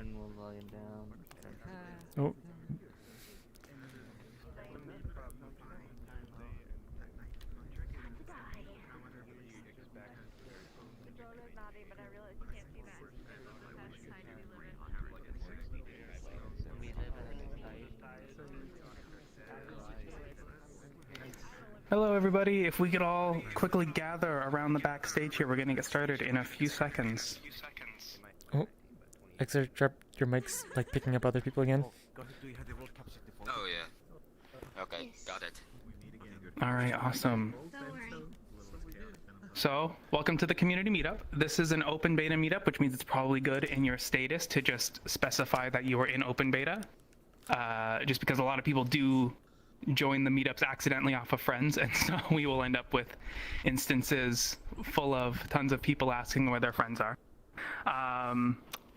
Turn one volume down. Oh. Hello everybody, if we could all quickly gather around the backstage here, we're going to get started in a few seconds. Oh, Extra, your mic's like picking up other people again. Oh yeah. Okay, got it. Alright, awesome. So, welcome to the community meetup. This is an open beta meetup, which means it's probably good in your status to just specify that you are in open beta. Just because a lot of people do join the meetups accidentally off of friends, and so we will end up with instances full of tons of people asking where their friends are.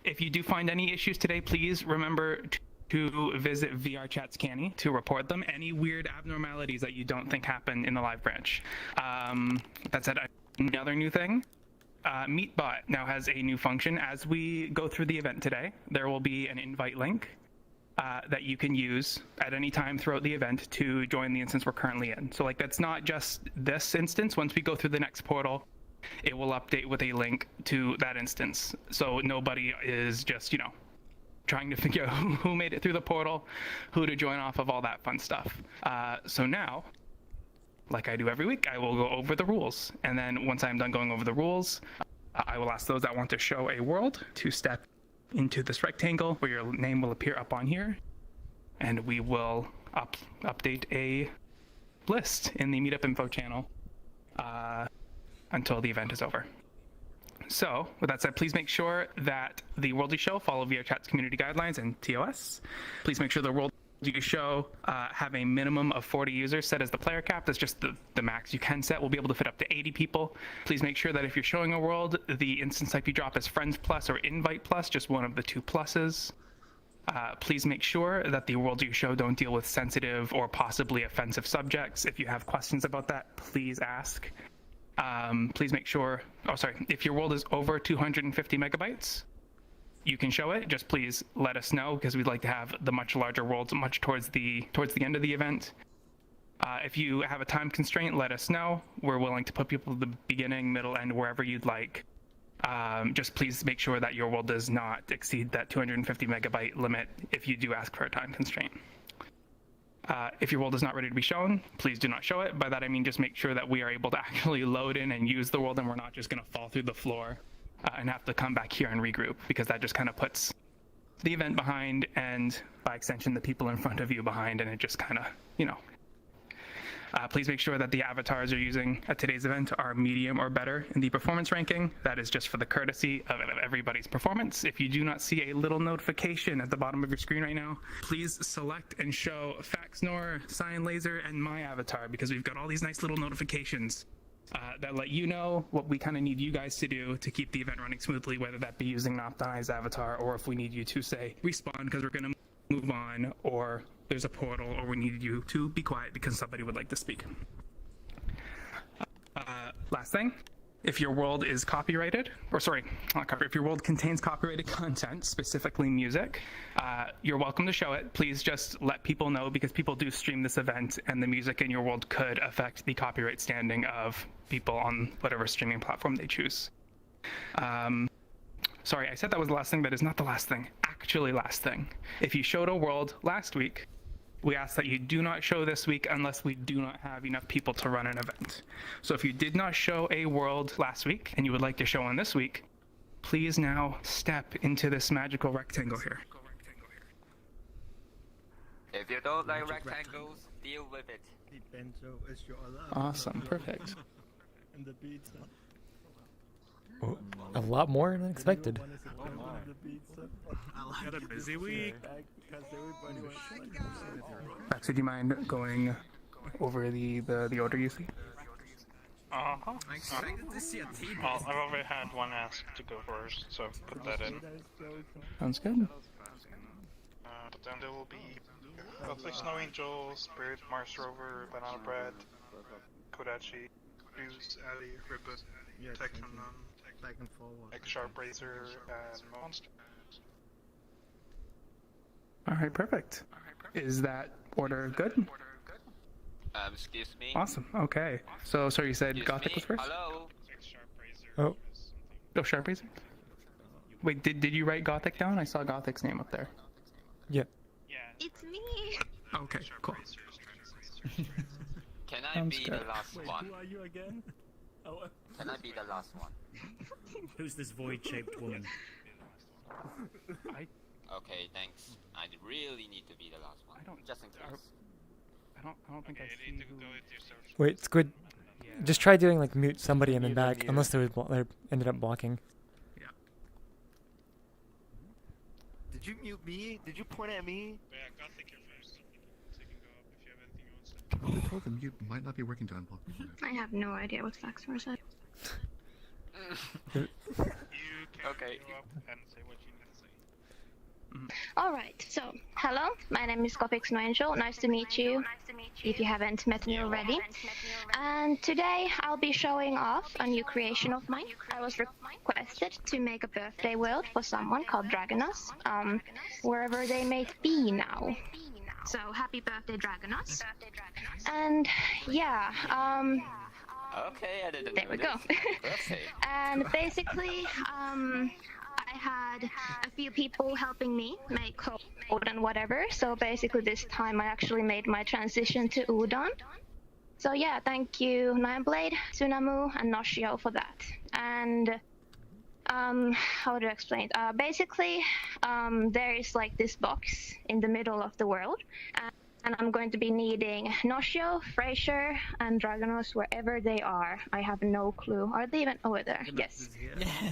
If you do find any issues today, please remember to visit VRChat's Canny to report them. Any weird abnormalities that you don't think happen in the live branch. That said, another new thing. Meetbot now has a new function. As we go through the event today, there will be an invite link that you can use at any time throughout the event to join the instance we're currently in. So like that's not just this instance. Once we go through the next portal, it will update with a link to that instance. So nobody is just, you know, trying to figure out who made it through the portal, who to join off of, all that fun stuff. So now, like I do every week, I will go over the rules. And then once I'm done going over the rules, I will ask those that want to show a world to step into this rectangle where your name will appear up on here, and we will update a list in the Meetup info channel until the event is over. So, with that said, please make sure that the world you show follow VRChat's community guidelines and TOS. Please make sure the world you show have a minimum of 40 users set as the player cap. That's just the max you can set. We'll be able to fit up to 80 people. Please make sure that if you're showing a world, the instance type you drop is Friends Plus or Invite Plus, just one of the two pluses. Please make sure that the worlds you show don't deal with sensitive or possibly offensive subjects. If you have questions about that, please ask. Please make sure, if your world is over 250 megabytes, you can show it. Just please let us know, because we'd like to have the much larger worlds much towards the end of the event. If you have a time constraint, let us know. We're willing to put people at the beginning, middle, end, wherever you'd like. Just please make sure that your world does not exceed that 250 megabyte limit if you do ask for a time constraint. If your world is not ready to be shown, please do not show it. By that I mean just make sure that we are able to actually load in and use the world, and we're not just going to fall through the floor and have to come back here and regroup, because that just kind of puts the event behind, and by extension the people in front of you behind, and it just kind of, you know. Please make sure that the avatars you're using at today's event are medium or better in the performance ranking. That is just for the courtesy of everybody's performance. If you do not see a little notification at the bottom of your screen right now, please select and show Faxnor, CyanLaser, and my avatar, because we've got all these nice little notifications that let you know what we kind of need you guys to do to keep the event running smoothly, whether that be using an optimized avatar, or if we need you to, say, respawn because we're going to move on, or there's a portal, or we need you to be quiet because somebody would like to speak. Last thing, if your world is copyrighted, or sorry, not copyrighted, if your world contains copyrighted content, specifically music, you're welcome to show it. Please just let people know, because people do stream this event, and the music in your world could affect the copyright standing of people on whatever streaming platform they choose. Sorry, I said that was the last thing. That is not the last thing. Actually, last thing. If you showed a world last week, we ask that you do not show this week unless we do not have enough people to run an event. So if you did not show a world last week and you would like to show one this week, please now step into this magical rectangle here. If you don't like rectangles, deal with it. Awesome, perfect. And the pizza. Oh, a lot more than expected. Had a busy week. Max, would you mind going over the order you see? I expected to see a team. Well, I've already had one ask to go first, so put that in. Sounds good. But then there will be Cosmic Snow Angel, Spirit, Mars Rover, Banana Bread, Kodachi, Fuse, Addy, Ribbon, Technonon, X Sharp Razor, and Monster. All right, perfect. Is that order good? Excuse me. Awesome. Okay. So, sorry, you said Excuse Gothic me? was first? Hello? Oh. Oh, Sharp Razor? Wait, did you write Gothic down? I saw Gothic's name up there. Yeah. It's me. Okay, cool. Can I Sounds be good. the last Wait, one? who are you again? Oh, Can I be the last one? Who's this void-shaped woman? Okay, thanks. I really need to be the last one. I don't- Just in case. I don't think I see who... Wait, it's good. Just try doing like mute somebody and then back, unless they ended up blocking. Did you mute me? Did you point at me? Yeah, Gothic here first. So you can go up if you have anything you want to say. I told them you might not be working to unblock people. I have no idea what Faxor said. You can Okay. go up and say what you need to say. Alright, so, hello, my name is Gothic No Angel. Nice to meet you, if you haven't met me already. And today I'll be showing off a new creation of mine. I was requested to make a birthday world for someone called Dragonos, wherever they may be now. So, happy birthday, Dragonos. And, yeah, Okay, I didn't there know we this. go. Birthday. And basically, I had a few people helping me make code and whatever. So basically this time I actually made my transition to Udon. So yeah, thank you Nineblade, Tsunamu, and Noshio for that. And how do I explain it? Basically, there is like this box in the middle of the world. And I'm going to be needing Noshio, Fraser, and Dragonos wherever they are. I have no clue. Are they even over there? Yes.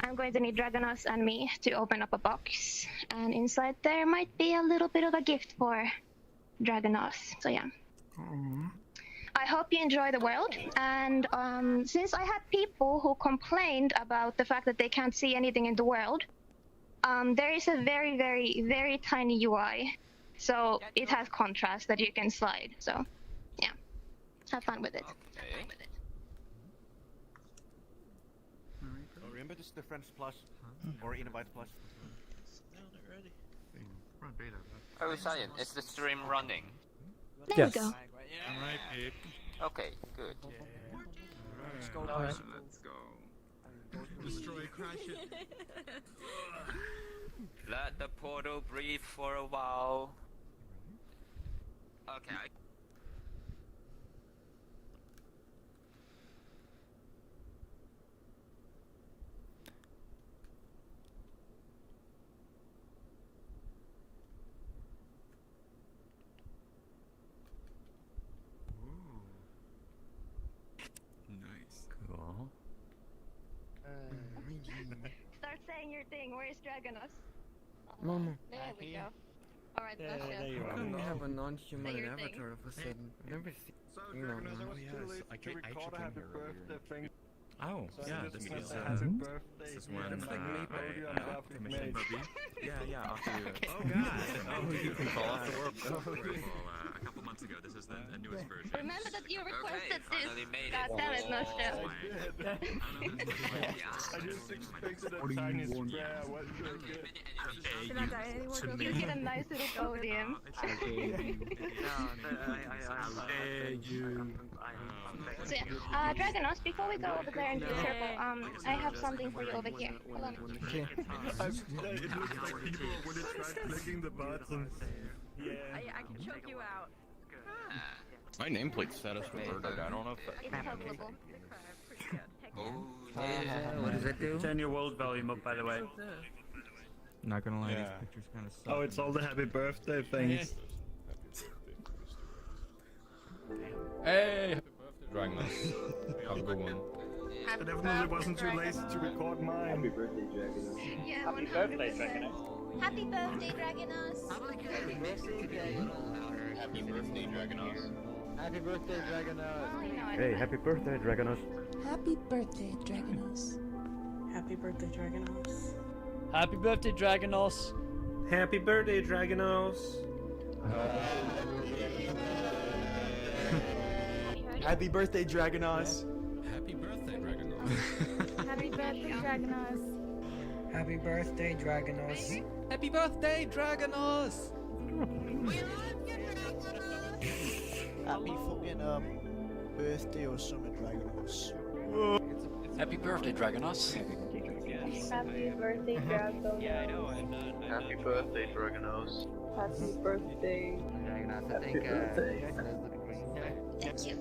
I'm going to need Dragonos and me to open up a box. And inside there might be a little bit of a gift for Dragonos. So yeah. I hope you enjoy the world. And since I had people who complained about the fact that they can't see anything in the world, there is a very, very, very tiny UI. So it has contrast that you can slide. So, yeah, have fun with it. Okay. Oh, remember this is the French plus or invite plus. We're on beta. Oh, Cyan, is the stream running? There Yes. we go. Alright, Pip. Okay, good. Let's go. Let's go. Destroy, crash it. Let the portal breathe for a while. Okay. Nice. Cool. Start saying your thing. Where is Dragonos? Mama. There we go. Alright, There Noshio. you How are. come we have a non-human Say your avatar thing. all of a sudden? I've never seen. You know, man. Oh, So yeah, I just this wanna is, say happy birthday. this is when It's like me, but I without the commissioned mage. Bubby. Yeah, after you. Okay. Oh god! Oh, you can fall off the world. A couple months ago, this is the newest version. Remember that you requested finally this. made it. God damn it, Noshio. I just expected a tiny square. What should I get? You get a nice little podium. So yeah, Dragonos, before we go over there into the circle, I have something for you over here. Hold on. Okay. It looks like people when they try clicking the buttons. Yeah. I can choke you out. My nameplate status reverted. I don't know if that. It's helpful. Oh, yeah. What does that do? Turn your world volume up, by the way. Not gonna lie, Yeah. these pictures kind of suck. Oh, it's all the happy birthday things. Hey, happy birthday, Dragonos. Have a good one. I definitely wasn't too lazy to record mine. Yeah, 100%. Happy birthday, Dragonos. Happy birthday, Dragonos. Happy birthday, Dragonos. Oh, you know I Hey, don't happy birthday, Dragonos. Happy birthday, Dragonos. Happy birthday, Dragonos. Happy birthday, Dragonos. Happy birthday, Dragonos. Happy birthday, Dragonos. Happy birthday, Dragonos. Happy birthday, Dragonos. Happy birthday, Dragonos. Happy birthday, Dragonos. Happy fucking birthday or something, Dragonos. Happy birthday, Dragonos. Happy birthday, Dragonos. Yeah, I know, I'm not. Happy birthday, Dragonos. Happy birthday. Dragonos, I Happy think, birthday. Thank you.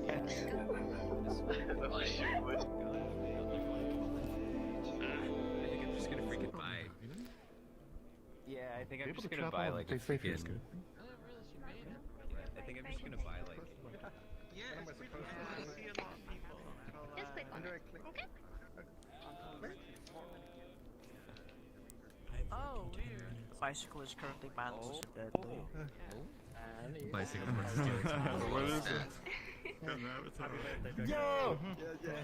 I'm just gonna freaking buy. Yeah, I think I'm just gonna buy like a freaking... I think I'm just gonna buy like... Just click on it. Okay. Oh, weird. Bicycle is currently banned as a deadly. Bicycle. What is it? Yo!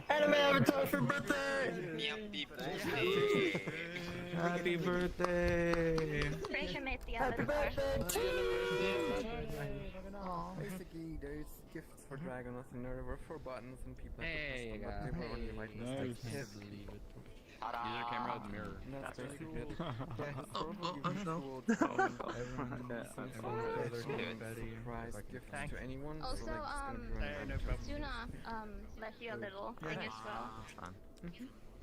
Anime avatar for birthday! Happy birthday! Happy birthday! Rachel made the Happy avatar. Basically, there's gifts for Dragonos and there were 4 buttons and people Hey, have to you press them, but they were only like Nice. mistakes. Use your camera as a mirror. And that's basically it. Surprise gifts to anyone. Also, so like, it's gonna be running around. Suna left you a little thing as well.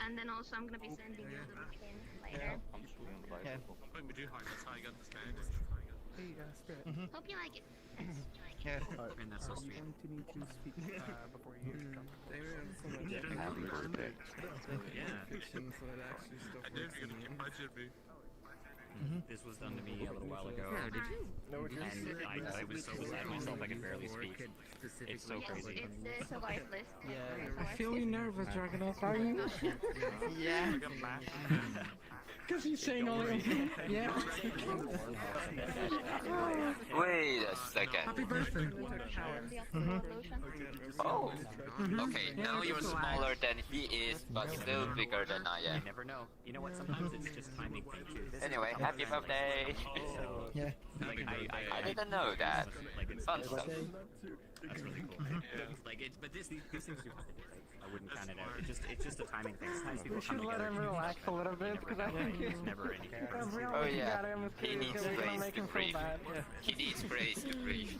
And then also I'm gonna be sending you a little pin later. Hope you like it. And that's so sweet. Happy birthday. Fiction, so it actually stuff works in the end. This was done to me a little while ago. And I was so beside myself I could barely speak. It's so crazy. It's the survive list. I feel you nervous, Dragonos, are you? Yeah. Because he's saying all of yeah. Wait a second. Happy birthday. Oh. Okay, now you're smaller than he is, but still bigger than I am. You never know. You know what? Sometimes it's just timing thing too. Anyway, happy birthday! Yeah. Like I didn't know that. Like it's Fun stuff. That's really cool. Like it, but these things do happen. I wouldn't count it out. It's just a timing thing. Sometimes people come together. relax a little bit because I think It's never anything. Oh yeah, he needs praise to breathe. He needs praise to breathe.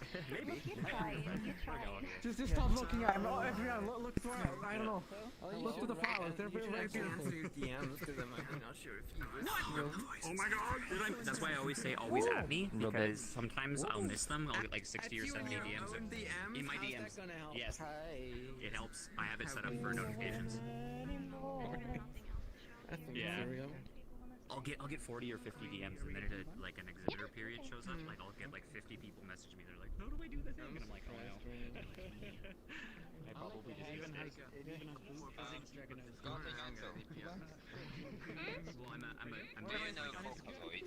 Just stop looking at him. Oh, everyone, look to I don't know. Look to the flowers. They're very beautiful. DMs because I'm not sure if you Oh my god! That's why I always say always at me, because sometimes I'll miss them. I'll get like 60 or 70 DMs. In my DMs. Yes. It helps. I have it set up for notifications. Yeah. I'll get 40 or 50 DMs the minute like an exhibitor period shows up. Like I'll get like 50 people message me. They're like, "How do I do the thing?" And I'm like, "Oh no." I probably just even has physics Dragonos. Well, I'm doing no Vocaloid.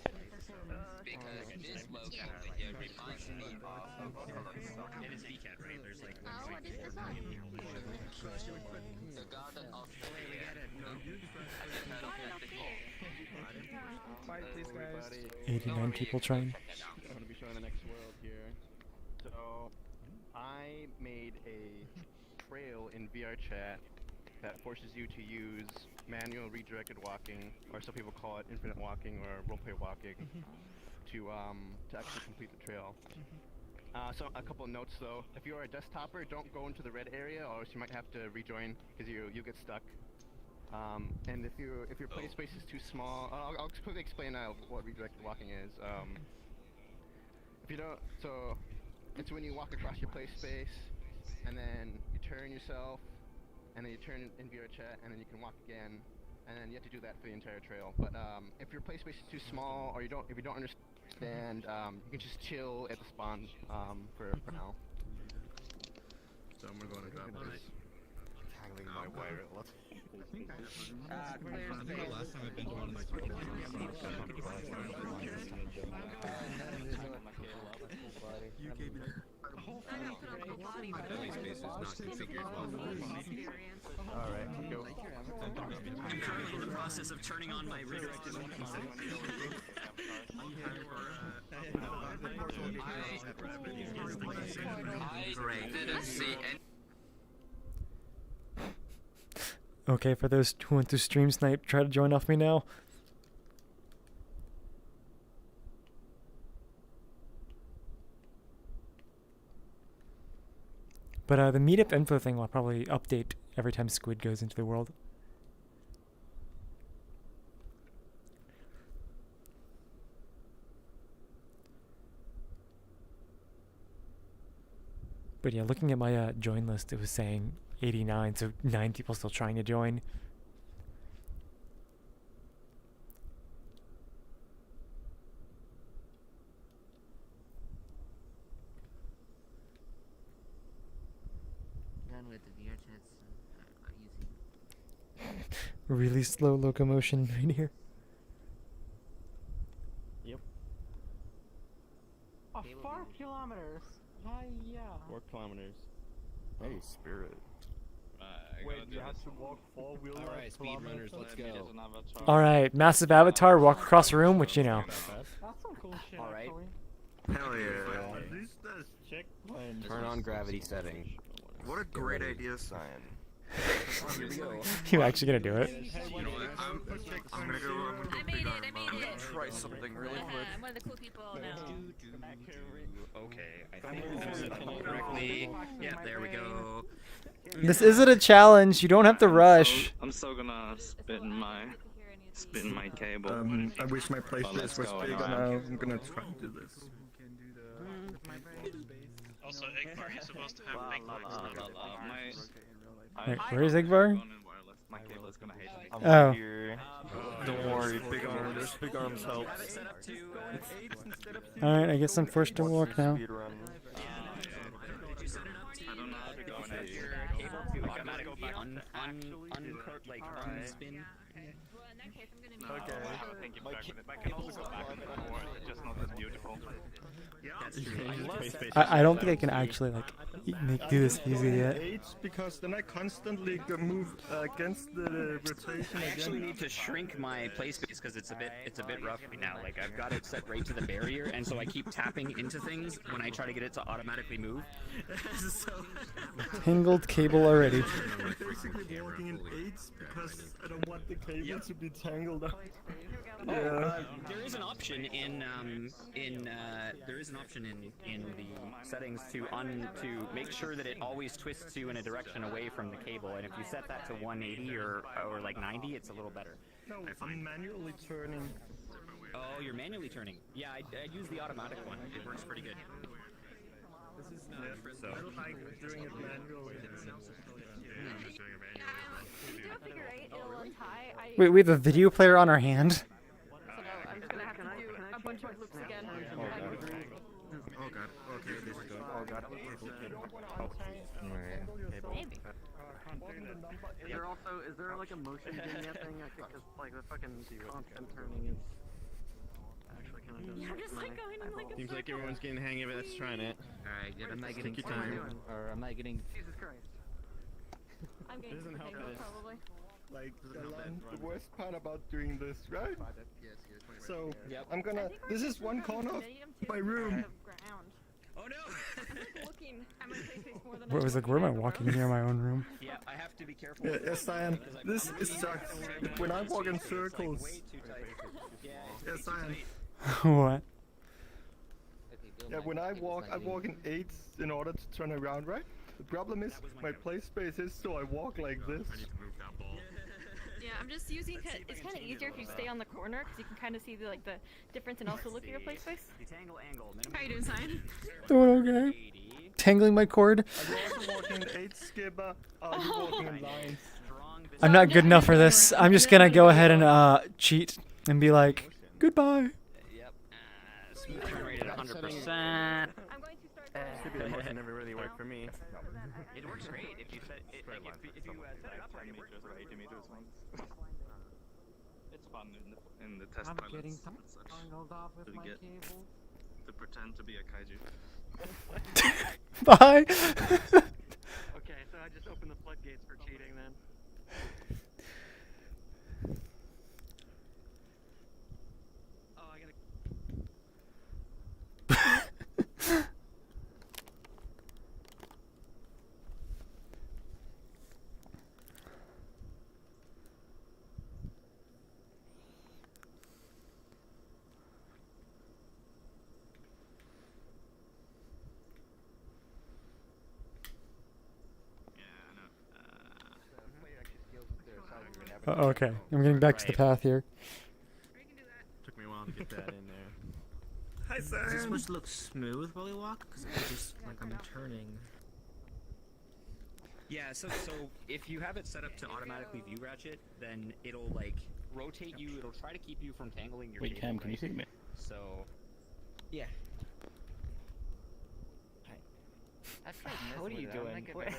Because this welcome video reminds me of It is VCAT, right? There's like Oh, what is this one? the Garden of Fear. Have you heard of that before? Bye, please, guys. 89 people trying. I'm going to be showing the next world here. So, I made a trail in VRChat that forces you to use manual redirected walking, or some people call it infinite walking or roleplay walking, to actually complete the trail. So a couple of notes though: if you are a desktopper, don't go into the red area, or else you might have to rejoin because you get stuck. And if your play space is too small, I'll quickly explain what redirected walking is. If you don't, so it's when you walk across your play space, and then you turn yourself, and then you turn in VRChat, and then you can walk again, and then you have to do that for the entire trail. But if your play space is too small, or if you don't understand, you can just chill at the spawn for now. So I'm gonna go and grab this. Tangling my wireless. The last time I've been to one of my You gave me My play space is not configured well. Alright, go. I'm currently in the process of turning on my redirected walking setting. I didn't see any. Okay, for those who want to stream snipe, try to join off me now. But the meetup info thing will probably update every time Squid goes into the world. But yeah, looking at my join list, it was saying 89, so 9 people still trying to join. Done with the VRChats using. Really slow locomotion right here. Yep. 4 kilometers. Hiya. 4 kilometers. Hey, Spirit. Wait, you have to walk 4 wheelers. Alright, speedrunners, let's go. Alright, massive avatar, walk across the room, which, you know. That's some cool shit, Alright. actually. Hell yeah. At least there's checkpoints. Turn on gravity setting. What a great idea, Cyan. Here we go. You actually gonna do it? You know what? I'm gonna go. I made it. I'm gonna try something really quick. I'm one of the cool people now. Okay, I think this is correctly. Yeah, there we go. This isn't a challenge, you don't have to rush. I'm still gonna spit in my cable. I wish my PlayStation was bigger now. I'm gonna try and do this. Also, Igbar, you're supposed to have big legs. Wait, where is Igbar? My cable is gonna hate me. Oh. Don't worry, big arms. Big arms help. Alright, I guess I'm forced to walk now. Unspin. Okay. I think I can also go back and forth, just not as beautiful. I don't think I can actually like do this easy yet. Because then I constantly move against the rotation. I actually need to shrink my play space because it's a bit rough right now. Like I've got it set right to the barrier, and so I keep tapping into things when I try to get it to automatically move. So Tangled cable already. I'm basically walking in 8s because I don't want the cable to be tangled up. There is an option in the settings to make sure that it always twists you in a direction away from the cable, and if you set that to 180 or like 90, it's a little better. No, I'm manually turning. Oh, you're manually turning. Yeah, I'd use the automatic one. It works pretty good. So. I like doing it manually. Wait, we have a video player on our hand? I'm just gonna have to do a bunch of loops again. Oh god. Okay, this is good. Oh god. Maybe. Is there like a motion vignette thing? Because like the fucking constant turning is actually kind of. Yeah, I'm just like going in like a Seems like everyone's getting the hang of it. Let's try it. Alright, am I getting Take your time. or am I getting? Jesus Christ. I'm getting Doesn't help tangled it. probably. Like, the worst part about doing this, right? So, I'm gonna. This is one corner of my room. Oh no! Looking at my PlayStation more than What was like, where am I walking near my own room? Yeah, I have to be careful. Yeah, yes, Cyan. This is sucks. When I walk in circles. Yes, Cyan. What? Yeah, when I walk in 8s in order to turn around, right? The problem is my play space is so I walk like this. Yeah, I'm just using. It's kind of easier if you stay on the corner because you can kind of see the difference and also look at your play space. How you doing, Cyan? Doing okay. Tangling my cord. Are you also walking in 8 skipper? Are you walking in lines? I'm not good enough for this. I'm just gonna go ahead and cheat and be like, goodbye. Yep. Smooth turn rate at 100%. Should be the motion never really worked for me. It works great if you set it up right. It's fun in the test pilots and such. To get to pretend to be a kaiju. Bye. Okay, so I just opened the floodgates for cheating then. Oh, I gotta. Okay, I'm getting back to the path here. Took me a while to get that in there. Hi, Is it supposed to look smooth while we walk? Because I just, like, I'm turning. Yeah, so if you have it set up to automatically view ratchet, then it'll like rotate you. It'll try to keep you from tangling your Wait, cable. Cam, can you see me? So, yeah. What are you doing? Play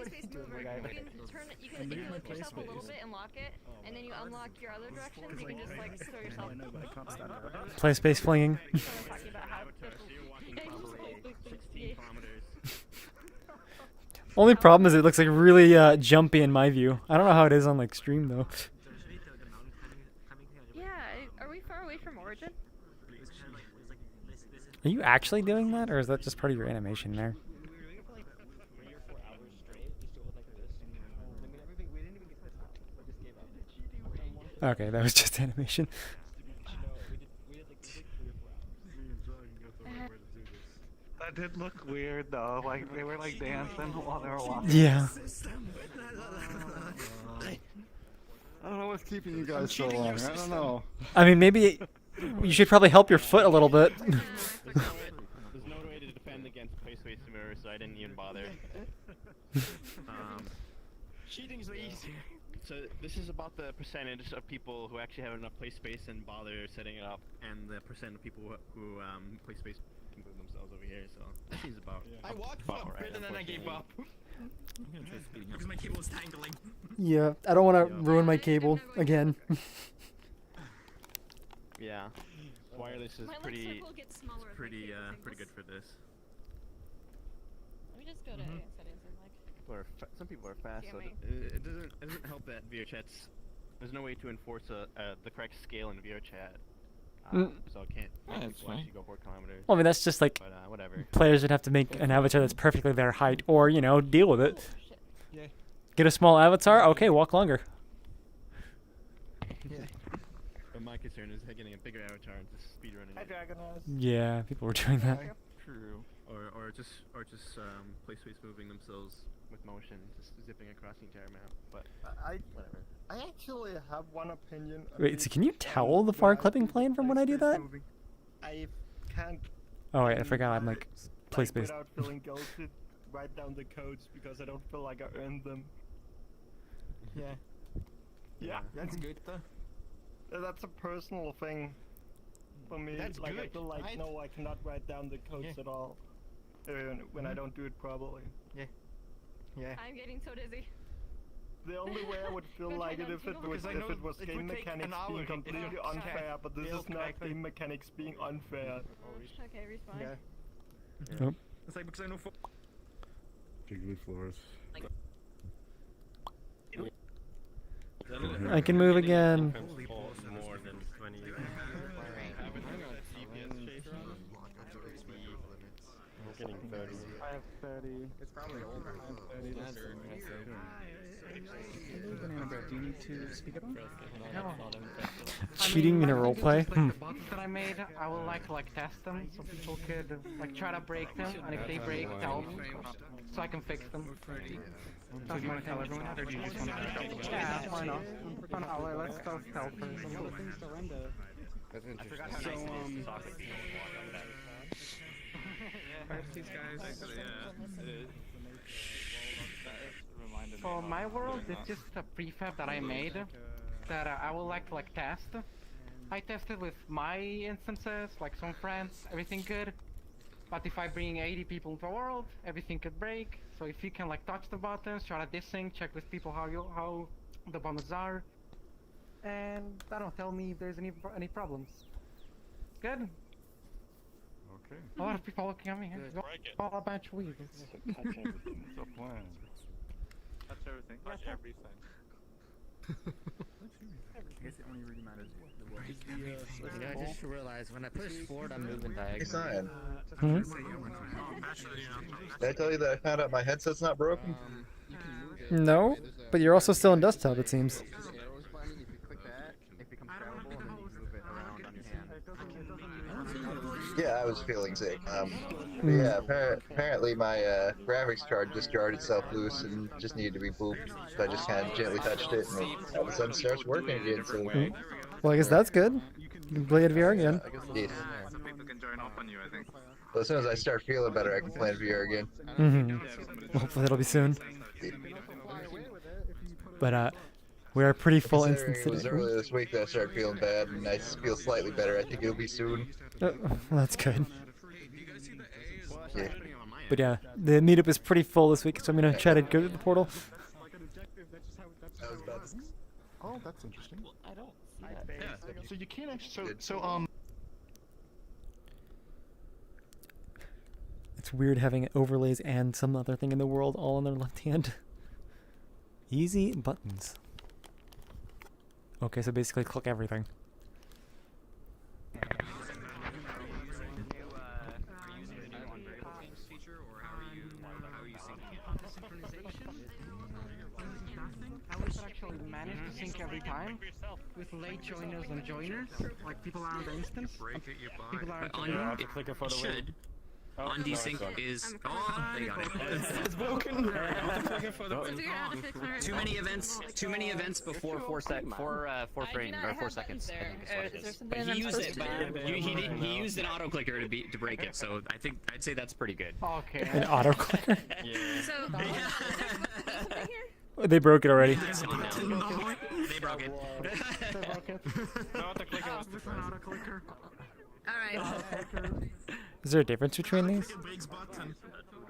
space mover. You can turn it. You can if you lift yourself a little bit and lock it, and then you unlock your other directions. You can just like throw yourself. Play space flinging. Talking about how Only problem is it looks like really jumpy in my view. I don't know how it is on like stream though. Yeah, are we far away from Origin? Are you actually doing that, or is that just part of your animation there? Okay, that was just animation. That did look weird though, like they were like dancing while they were walking. Yeah. I don't know what's keeping you guys so long. I don't know. I mean, maybe you should probably help your foot a little bit. There's no way to defend against play space mirror, so I didn't even bother. Cheating's easier. So this is about the percentage of people who actually have enough play space and bother setting it up, and the percent of people who play space can move themselves over here. So that seems about. I walked for a bit and then I gave up. Because my cable is tangling. Yeah, I don't want to ruin my cable again. Yeah, wireless is My left pretty circle gets smaller as my cable pretty good tangles. for this. Let me just go to settings and like. Some people are fast, so Jamming. it doesn't help that VRChat's. There's no way to enforce the correct scale in VRChat. So it can't make people actually go 4 kilometers. Well, I mean, that's just like But, whatever. players would have to make an avatar that's perfectly their height, or you know, deal with it. Yeah. Get a small avatar. Okay, walk longer. Yeah. But my concern is getting a bigger avatar and just speedrunning. Hi, Dragonos. Yeah, people were doing that. True. Or just play space moving themselves with motion, just zipping across the entire map. But whatever. I actually have one opinion. Wait, so can you tell the far clipping plane from when I do that? I can't. Oh wait, I forgot. I'm like play space. Without feeling guilty, write down the codes because I don't feel like I earned them. Yeah. Yeah. That's good though. That's a personal thing for me. That's like I good, feel like right? no, I cannot write down the codes at all when I don't do it properly. Yeah. Yeah. I'm getting so dizzy. The only way I would feel Go like try it if not it to. was Because I know if it was it game would take an mechanics hour being if completely it unfair, but this failed is not correctly. game mechanics being unfair. Okay, respawn. Yeah. Nope. It's like because I know. Jiggly floors. I can move again. More than 20. I'm getting 30. I have 30. It's probably older. I have 30. Banana bread, do you need to speak up? No. Cheating in a roleplay? Like the bots that I made, I would like test them so people could like try to break them, and if they break, tell me so I can fix them. So do you want to tell everyone that, or do you just want to? Yeah, why not? Oh, no, let's go tell first. That's interesting. So, These guys. So my world is just a prefab that I made that I would like to test. I tested with my instances, like some friends, everything good. But if I bring 80 people into the world, everything could break. So if you can touch the buttons, try to desync, check with people how the buttons are, and I don't know, tell me if there's any problems. Good. Okay. A lot of people looking at me. It's all a bunch of weed. Touch everything. It's a plan. Touch everything. Touch everything. I guess it only really matters You know, I just realized when I push forward, I'm moving Hey, diagonally. Cyan. Hmm? Did I tell you that I found out my headset's not broken? No, but you're also still in desktop, it seems. Yeah, I was feeling sick. But yeah, apparently my graphics card just jarred itself loose and just needed to be booped. So I just kind of gently touched it, and it all of a sudden starts working again. So. Well, I guess that's good. You can play it VR again. Yes. Some people can join up on you, I think. Well, as soon as I start feeling better, I can play in VR again. Hopefully that'll be soon. But we are pretty full instance It was today. earlier this week that I started feeling bad, and I feel slightly better. I think it'll be soon. Well, that's good. Yeah. But yeah, the meetup is pretty full this week, so I'm gonna try to go to the portal. Oh, that's interesting. I don't see that. So you can't actually. So It's weird having overlays and some other thing in the world all on their left hand. Easy buttons. Okay, so basically click everything. I was actually managed to sync every time with late joiners and joiners, like people are on the instance. People are on It should. On desync is. Oh, they got it. It's broken. Too many events. Too many events before 4 seconds. 4 frames or 4 seconds. I think is what it is. But he used it. He used an auto clicker to break it. So I think I'd say that's pretty good. Okay. An auto clicker? Yeah. So. They broke it already. They broke it. Alright. Is there a difference between these?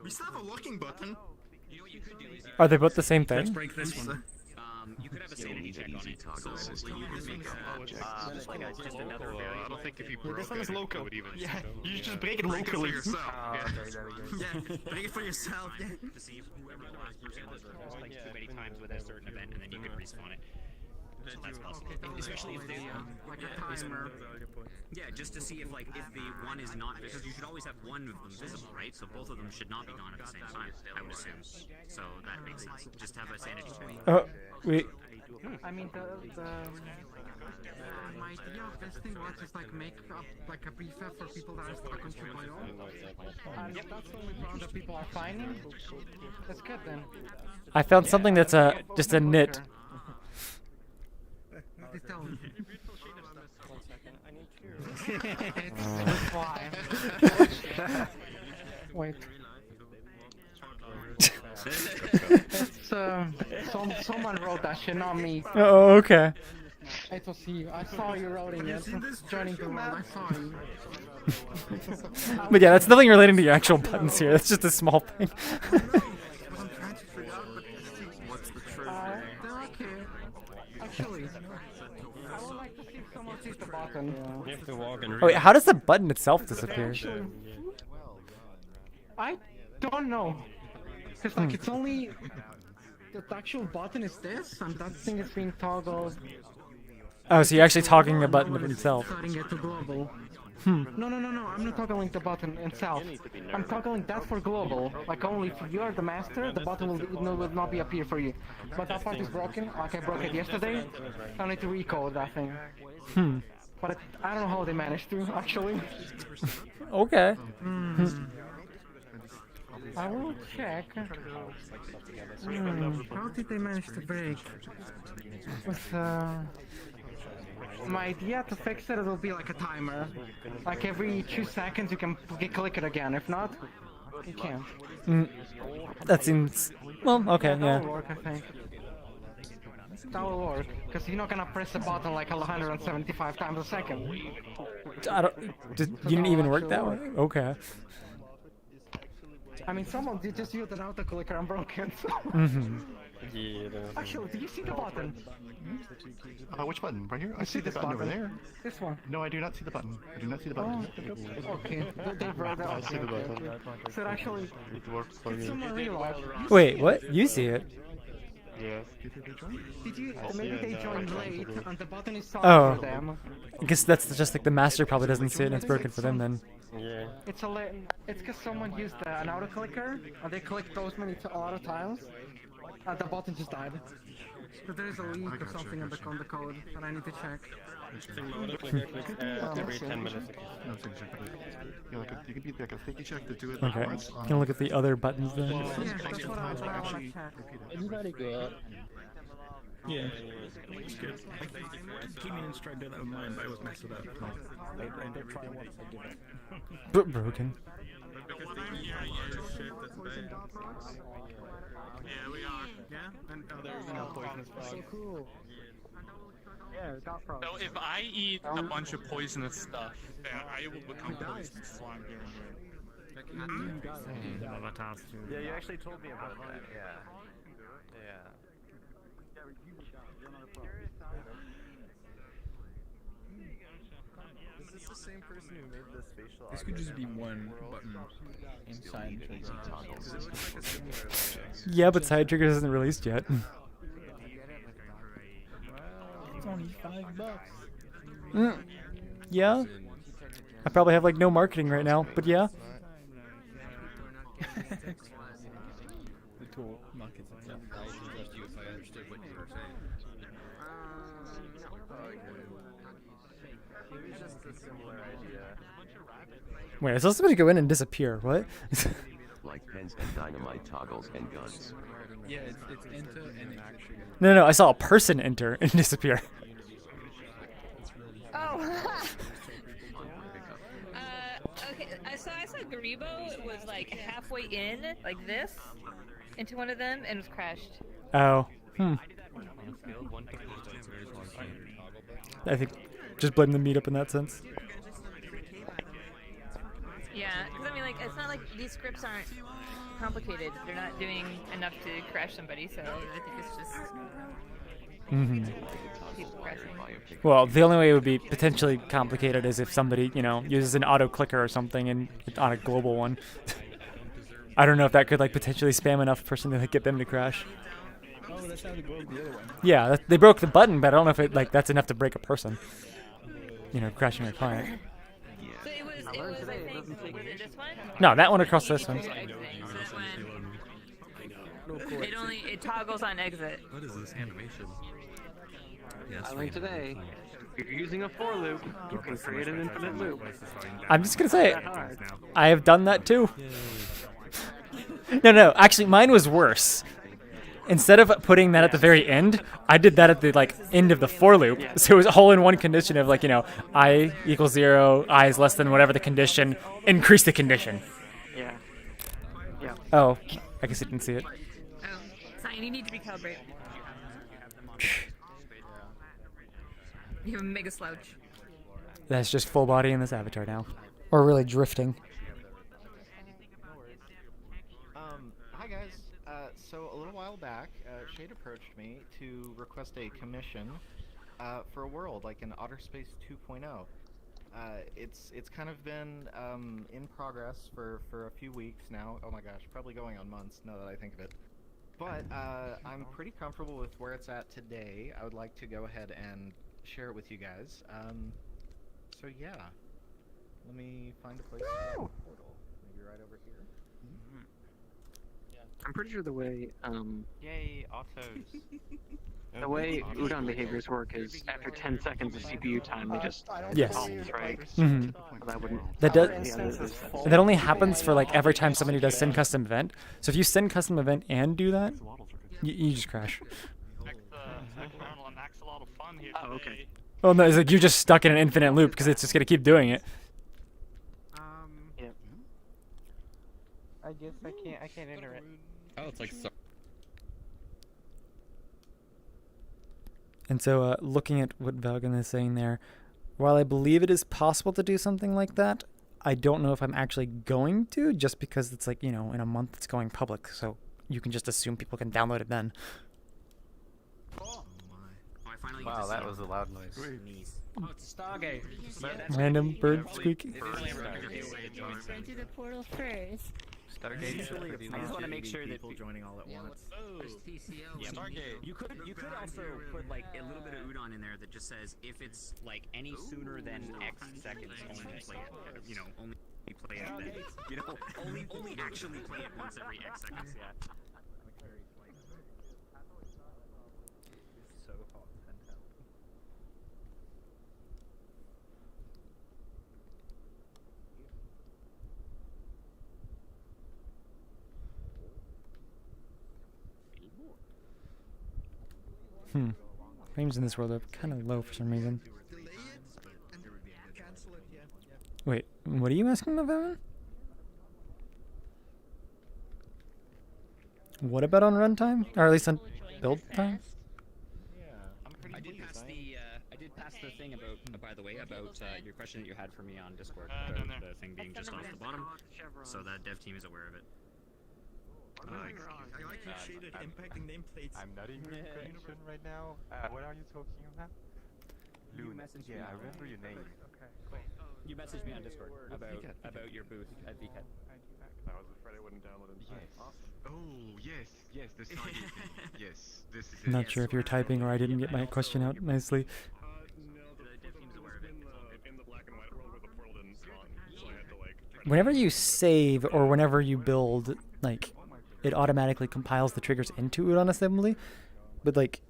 We still have a locking button. You know what you could do is you Are they both the same thing? Let's break this one. You could have a sanity check on it. So you could make like just another variable. I don't think if you broke this one is local. Yeah, you just break it locally. Break it for yourself. To see if whoever the last person was like too many times with a certain event, and then you could respawn it. That's possible. Especially if they like a timer. Yeah, just to see if if the one is not, because you should always have one of them visible, right? So both of them should not be gone at the same time, I would assume. So that makes sense. Just have a sanity check. Oh, wait. I mean, my idea of this thing was just make up like a prefab for people that are stuck on 2.0. And if that's the only problem that people are finding, that's good then. I found something that's just a knit. It's why. Wait. It's someone wrote that shit, not me. Oh, okay. It was you. I saw you writing it. Joining the world, I saw you. But yeah, that's nothing relating to your actual buttons here. That's just a small thing. Okay. Actually, I would like to see if someone sees the button. You have to walk and Oh, wait, how does the button itself disappear? I don't know. Because it's only... The actual button is this, and that thing is being toggled. Oh, so you're actually toggling the button itself. Setting it to global. No, I'm not toggling the button itself. I'm toggling that for global. Like only if you are the master, the button will not be appear for you. But that part is broken. Like I broke it yesterday. I need to recode that thing. But I don't know how they managed to, actually. Okay. I will check. How did they manage to break? With, my idea to fix it will be like a timer. Like every 2 seconds you can click it again. If not, you can't. That seems... Well, okay, that will work, I think. That will work, because you're not gonna press the button like 175 times a second. I don't... You didn't even work that way? Okay. I mean, someone did just use an auto clicker and broke it. Actually, do you see the button? Which button? Right here? I see the this button over button. there. This one. No, I do not see the button. I do not see the button. Okay. They broke that. I see the button. So actually, It works for did me. someone realize? Wait, what? You see it? Yes. Did you? Maybe they joined late and the button is solid for them. I guess that's just like the master probably doesn't see it and it's broken for them then. Yeah. It's because someone used an auto clicker and they clicked those a lot of times and the button just died. But there's a leak or something on the code that I need to check. Every 10 minutes. Yeah, you can do like a sticky check to do it. Okay. Can I look at the other buttons then? Yeah, that's what I want to check. It's very good. Yeah. It's good. 2 minutes tried to do that with mine, but I was messed it up. I did try once, I give it. Broken. Because the shit, that's bad. Yeah, we are. Yeah? And there's no poisonous frog. So cool. Yeah, got frogs. So if I eat a bunch of poisonous stuff, then I will become poisonous. Yeah, you actually told me about that. Yeah. Yeah. Is this the same person who made this facial? This could just be one button inside trigger. Yeah, but Side Triggers isn't released yet. It's only $5. Yeah. I probably have like no marketing right now, but yeah. The tool markets itself. I confused you if I understood what you were saying. It was just a similar idea. Wait, I saw somebody go in and disappear. What? Like pens and dynamite toggles and guns. Yeah, it's enter and actually. No, I saw a person enter and disappear. Oh. Okay. So I saw Garibo was like halfway in, like this, into one of them, and was crashed. Oh. I think just blame the meetup in that sense. Yeah, because I mean, like, it's not like these scripts aren't complicated. They're not doing enough to crash somebody, so I think it's just people crashing. Well, the only way it would be potentially complicated is if somebody, uses an auto clicker or something and on a global one. I don't know if that could like potentially spam enough person to like, get them to crash. Oh, that's how they broke the other one. Yeah, they broke the button, but I don't know if it that's enough to break a person. crashing a client. So it was I think, was it this one? No, that one across this one. It toggles on exit. What is this animation? Yes, I learned today, if you're using a for loop, you can create an infinite loop. I'm just gonna say, I have done that too. No, actually mine was worse. Instead of putting that at the very end, I did that at the end of the for loop. So it was all in one condition of I equals 0, I is less than whatever the condition, increase the condition. Yeah. Oh, I guess I didn't see it. Oh, Cyan, you need to recalibrate. You have a mega slouch. That's just full body in this avatar now. Or really drifting. Hi guys. So a little while back, Shade approached me to request a commission for a world, like an Outer Space 2.0. It's kind of been in progress for a few weeks now. Oh my gosh, probably going on months now that I think of it. But I'm pretty comfortable with where it's at today. I would like to go ahead and share it with you guys. So yeah, let me find a place to the portal. Maybe right over here. I'm pretty sure the way Yay, autos. the way Udon behaviors work is after 10 seconds of CPU time, they just Yes. falls, right? Mhm. That wouldn't. That does. That only happens for every time somebody does send custom event. So if you send custom event and do that, you just crash. Oh, okay. Oh no, it's you're just stuck in an infinite loop because it's just gonna keep doing it. Yeah. I guess I can't enter it. Oh, it's like so. And so, looking at what Valgan is saying there, while I believe it is possible to do something like that, I don't know if I'm actually going to, just because it's in a month it's going public, so you can just assume people can download it then. Wow, that was a loud noise. Oh, it's a Stargate. Random bird squeaking. Go to the portal first. Stargate. I just want to make sure that people joining all at once. Yeah, Stargate. You could also put a little bit of udon in there that just says if it's any sooner than X seconds, only play it. Only play it then. Only actually play it once every X seconds. Yeah. so hot and hell. Frames in this world are kind of low for some reason. Wait, what are you asking about, Evan? What about on runtime? Or at least on build time? I did pass the thing about, by the way, about your question that you had for me on Discord about the thing being just off the bottom, so that dev team is aware of it. I like your shaded impacting nameplates. I'm not in your connection right now. What are you talking about? Loon. Yeah, I remember your name. Okay, cool. You messaged me on Discord about your booth at VCAT. I was afraid I wouldn't download it. Yes. Awesome. Oh, yes, the side thing. Yes, this is it. I'm not sure if you're typing or I didn't get my question out nicely. Whenever you save or whenever you build, like, it automatically compiles the triggers into Udon assembly, but like,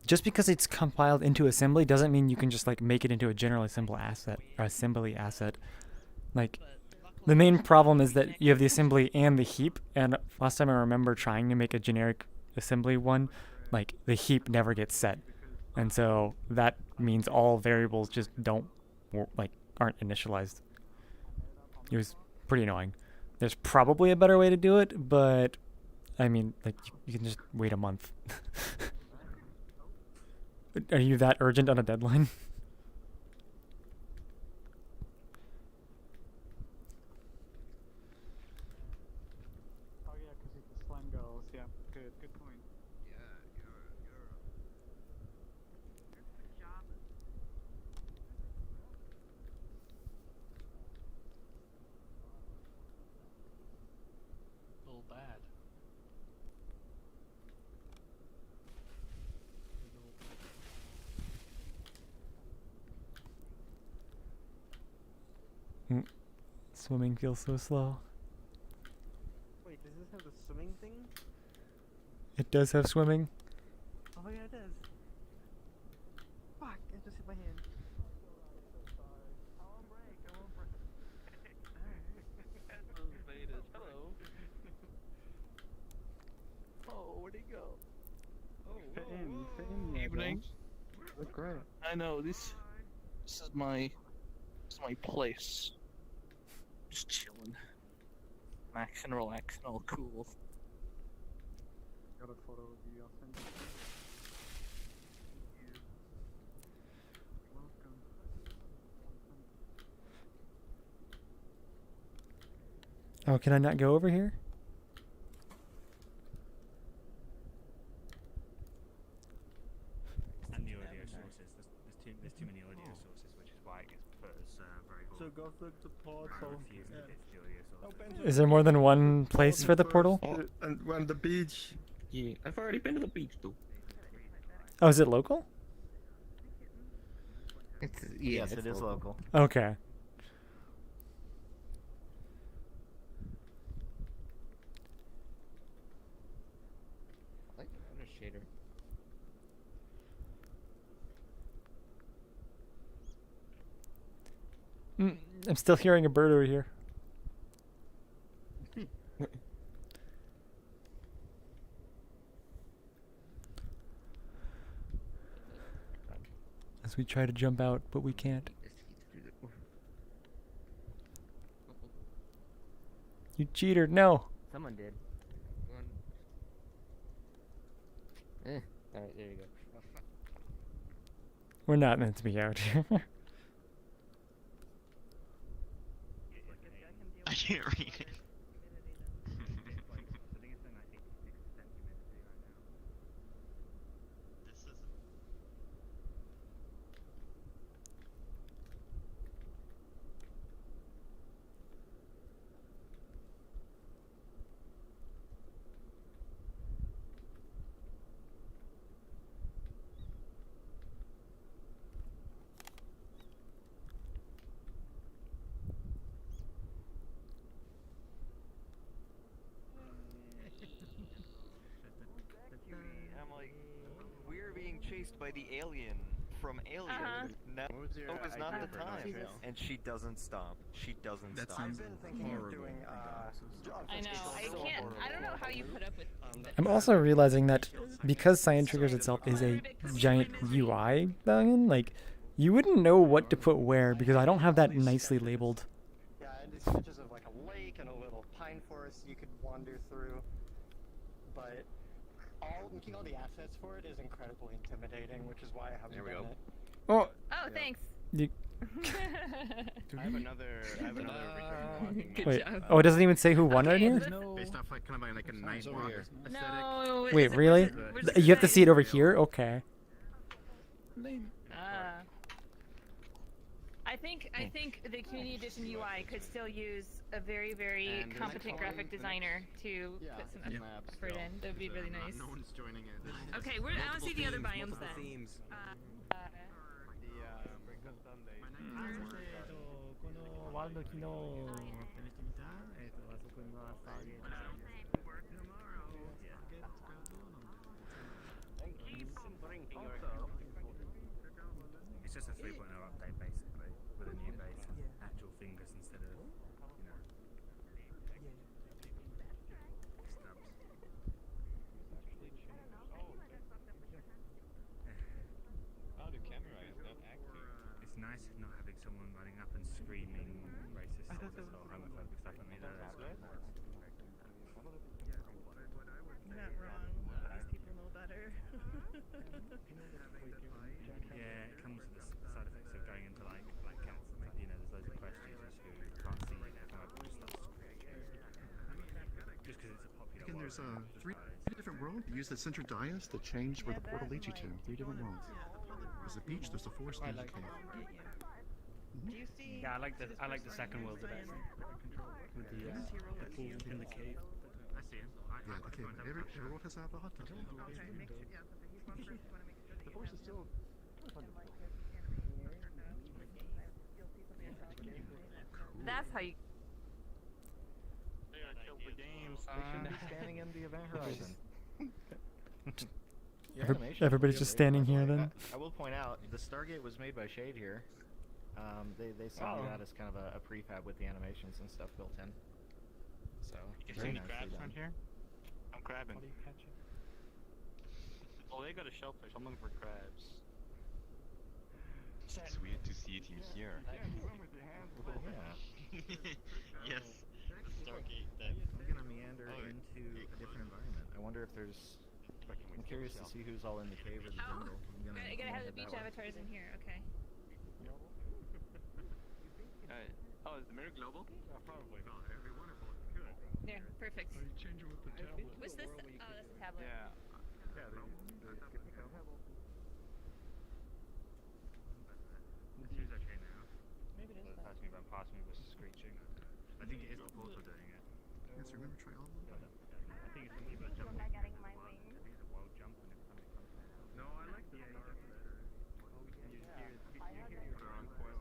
just because it's compiled into assembly doesn't mean you can just like make it into a general assembly asset. Like, the main problem is that you have the assembly and the heap, and last time I remember trying to make a generic assembly one, like the heap never gets set, and so that means all variables just aren't initialized. It was pretty annoying. There's probably a better way to do it, but I mean, like, you can just wait a month. Are you that urgent on a deadline? Oh yeah, because you can slime girls. Yeah, good point. All bad. Swimming feels so slow. Wait, does this have the swimming thing? It does have swimming. Oh yeah, it does. Fuck, I just hit my hand. Oh, where'd he go? Fit in, evening. Look great. I know, this is my place. Just chilling. Max and relax and all cool. Got a photo of you, I'll send it. Oh, can I not go over here? And the audio sources. There's too many audio sources, which is why it gets put as variable. So go through the portal. Is there more than one place for the portal? And on the beach. Yeah, I've already been to the beach though. Oh, is it local? Yes, it is local. Okay. I like the shader. I'm still hearing a bird over here. As we try to jump out, but we can't. You cheater, no. Someone did. Alright, there you go. We're not meant to be out here. I can't read it. chased by the alien from Alien. Now is not the time. And she doesn't stop. She doesn't That stop. sounds horrible. I know. I can't. I don't know how you put up with. I'm also realizing that because Cyan Triggers itself is a giant UI button, like, you wouldn't know what to put where because I don't have that nicely labeled. Yeah, and it's pictures of like a lake and a little pine forest you could wander through. But making all the assets for it is incredibly intimidating, which is why I haven't done it. Oh. Oh, thanks. You... I have another return walking. Wait. Oh, it doesn't even say who won right here? Based off like kind of like a night walk aesthetic. No. Wait, really? You have to see it over here? Okay. I think the Community Edition UI could still use a very, very competent graphic designer to put some effort in. That would be really nice. No one's joining it. Okay, I want to see the other biomes then. It's just a 3.0 update basically, with a new base and actual fingers instead of, stubs. Oh, the camera is not active. It's nice not having someone running up and screaming racist or homophobic stuff at me. You're not wrong. These people know better. Yeah, it comes with the side effects of going into like black cats. Like, there's loads of quest users who can't see how much stuff. Just because it's a popular. Again, there's three different worlds. You use the center dais to change where the portal leads you to. 3 different worlds. There's a beach. There's a forest. There's a cave. Do you see? Yeah, I like the second world the best. With the pool in the cave. I see it. Yeah, the cave. Every world has a hot tub. The forest is still fun to play. That's how you. Standing in the event horizon. Everybody's just standing here then? I will point out, the Stargate was made by Shade here. They saw that as kind of a prefab with the animations and stuff built in. So, You very see the nicely crabs done. on here? I'm crabbing. How do you catch it? Oh, they got a shellfish. I'm looking for crabs. It's weird to see it in here. Yes. Stargate. I'm gonna meander into a different environment. I wonder if there's. I'm curious to see who's all in the cave or the jungle. I gotta have the beach avatars in here. Okay. Oh, is the mirror global? Probably not. It'd be wonderful if you could. There, perfect. You change it with the tablet. What's this? Oh, that's a tablet. Yeah. This is okay now. Maybe it is. Pass me was screeching. I think it is the portal doing it. Yes, remember, try all of them. I think it's when you jump. I'm not getting my wings. I think it's a wild jump and every time it comes down. No, I like the dark better. You hear your own quest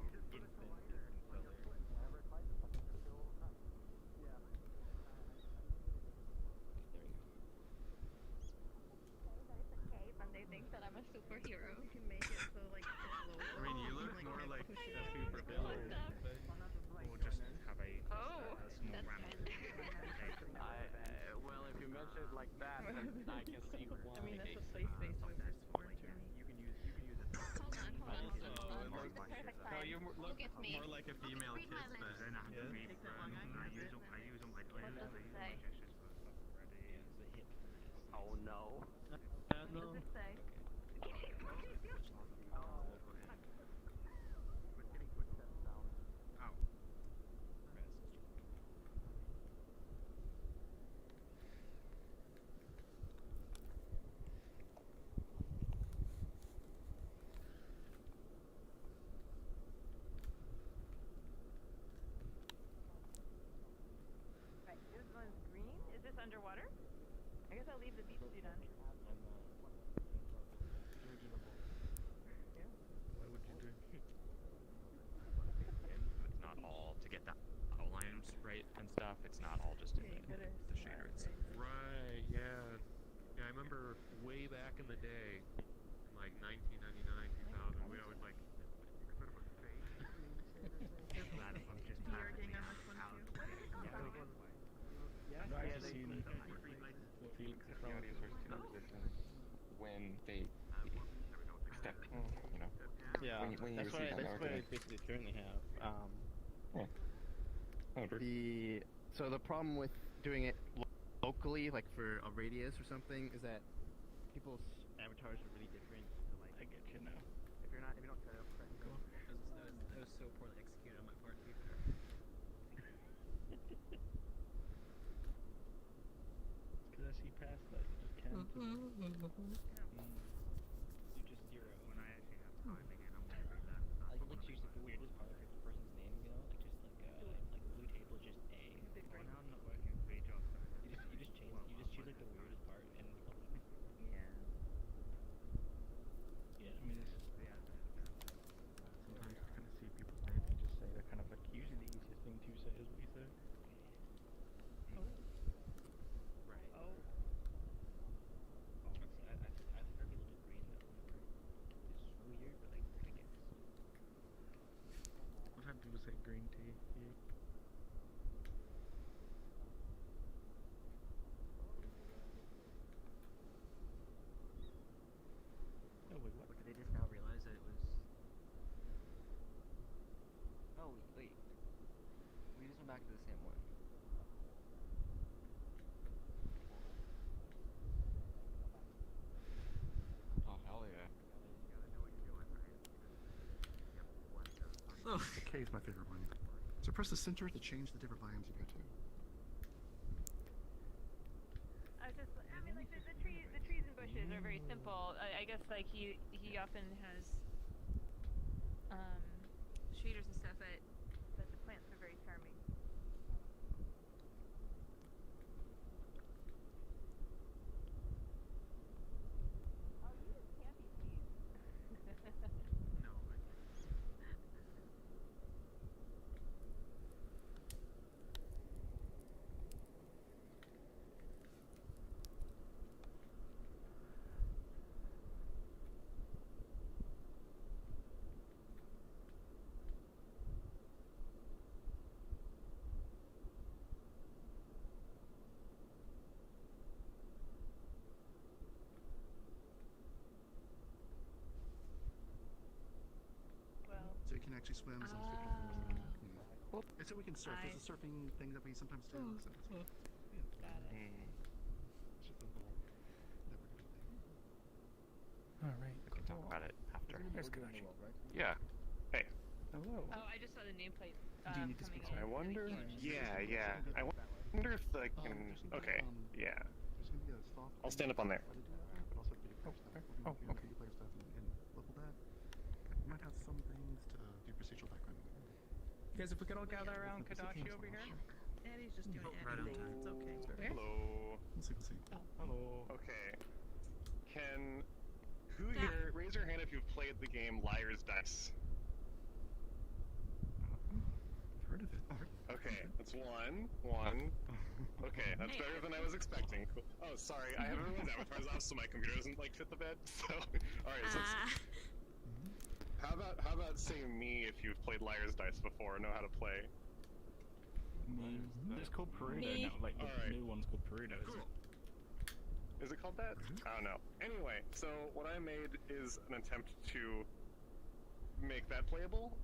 When they think that I'm a superhero, you can make it so like it's low. I mean, you look more like a super villain. Or just have a small ramp. Well, if you mention it like that, then I can see why. I mean, that's a play space where there's four to me. You can use it. Hold on. No, you're more like a female kiss, but Then I have to read. I use them. What does it say? Oh no. What does it say? Right, this one's green. Is this underwater? I guess I'll leave the beach suit on. it's not all to get the outlines right and stuff. It's not all just in the shader itself. Right, yeah. Yeah, I remember way back in the day, like 1999, 2000, we always like. When they step, you know. Yeah, when you that's receive what that I argument. basically currently have. So the problem with doing it locally, like for a radius or something, is that people's avatars are really different. So like, I get you now. if you don't set it up correctly. Cool. That was so poorly executed on my part, to be fair. Because I see past that. You can't. You just zero when I actually have time again. I'm gonna read that. Like literally just the weirdest part of the person's name, you know, like blue table just A. Right now I'm not working 3 jobs. You just choose like the weirdest part and you call it. Yeah. Yeah, I mean, it's sometimes to kind of see people's names and just say they're kind of like usually the easiest thing to say is what you say. Right. Oh. I prefer people to green though. It's weird, but like I guess. I've had people say green tea. Yeah. Oh wait, what? Did they just now realize that it was? Oh wait, we just went back to the same one. Oh hell yeah. Oh. The K is my favorite one. So press the center to change the different biomes you go to. I mean, like the trees and bushes are very simple. I guess like he often has shaders and stuff, but the plants are very charming. Oh, you just campy, please. No. So you can actually swim as long as 50 feet. Yeah. And so we can surf. There's a surfing thing that we sometimes do. So Got it. it's just a little network thing. All right. We can talk about it after. There's connection. Yeah. Hey. Hello. Oh, I just saw the nameplate. Do you need to speak? I wonder. Yeah. I wonder if I can. Okay. Yeah. There's going to be a soft. I'll stand up on there. But also video player stuff. Oh, okay. Video player stuff and level that. We might have some things to do procedural background. Guys, if we could all gather around Kadachi over here. Eddie's just doing right on anything. time. It's okay. Hello. We'll see. Hello. Okay. Can who here raise your hand if you've played the game Liar's Dice? I've heard of it. Okay, that's one. Okay, that's better than I was expecting. Cool. Oh, sorry, I have everyone's avatars off, so my computer doesn't like fit the bed. So, all right. So how about say me if you've played Liar's Dice before, know how to play? It's called Perudo Me. now. Like the Alright. new one's called Perudo. Cool. Is it called that? I don't know. Anyway, so what I made is an attempt to make that playable.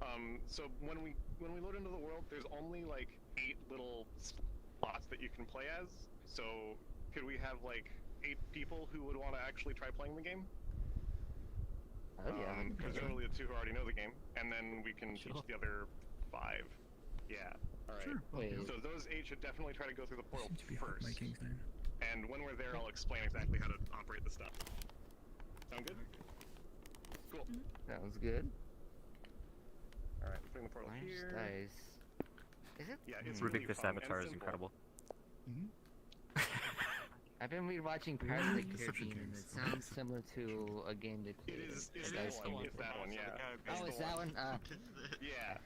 So when we load into the world, there's only like 8 little spots that you can play as. So could we have like 8 people who would want to actually try playing the game? Oh yeah. Presumably the 2 who already know the game, and then we can teach the other 5. Yeah. All right. Sure. So those 8 should definitely try to go through the portal Seems to be hard first. Vikings then. And when we're there, I'll explain exactly how to operate the stuff. Sound good? Cool. Sounds good. All right, putting the portal Nice here. dice. Is it? Yeah, it's really really fun and Avatar is simple. incredible. I've been rewatching Pirates of the Deception Caribbean, and games. it sounds similar to a game that It is. It's that that one. It's that one. Yeah. Oh, is that one? Yeah.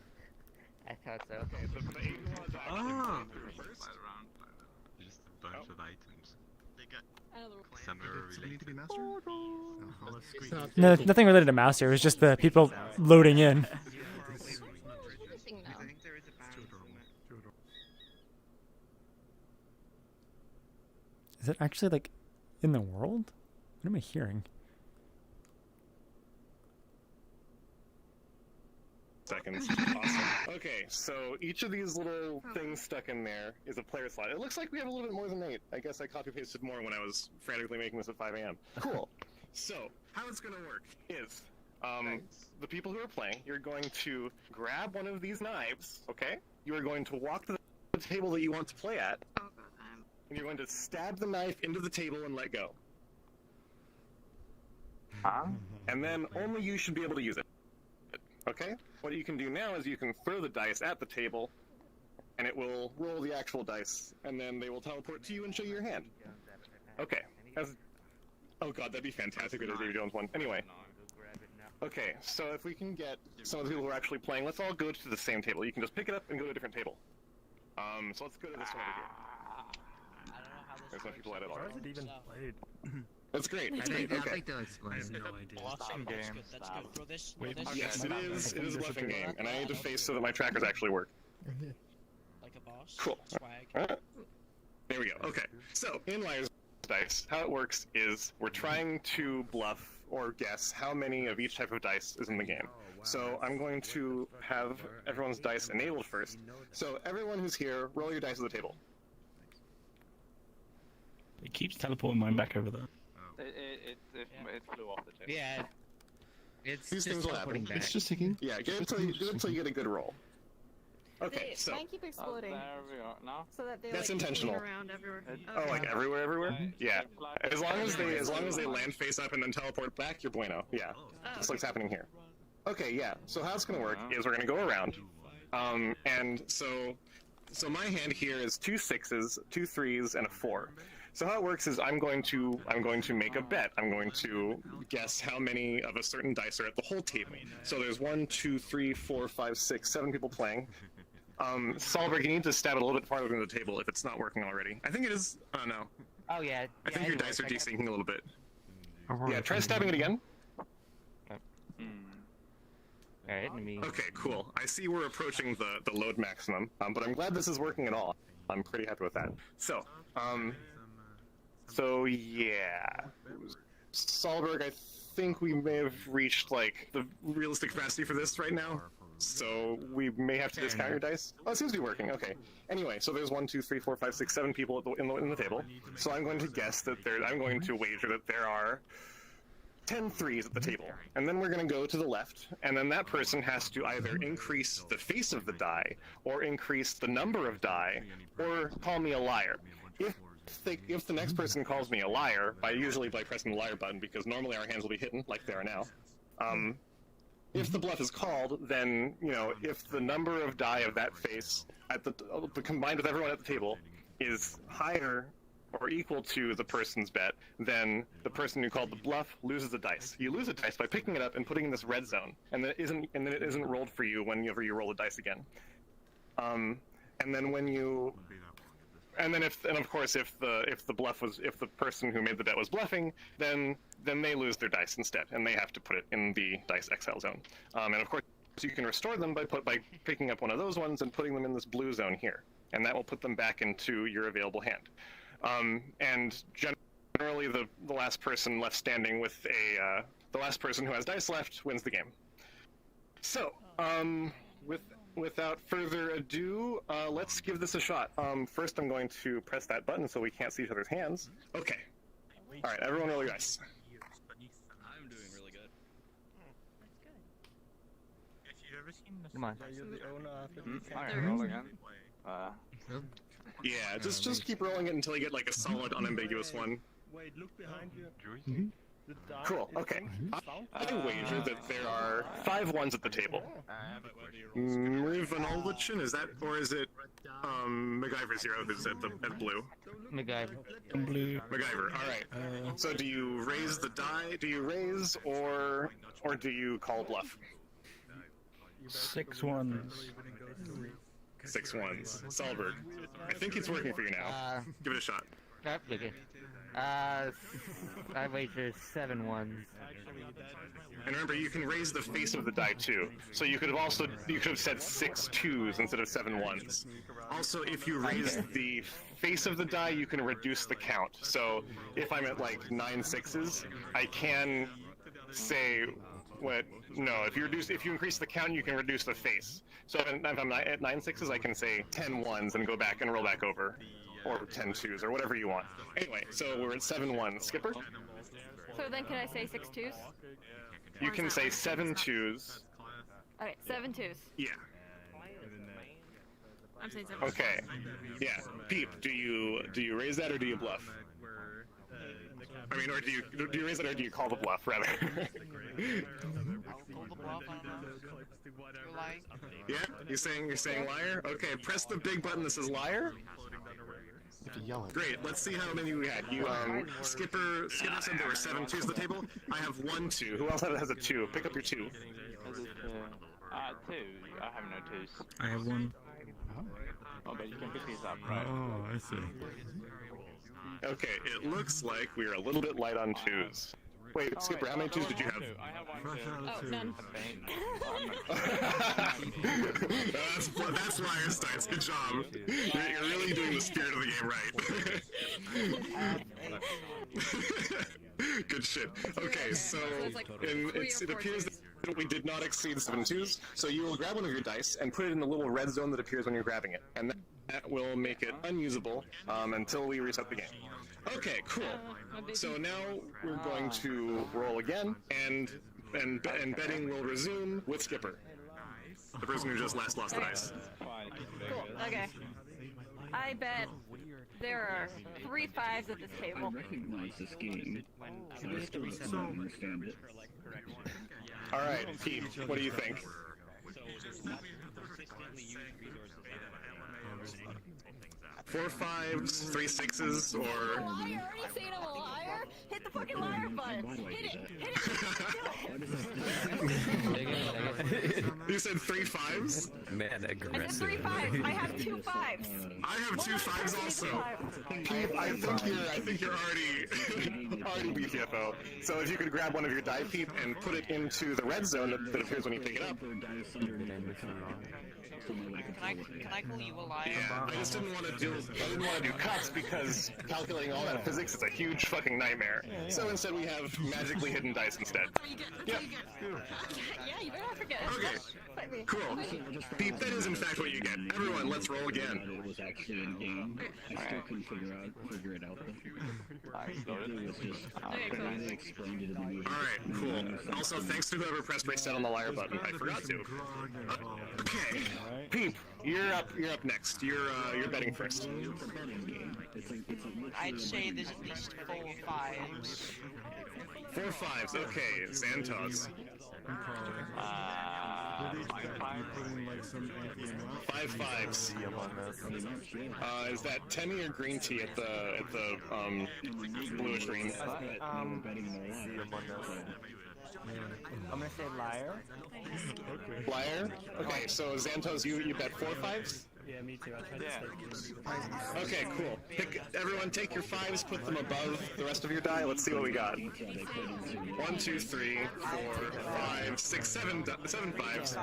I thought so. Okay, so for the 8 who want to actually play through first. Just a bunch of items. They got. So we need to be master? No, nothing related to Master. It was just the people loading in. Is it actually like in the world? What am I hearing? Seconds. Awesome. Okay, so each of these little things stuck in there is a player slot. It looks like we have a little bit more than 8. I guess I copy-pasted more when I was frantically making this at 5 a.m. Cool. So, how it's going to work is, the people who are playing, you're going to grab one of these knives, okay? You are going to walk to the table that you want to play at, and you're going to stab the knife into the table and let go. And then only you should be able to use it. Okay? What you can do now is you can throw the dice at the table, and it will roll the actual dice, and then they will teleport to you and show you your hand. Okay. Oh god, that'd be fantastic with a Davy Jones one. Anyway. Okay, so if we can get some of the people who are actually playing, let's all go to the same table. You can just pick it up and go to a different table. So let's go to this one over here. There's no people at it already. How is it even played? That's great. That's great. Okay. I'd like to explain. I have no idea. Awesome game. That's good. Throw this. Yes, it is. It is a bluffing game, and I need to face so that my trackers actually work. Like a boss. Cool. Swag. There we go. Okay. So in Liar's Dice, how it works is we're trying to bluff or guess how many of each type of dice is in the game. So I'm going to have everyone's dice enabled first. So everyone who's here, roll your dice at the table. It keeps teleporting mine back over there. It flew off the table. Yeah. It's These just things will happen. teleporting back. It's just ticking. Yeah, get it until you get a good roll. Okay, so Mine keep exploding. There we are. Now? So that they that's like intentional. around everywhere. Oh, like everywhere? Yeah. As long as they land face up and then teleport back, you're bueno. Yeah. Just like it's happening here. Okay, yeah. So how it's gonna work is we're gonna go around. And so my hand here is 2 6s, 2 3s, and a 4. So how it works is I'm going to make a bet. I'm going to guess how many of a certain dice are at the whole table. So there's 1, 2, 3, 4, 5, 6, 7 people playing. Solberg, you need to stab it a little bit farther than the table if it's not working already. I think it is. Oh no. Oh yeah. I think your dice are desyncing a little bit. Yeah, try stabbing it again. Alright, let me... Okay, cool. I see we're approaching the load maximum, but I'm glad this is working at all. I'm pretty happy with that. So yeah. Solberg, I think we may have reached, like, the realistic capacity for this right now. So we may have to discount your dice. Oh, it seems to be working. Okay. Anyway, so there's 1, 2, 3, 4, 5, 6, 7 people in the table. So I'm going to guess that I'm going to wager that there are 10 3s at the table. And then we're going to go to the left, and then that person has to either increase the face of the die, or increase the number of die, or call me a liar. If the next person calls me a liar, usually by pressing the liar button, because normally our hands will be hidden, like they are now. If the bluff is called, then, if the number of die of that face, combined with everyone at the table, is higher or equal to the person's bet, then the person who called the bluff loses the dice. You lose a dice by picking it up and putting it in this red zone, and then it isn't rolled for you whenever you roll the dice again. And then of course if the person who made the bet was bluffing, then they lose their dice instead, and they have to put it in the dice exile zone. And of course you can restore them by picking up one of those ones and putting them in this blue zone here, and that will put them back into your available hand. And generally the last person left standing with the last person who has dice left wins the game. So without further ado, let's give this a shot. First I'm going to press that button so we can't see each other's hands. Okay. Alright, everyone roll your dice. I'm doing really good. Come on. You're the owner. Alright, roll again. Yeah, just keep rolling it until you get like a solid, unambiguous one. Wait, look behind you. Cool, okay. I wager that there are 5 1s at the table. Mrivanovichin, is that, or is it MacGyver Zero who's at blue? MacGyver. MacGyver, alright. So do you raise the die, do you raise, or do you call bluff? 6 1s. 6 1s. Solberg, I think it's working for you now. Give it a shot. Okay. I wager 7 ones. And remember, you can raise the face of the die too. So you could have said 6 2s instead of 7 1s. Also, if you raise the face of the die, you can reduce the count. So if I'm at like 9 6s, I can say if you increase the count, you can reduce the face. So if I'm at 9 6s, I can say 10 1s and go back and roll back over, or 10 2s, or whatever you want. Anyway, so we're at 7 1s. Skipper? So then can I say 6 2s? You can say 7 2s. Okay, 7 2s. Yeah. I'm saying 7. Okay. Yeah. Peep, do you raise that or do you bluff? I mean, or do you raise it or do you call the bluff rather? Yeah, you're saying liar? Okay, press the big button that says liar. Great, let's see how many we had. You Skipper said there were 7 2s at the table. I have 1 2. Who else has a 2? Pick up your 2. 2. I have no 2s. I have 1. Oh, but you can pick these up, right? Oh, I see. Okay, it looks like we're a little bit light on 2s. Wait, Skipper, how many 2s did you have? I have 1 Oh, none. That's liar starts. Good job. You're really doing the spirit of the game right. Good shit. Okay, so it appears that we did not exceed 7 2s, so you will grab one of your dice and put it in the little red zone that appears when you're grabbing it, and that will make it unusable until we reset the game. Okay, cool. So now we're going to roll again, and betting will resume with Skipper, the person who just last lost the dice. Cool. Okay. I bet there are 3 5s at this table. recognize this game, so I still don't understand it. All right, Pete, what do you think? 4 5s, 3 6s, or... Liar! Are you saying I'm a liar? Hit the fucking liar button! Hit it! You said 3 5s? Man, aggressive. I said 3 5s. I have 2 5s. I have 2 5s also. Pete, I think you're already BTFO. So if you could grab one of your die, Pete, and put it into the red zone that appears when you pick it up. Can I call you a liar? Yeah, I just didn't want to do cuts because calculating all that physics is a huge fucking nightmare. So instead we have magically hidden dice instead. Yeah. Yeah, you better not forget. Okay. Cool. Beep, that is in fact what you get. Everyone, let's roll again. It was actually in game. I still couldn't figure it out. It was just they explained it in the movie. Alright, cool. Also, thanks to whoever pressed reset on the liar button. I forgot to. Okay. Peep, you're up next. You're betting first. I'd say there's at least 4 5s. 4 5s, okay. Xantos. 5 5s. Is that Temmie or green tea at the bluish green? I'm gonna say liar. Liar? Okay, so Xantos, you bet 4 5s? Yeah, me too. I tried to stay. Okay, cool. Everyone take your 5s, put them above the rest of your die. Let's see what we got. 1, 2, 3, 4, 5, 6, 7 5s.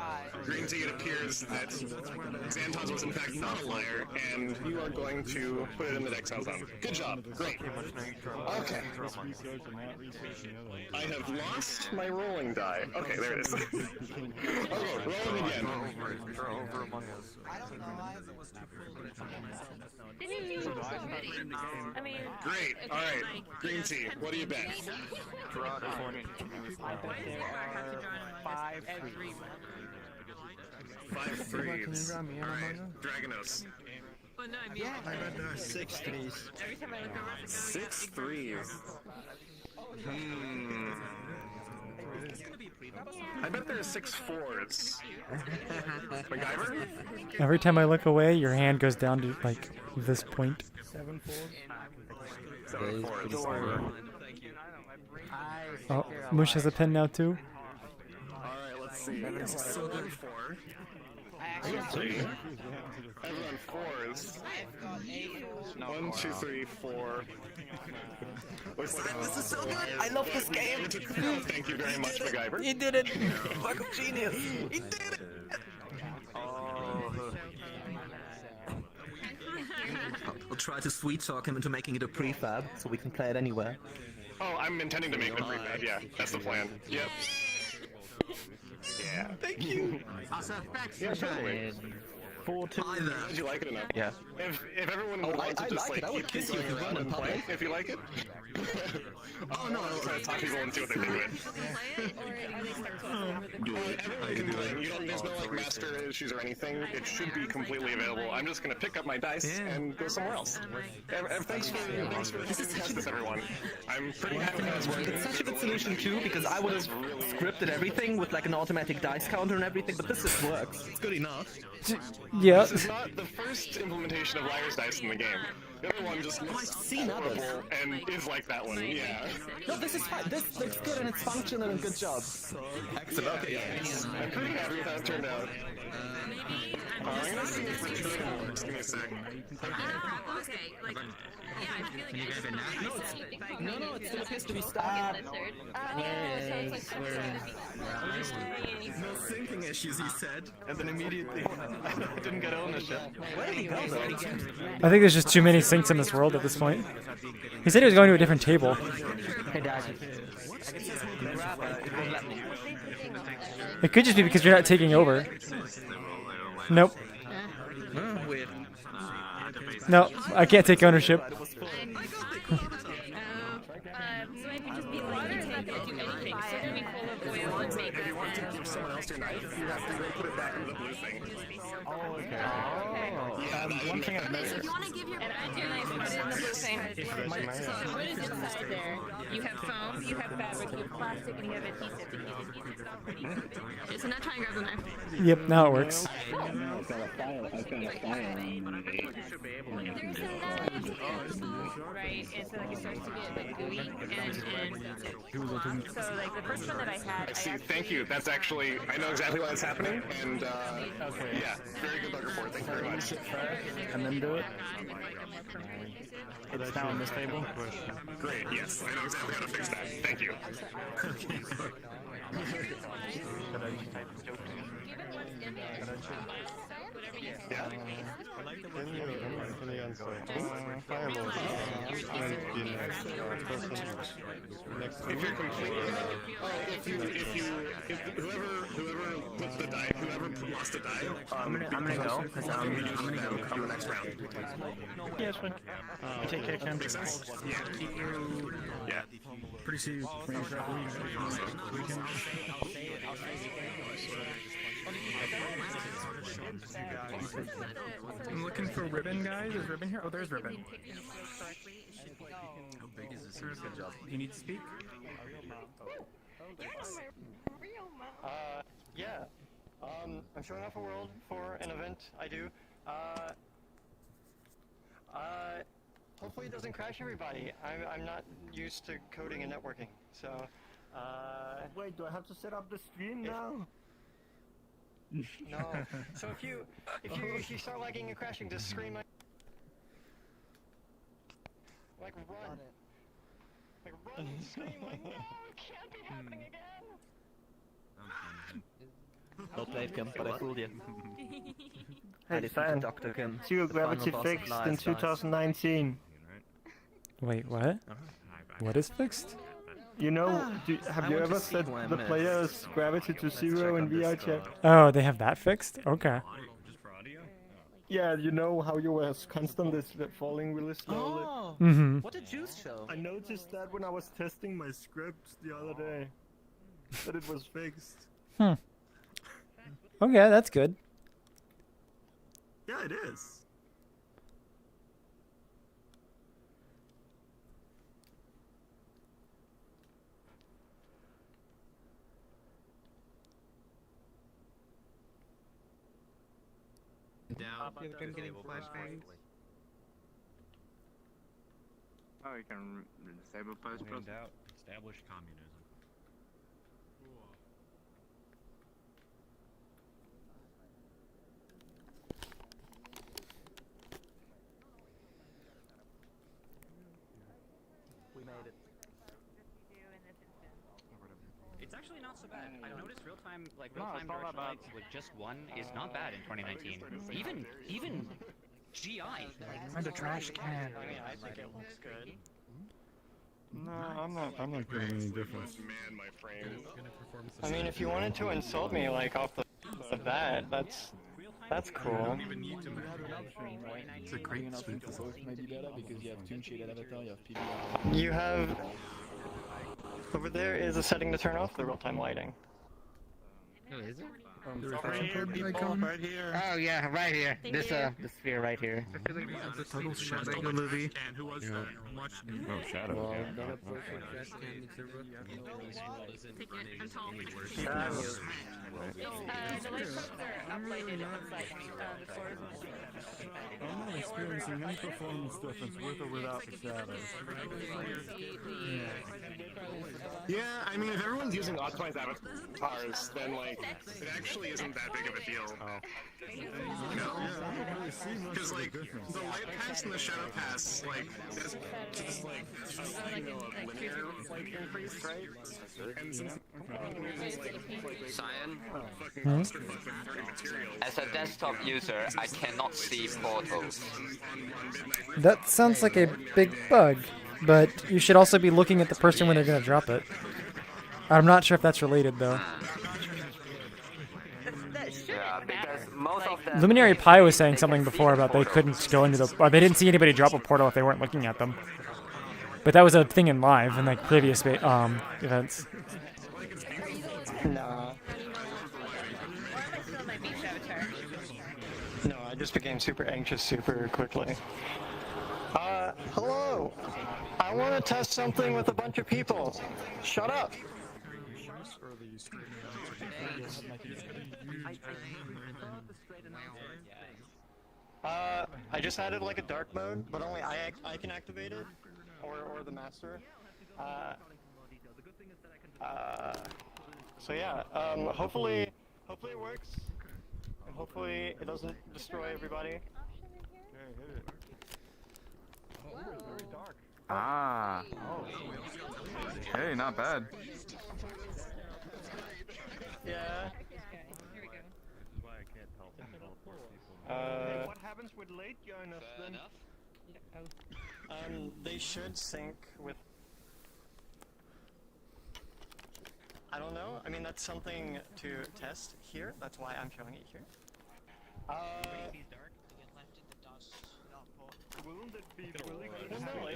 Green tea, it appears that Xantos was in fact not a liar, and you are going to put it in the Dexile zone. Good job. Great. Okay. I have lost my rolling die. Okay, there it is. Okay, rolling again. Didn't you already? I mean... Great. Okay, Alright. like, Green tea, what do you bet? I bet there are 5 3s. 5 3s. Alright. Dragonos. Well, no, I mean... I bet there are 6 3s. Every time I look over, it's 6 3s. I bet there are 6 4s. MacGyver? Every time I look away, your hand goes down to, like, this point. 7 4s. 7 4s. Oh, Mush has a pen now, too? Alright, let's see. 7 4. Three. Everyone fours. 1, 2, 3, 4. Looks like This is so good! I love this game! Thank you very much, MacGyver. He did it! Fucking genius! He did it! I'll try to sweet talk him into making it a prefab so we can play it anywhere. Oh, I'm intending to make it a prefab, yeah. That's the plan. Yep. Yeah. Thank you! Yeah, totally. 4-2. Did you like it enough? Yeah. If everyone would want to I just like it. I like would keep kiss you going if you around won and in play, public. if you like it. Oh no! I'm trying to talk people and see what they think of it. Everyone can do it. You don't, there's no like master issues or anything. It should be completely available. I'm just gonna pick up my dice and go somewhere else. Thanks for test this, everyone. I'm pretty happy how it's working. It's such a good solution too, because I would have scripted everything with like an automatic dice counter and everything, but this just works. It's good enough. Yeah. This is not the first implementation of Liar's Dice in the game. The other one just looks horrible and is like that one, yeah. No, this is fine. This looks good and it's functional and good job. Excellent. Okay. I'm pretty happy with how it turned out. I'm gonna see if we're doing. Just give me a sec. Okay, like, yeah, I feel like I should No, it still appears to be stuck. No syncing issues, he said, and then immediately didn't get ownership. Where did he go, though? I think there's just too many sinks in this world at this point. He said he was going to a different table. Hey, Dad. It could just be because you're not taking over. Nope. Weird. No, I can't take ownership. so it could just be like you can't do anything. So it could be full of oil and makeup. If you want to give someone else your knife, you have to put it back into the blue thing. Oh, okay. Yeah, one thing I've noticed. If you want to give your put it in the blue thing. So what is inside there? You have foam, you have fabric, you have plastic, and you have adhesive. Okay, so now try and grab the knife. Yep, now it works. I've got a file Right, and so like it starts to get like gooey, and so like the first one that I had. I see. Thank you. That's actually. I know exactly why it's happening, and yeah, very good bug report. Thank you very much. And then do it. It's now on this table. Great. Yes, I know exactly how to fix that. Thank you. Yeah. If you're completely, if whoever puts the die, whoever lost the die, I'm gonna go because I'm gonna go on the next round. Yeah, it's fine. Take care, Ken. Yeah. Pretty soon. I'm looking for ribbon, guys. Is ribbon here? Oh, there's ribbon. How big is this? Good job. You need to speak? Yeah. I'm showing off a world for an event I do. Hopefully it doesn't crash everybody. I'm not used to coding and networking, so, Wait, do I have to set up the stream now? no. So if you start lagging and crashing, just scream like run. Like run and scream like, no, it can't be happening again! Well played, Kim, but I fooled you. Hey, fan. Dr. Kim. Zero the gravity final boss of fixed Lies in Dice. 2019. Wait, what? What is fixed? You know, have I you want to ever see set who I the missed. player's gravity to zero in VRChat? Oh, they have that fixed? Okay. Yeah, you know how you were constantly falling really slowly? Oh! Mm-hmm. What did Juice show? I noticed that when I was testing my scripts the other day, that it was fixed. Hmm. Okay, that's good. Yeah, it is. Down. I'm getting flashbangs. Oh, you can disable post-process. Wind out. Establish communism. It's actually not so bad. I've noticed real-time directional lights with just one is not bad in 2019. Even GI. Find a trash can. I mean, I think it looks good. No, I'm not getting any difference. Man, my frame. I mean, if you wanted to insult me like off the bat, that's cool. It's a great sweet You have over there is a setting to turn off the real-time lighting. Oh, is it? Right here. Oh yeah, right here. This the sphere right here. The total shadow. And who was that? Much. Oh, Shadow. I'm not experiencing any performance difference with or without the shadows. Yeah, I mean, if everyone's using optimized avatars, then like it actually isn't that big of a deal. Because like the light pass and the shadow pass, like there's just like a linear like increase, right? And since Cyan, fucking clusterfuck with 30 materials, as a desktop user, I cannot see portals. That sounds like a big bug, but you should also be looking at the person when they're going to drop it. I'm not sure if that's related, though. Yeah, because most of them... Luminary Pi was saying something before about they couldn't go into the... Or they didn't see anybody drop a portal if they weren't looking at them. But that was a thing in live, in like previous events. No. No, I just became super anxious super quickly. Hello! I want to test something with a bunch of people. Shut up! I just added like a dark mode, but only I can activate it, or the master. So yeah, hopefully it works, and hopefully it doesn't destroy everybody. Very dark. Ah. Hey, not bad. Yeah. What happens with late joiners then? They should sync with... I don't know. I mean, that's something to test here. That's why I'm showing it here. Wouldn't it be really good? No,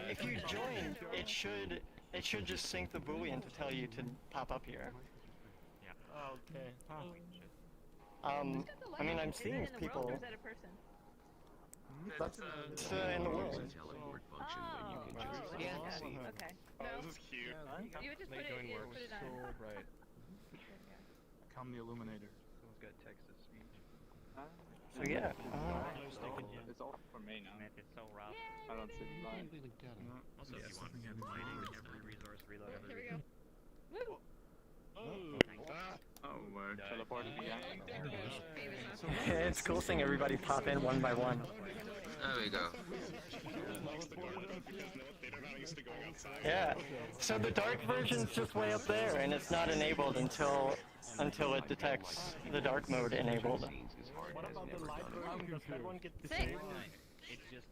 if you join, it should just sync the boolean to tell you to pop up here. Okay. I mean, I'm seeing people. That's in the world. Yeah. Okay. Oh, this is cute. You would just put it on. Bright. Come the Illuminator. Someone's got Texas speech. So yeah. It's all for me now. It's so rough. I don't see the line. Also, if you want lighting, every resource reload. Here we go. Woo! Oh, we're teleported again. It's cool seeing everybody pop in one by one. There we go. Yeah. So the dark version's just way up there, and it's not enabled until it detects the dark mode enabled. What about the light version? Does that one get Sick. disabled? It's just...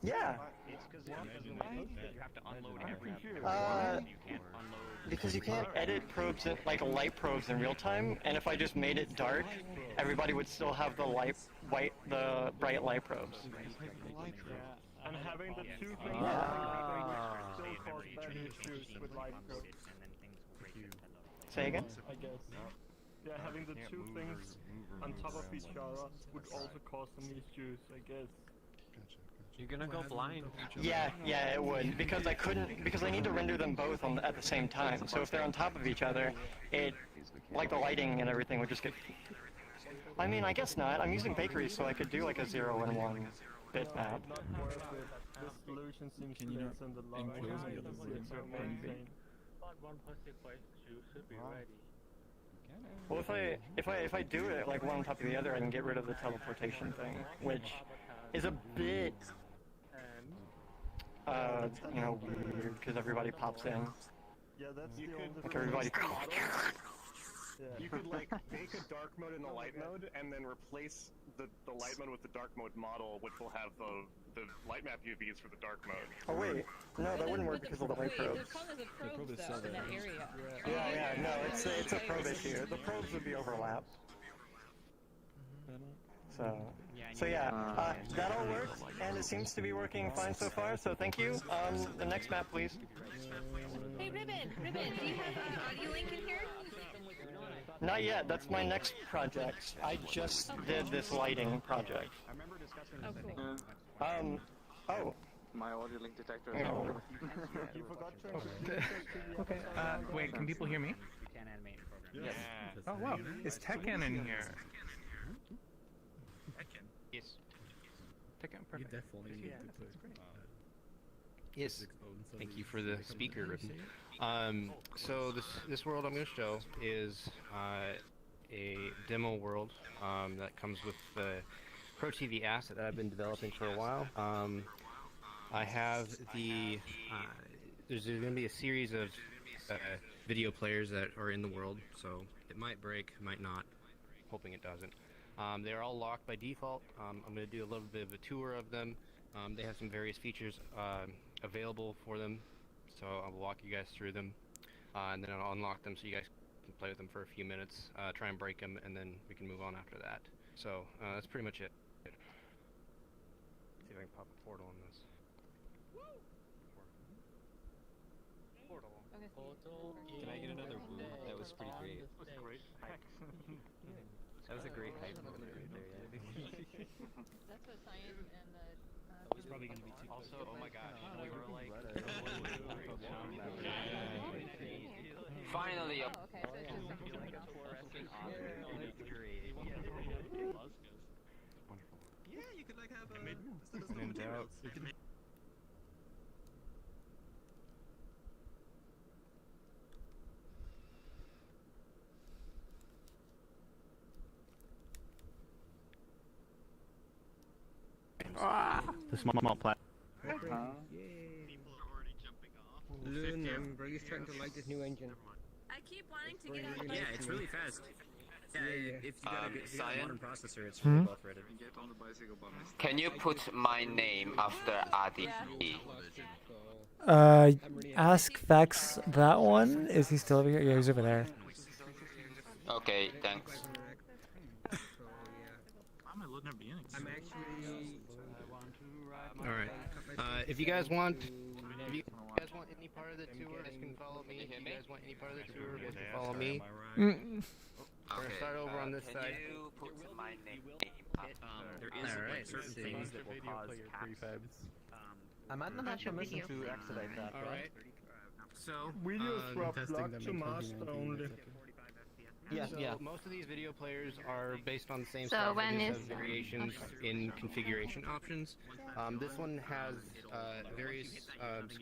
Yeah. It's because you have to unload every... You can't unload... Because you can't edit probes, like light probes in real time, and if I just made it dark, everybody would still have the bright light probes. And having the two things still cause bad issues with light probes. Say again? I guess. Yeah, having the two things on top of each other would also cause some issues, I guess. You're gonna go blind. Yeah, it would, because I need to render them both at the same time. So if they're on top of each other, like the lighting and everything would just get... I mean, I guess not. I'm using bakery, so I could do like a 0 and 1 bitmap. Not worth it. This solution seems to lessen the line. Well, if I do it like one on top of the other, I can get rid of the teleportation thing, which is a bit, weird because everybody pops in. Yeah, that's You the could, only Like everybody. you could like make a dark mode in the light mode, and then replace the light mode with the dark mode model, which will have the light map UVs for the dark mode. Oh wait, no, that wouldn't work because of the light probes. There's probes though in that area. Yeah, no, it's a probe issue. The probes would be overlap. So yeah, that all worked, and it seems to be working fine so far. So thank you. The next map, please. Hey, Ribbon, do you have audio link in here? Not yet. That's my next project. I just did this lighting project. Oh, cool. Oh. My audio link detector. No. You forgot to Okay. Wait, can people hear me? You can animate in program. Yes. Oh wow, is Tekken in here? Yes. Tekken, perfect. definitely need to put Yes. Thank you for the speaker, Ribbon. So this world I'm going to show is a demo world that comes with the Pro TV asset that I've been developing for a while. I have there's going to be a series of video players that are in the world, so it might break, might not. Hoping it doesn't. They're all locked by default. I'm going to do a little bit of a tour of them. They have some various features available for them, so I'll walk you guys through them, and then I'll unlock them so you guys can play with them for a few minutes, try and break them, and then we can move on after that. So that's pretty much it. See if I can pop a portal on this. Portal. Can I get another woo? That was pretty great. That was a great hype moment right there, yeah. That's what Cyan and the... He's probably going to be too Also, oh my gosh, we were like... Finally, Oh, okay, so it's just like a fluorescent Yeah, you could like have a... In doubt. The small platform. Loon, I'm really starting to like this new engine. I keep wanting to get on the Yeah, it's really fast. Yeah, if you got a good modern processor, it's Hmm? really well threaded. can you put my name after Adi? Ask Vex that one. Is he still over here? Yeah, he's over there. Okay, thanks. I'm at loading beginning. I'm actually... Alright. If you guys want any part of the tour, you guys can follow me. If you guys want any part of the tour, you guys can follow me. We're gonna start over on this Can side. you put my name There is like, certain things that will cause caps. I might not have permission to activate that, right? So, Videos were blocked to master only. Yeah, most of these video players are based on the same So stuff. when It just is- has variations in configuration options. This one has various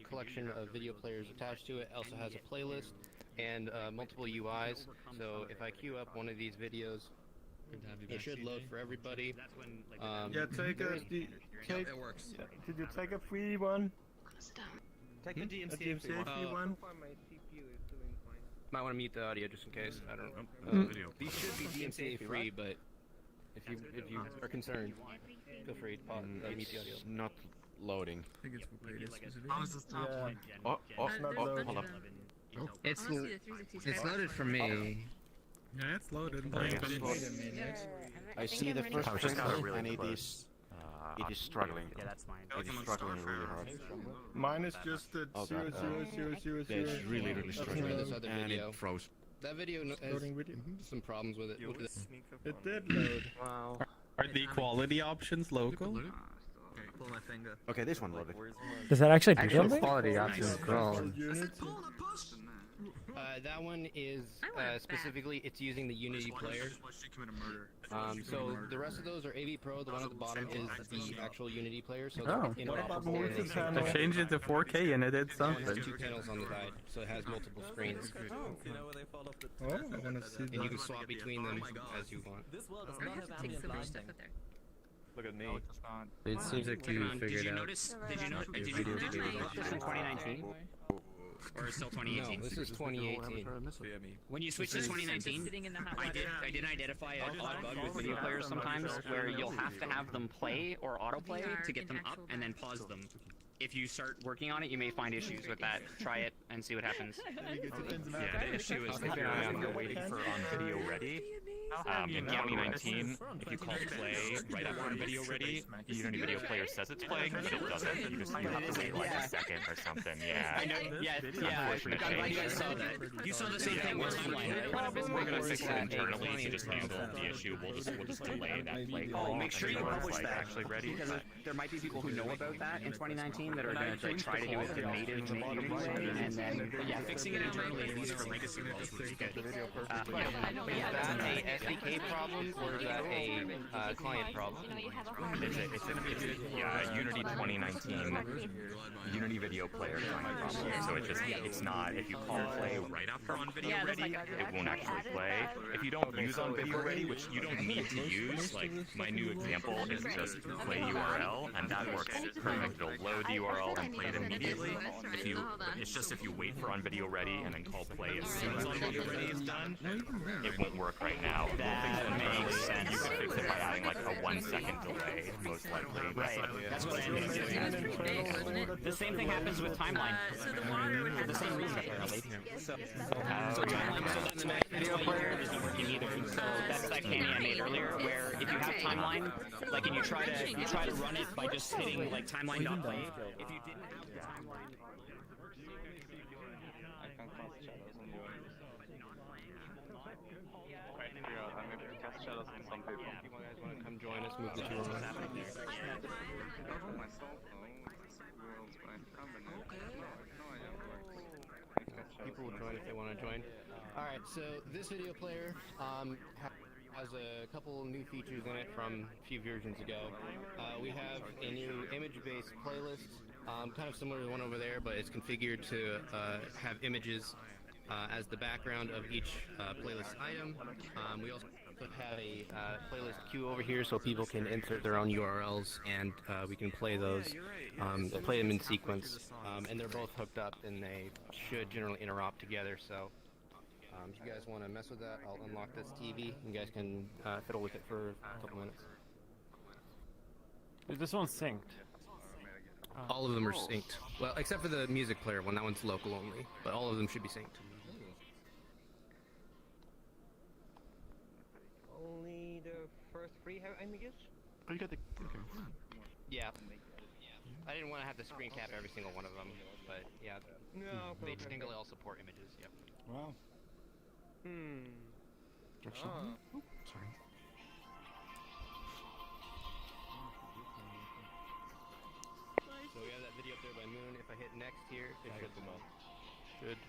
collection of video players attached to it. Also has a playlist and multiple UIs. So if I queue up one of these videos, it should load for everybody. Yeah, take a... Take, it works. Yeah. Did you take a free one? Take a A DMCA DMCA one? Might want to mute the audio just in case. I don't know. These should be DMCA free, but if you are concerned, feel free to pause, mute the audio. Not loading. I think it's for previous How is this top one? Hold up. It's loaded for me. Yeah, it's loaded. I see the first sprinkler and it is struggling. Yeah, that's mine. It is struggling really hard. Mine is just at Oh, 0, God, 0, 0, 0, 0. It's really struggling. This other And video. it froze. That video has Loading video. some problems with it. Look at this. It did load. Wow. Are the quality options local? Pull my finger. Okay, this one loaded. Does that actually do Actual something? quality options grown. That one is specifically it's using the Unity player. So the rest of those are AV Pro. The one at the bottom is the actual Unity player. So Oh. it's What about interoperable. multi-panel? I changed it to 4K and it did There's something. 2 panels on the side, so it has multiple screens. Oh, I want to see And you that. can swap between them as you want. Look at me. It seems like you figured out. Did you notice in 2019? Or still 2018? No, this is 2018. When you switch to 2019, I did identify an odd bug with video players sometimes where you'll have to have them play or autoplay to get them up and then pause them. If you start working on it, you may find issues with that. Try it and see what happens. Yeah, the issue is if you're waiting for on video ready. In 2019, if you call play right after on video ready, Unity Video Player says it's playing, but it doesn't. You have to wait like a second or something. Yeah. I know. Yeah. I'm glad you guys saw that. You saw the same thing with Timeline, right? We're gonna fix it internally to just handle the issue. We'll just delay that play call. Make sure you publish like that. actually ready. Because there might be people who know about that in 2019 that are going to try to do it the native way, and then fixing it internally at least for legacy roles would be good. That's a SDK problem or is that a client problem? It's a Unity 2019 Unity Video Player client problem. So it's not, if you call play right after on video ready, it won't actually play. If you don't use on video ready, which you don't need to use, like my new example is just play URL, and that works perfect. It'll load the URL and play it immediately. It's just if you wait for on video ready and then call play as soon as on video ready is done, it won't work right now. That makes sense. You could fix it by adding like a 1 second delay, most likely. Right. That's what I ended up doing. The same thing happens with Timeline. For the same reason, apparently. So Timeline, so then the Mac video player isn't working either. So that's that candy I made earlier, where if you have Timeline, like, and you try to run it by just hitting like timeline.play. If you didn't have the Timeline. Come join us, move the two rooms. People will join if they want to join. Alright, so this video player has a couple new features in it from a few versions ago. We have a new image-based playlist, kind of similar to the one over there, but it's configured to have images as the background of each playlist item. We also have a playlist queue over here so people can insert their own URLs and we can play those, play them in sequence. And they're both hooked up and they should generally interop together, so if you guys want to mess with that, I'll unlock this TV. You guys can fiddle with it for a couple minutes. Is this one synced? All of them are synced. Well, except for the music player one, that one's local only, but all of them should be synced. Only the first three have images? Oh, you got the... Okay. Yeah. I didn't want to have to screen cap every single one of them, but yeah. No, they technically all support images, yep. Wow. Oh. Sorry. So we have that video up there by Moon. If I hit next here, it should come up. Good.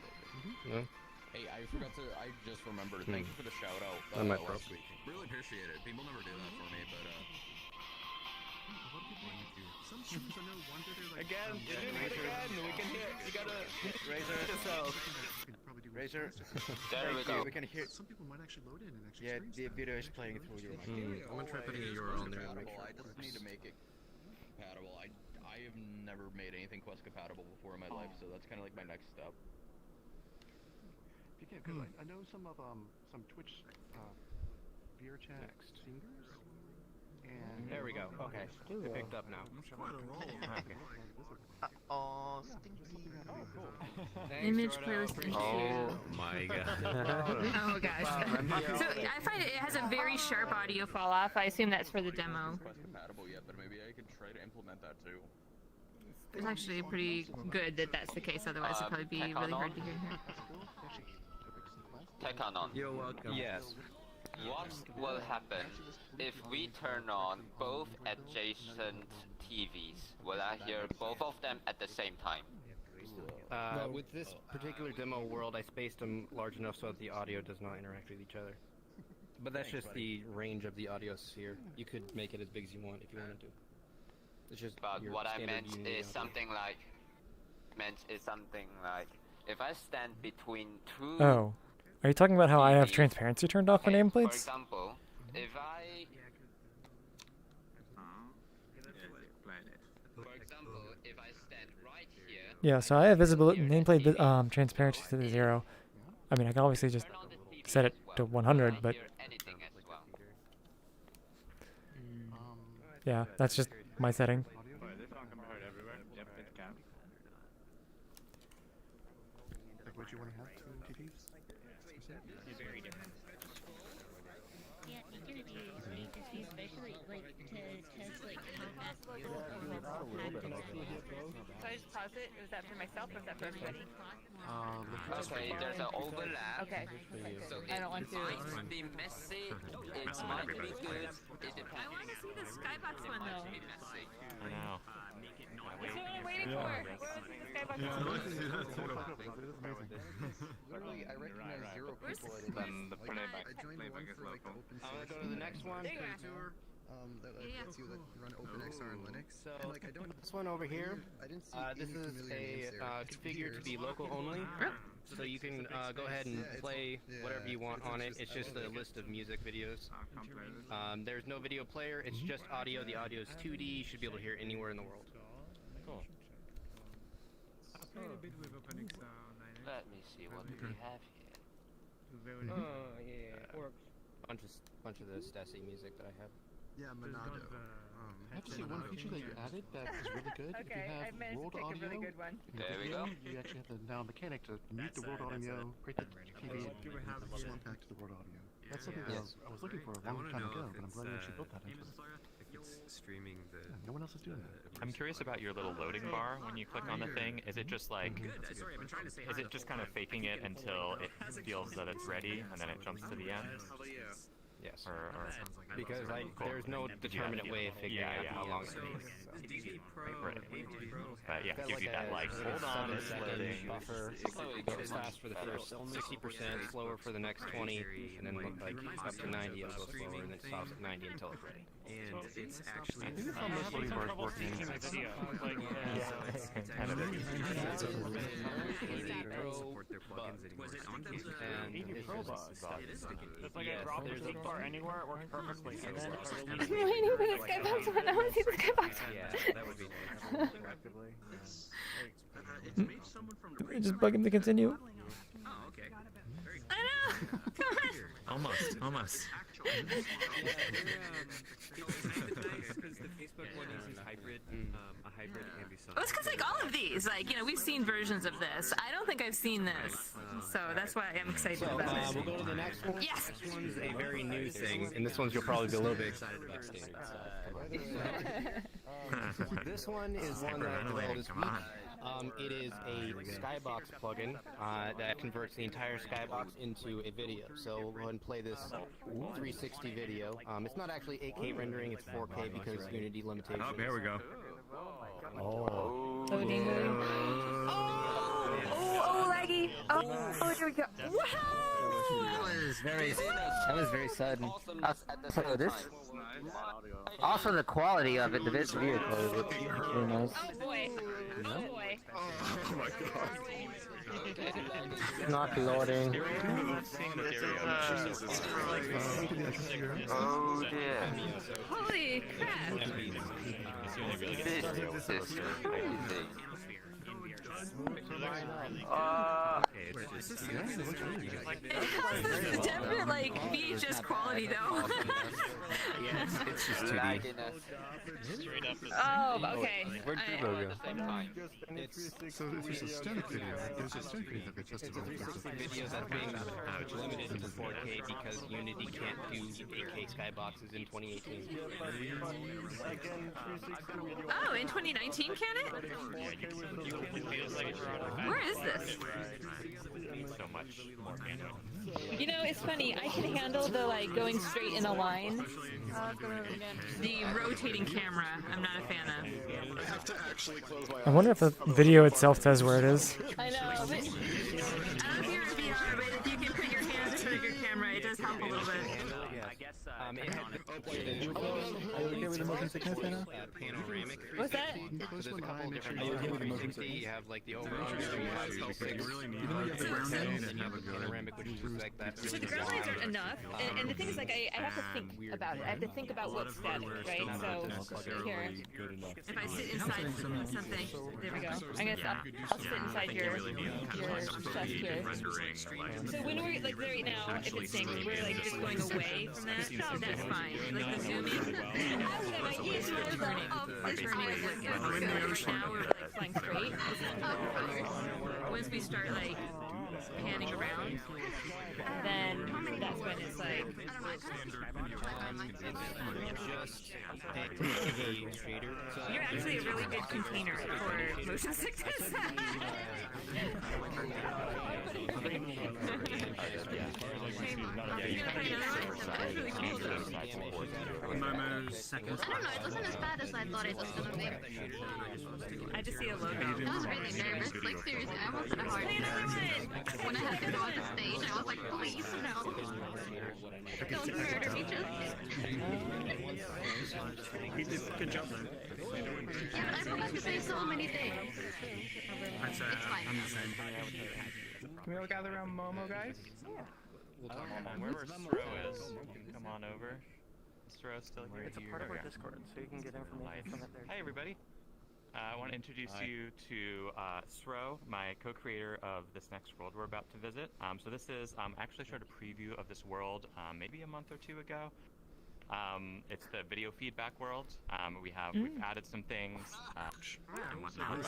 No? Hey, I forgot to. I just remembered. Thank you for the shout out last week. Really appreciate it. People never do that for me, but Some streams I know wonder they're like... Again, you're doing it again. We can hear. You gotta Razor yourself. Razor. There we go. We can hear. Some people might actually load in and actually Yeah, stream the video is playing through your mic. I'm gonna try putting a URL in there. I just need to make it compatible. I have never made anything Quest compatible before in my life, so that's kind of like my next step. If you can, because I know some of some Twitch VRChat singers. And there we go. Okay. It picked up now. Oh, stinky. Image playlist issue. Oh my god. Oh gosh. So I find it has a very sharp audio fall off. I assume that's for the demo. Quest compatible yet, but maybe I could try to implement that too. It's actually pretty good that that's the case. Otherwise, it'd probably be really hard to hear. Tekanon. You're welcome. Yes. What will happen if we turn on both adjacent TVs? Will I hear both of them at the same time? With this particular demo world, I spaced them large enough so that the audio does not interact with each other. But that's just the range of the audio sphere. You could make it as big as you want if you wanted to. It's just but what I meant is something like, if I stand between two. Oh. Are you talking about how I have transparency turned off for nameplates? For example, if I stand right here Yeah, so I have visibility nameplate transparency to 0. I mean, I can obviously just set it to 100, but yeah, that's just my setting. Like, what you want to have? 2 TVs? Very different. Yeah, it's gonna be great to see, especially like to test like how fast people So I just pause it. Is that for myself or is that for everybody? Okay, there's an overlap. Okay. So I don't want to. It might be messy. It might be good. It depends. I want to see the skybox one though. I know. That's what I'm waiting for. Where was the skybox one? Literally, I recognize 0 people. Then the playback is local. I'm gonna go to the next one. That lets you run OpenXR and Linux. So and, like, I don't this one over here, this is a configure to be local only. So you can go ahead and play whatever you want on it. It's just a list of music videos. There's no video player. It's just audio. The audio is 2D. You should be able to hear it anywhere in the world. Cool. Let me see what do we have here. Oh yeah, works. Bunch of the Stasi music that I have. Yeah, Monado. I have to say, one feature that you added that is really good. Okay, I if you managed have to world pick a audio, really good one. There we go. You actually have the now mechanic to mute the world audio, create the TV, swap back to the world audio. That's something that I was looking for a long time ago, but I'm glad you actually built that into it. Streaming the. No one else is doing that. I'm curious about your little loading bar when you click on the thing. Is it just like, is it just kind of faking it until it feels that it's ready and then it jumps to the end? Yes. Or because there's no determinate way of figuring out how long it takes. Right. But yeah, it gives you that like, hold on, it's loading. Buffer. Goes fast for the first 60%, slower for the next 20, and then like up to 90 it'll go slower, and then it stops at 90 until it's ready. And it's actually. I think it's almost loading bars working. Kind of Support their plugins anymore. Was it on the It's like I drop the seat bar anywhere, it works perfectly. And then I'm waiting for the skybox one. I want to see the skybox one. Yeah, that would be nice. It's made someone from Just bug him to continue. Oh, okay. I know. Come on. Almost. Because the Facebook one uses hybrid, a hybrid ambisonic. Well, it's because like all of these, like, you know, we've seen versions of this. I don't think I've seen this, so that's why I'm excited about it. We'll go to the next one. Yes. This one's a very new thing, and this one's you'll probably be a little bit excited about standard stuff. This one is one that I developed this week. It is a Skybox plugin that converts the entire Skybox into a video. So we'll go ahead and play this 360 video. It's not actually 8K rendering, it's 4K because Unity limitations. Oh, here we go. Oh, laggy. Oh, here we go. Wow. That was very sudden. So this, also the quality of it, the video quality looks really nice. Oh boy. Oh boy. Oh my god. Not loading. Oh dear. Holy crap. This is definite like VHS quality though. It's just 2D. Oh, okay. Where'd Turbo go? So it's just a static video. It's a static video that gets tested on It's a 360 video that's being limited to 4K because Unity can't do 8K skyboxes in 2018. Oh, in 2019 can it? Where is this? So much more bandwidth. You know, it's funny. I can handle the like going straight in a line. The rotating camera, I'm not a fan of. I have to actually close my eyes. I wonder if the video itself says where it is. I know, but I don't care if VR, but if you can put your hands in front of your camera, it does help a little bit. It had Are you okay with the motion sickness, Hannah? panoramic 360. What's that? So there's a couple different Are you okay with the motion 360. sickness? You have like the overall, you have the panoramic, which is just like that. So the ground lines aren't enough, and the thing is, like, I have to think about it. I have to think about what's static, right? So here, if I sit inside something, there we go. I'll sit inside your chest here. So when we're like right now, if it's saying we're like just going away from that, that's fine. Like the zoom in. It's burning. It's burning. Right now we're like flying straight. Once we start like panning around, then that's when it's like. You're actually a really good container for motion sickness. Momo's second. I don't know, it wasn't as bad as I thought it was gonna be. I just see a logo. I was really nervous, like seriously, I almost had a heart attack. When I had to go on the stage, I was like, please no. Don't murder me, He did a good job though. Yeah, but I forgot to say so many things. It's fine. I'm the same. Can we all gather around Momo, guys? We'll talk wherever Stro is, come on over. Stro's still here. It's a part of our Discord, so you can get information from it there. Hi everybody. I want to introduce you to Sro, my co-creator of this next world we're about to visit. So this is actually showed a preview of this world maybe a month or two ago. It's the video feedback world. We've added some things and whatnot.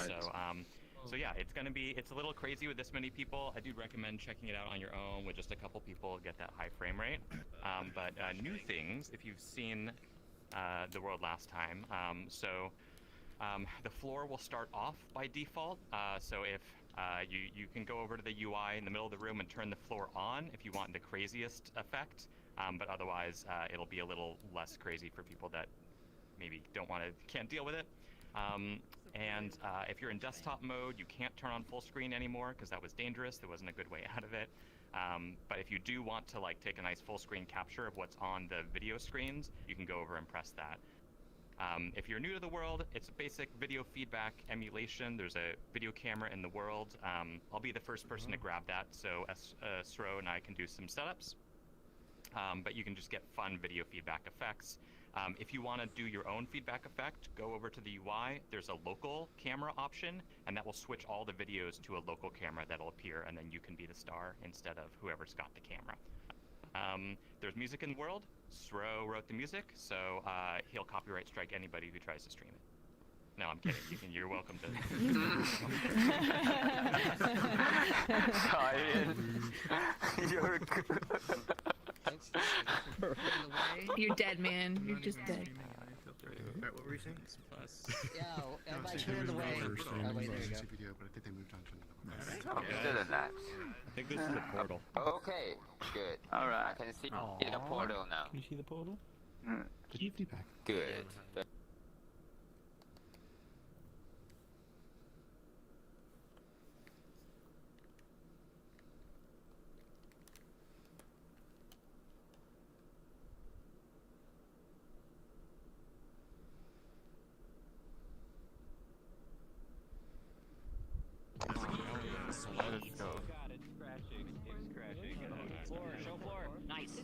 So yeah, it's a little crazy with this many people. I do recommend checking it out on your own with just a couple people to get that high frame rate. But new things, if you've seen the world last time. The floor will start off by default. So if you can go over to the UI in the middle of the room and turn the floor on if you want the craziest effect. But otherwise, it'll be a little less crazy for people that maybe can't deal with it. And if you're in desktop mode, you can't turn on full screen anymore because that was dangerous. There wasn't a good way out of it. But if you do want to take a nice full screen capture of what's on the video screens, you can go over and press that. If you're new to the world, it's a basic video feedback emulation. There's a video camera in the world. I'll be the first person to grab that, so Sro and I can do some setups. But you can just get fun video feedback effects. If you want to do your own feedback effect, go over to the UI. There's a local camera option, and that will switch all the videos to a local camera that'll appear, and then you can be the star instead of whoever's got the camera. There's music in the world. Sro wrote the music, so he'll copyright strike anybody who tries to stream it. No, I'm kidding. You're welcome to. You're good. You're dead, man. You're just dead. What were you saying? Yeah, everybody clear the way. Oh, wait, there you go. Video, but I think they moved on to another one. Better than that. I think this is the portal. Okay, good. Alright. I can see the portal now. Can you see the portal? Good feedback. Good. Let's go. Show floor. Nice.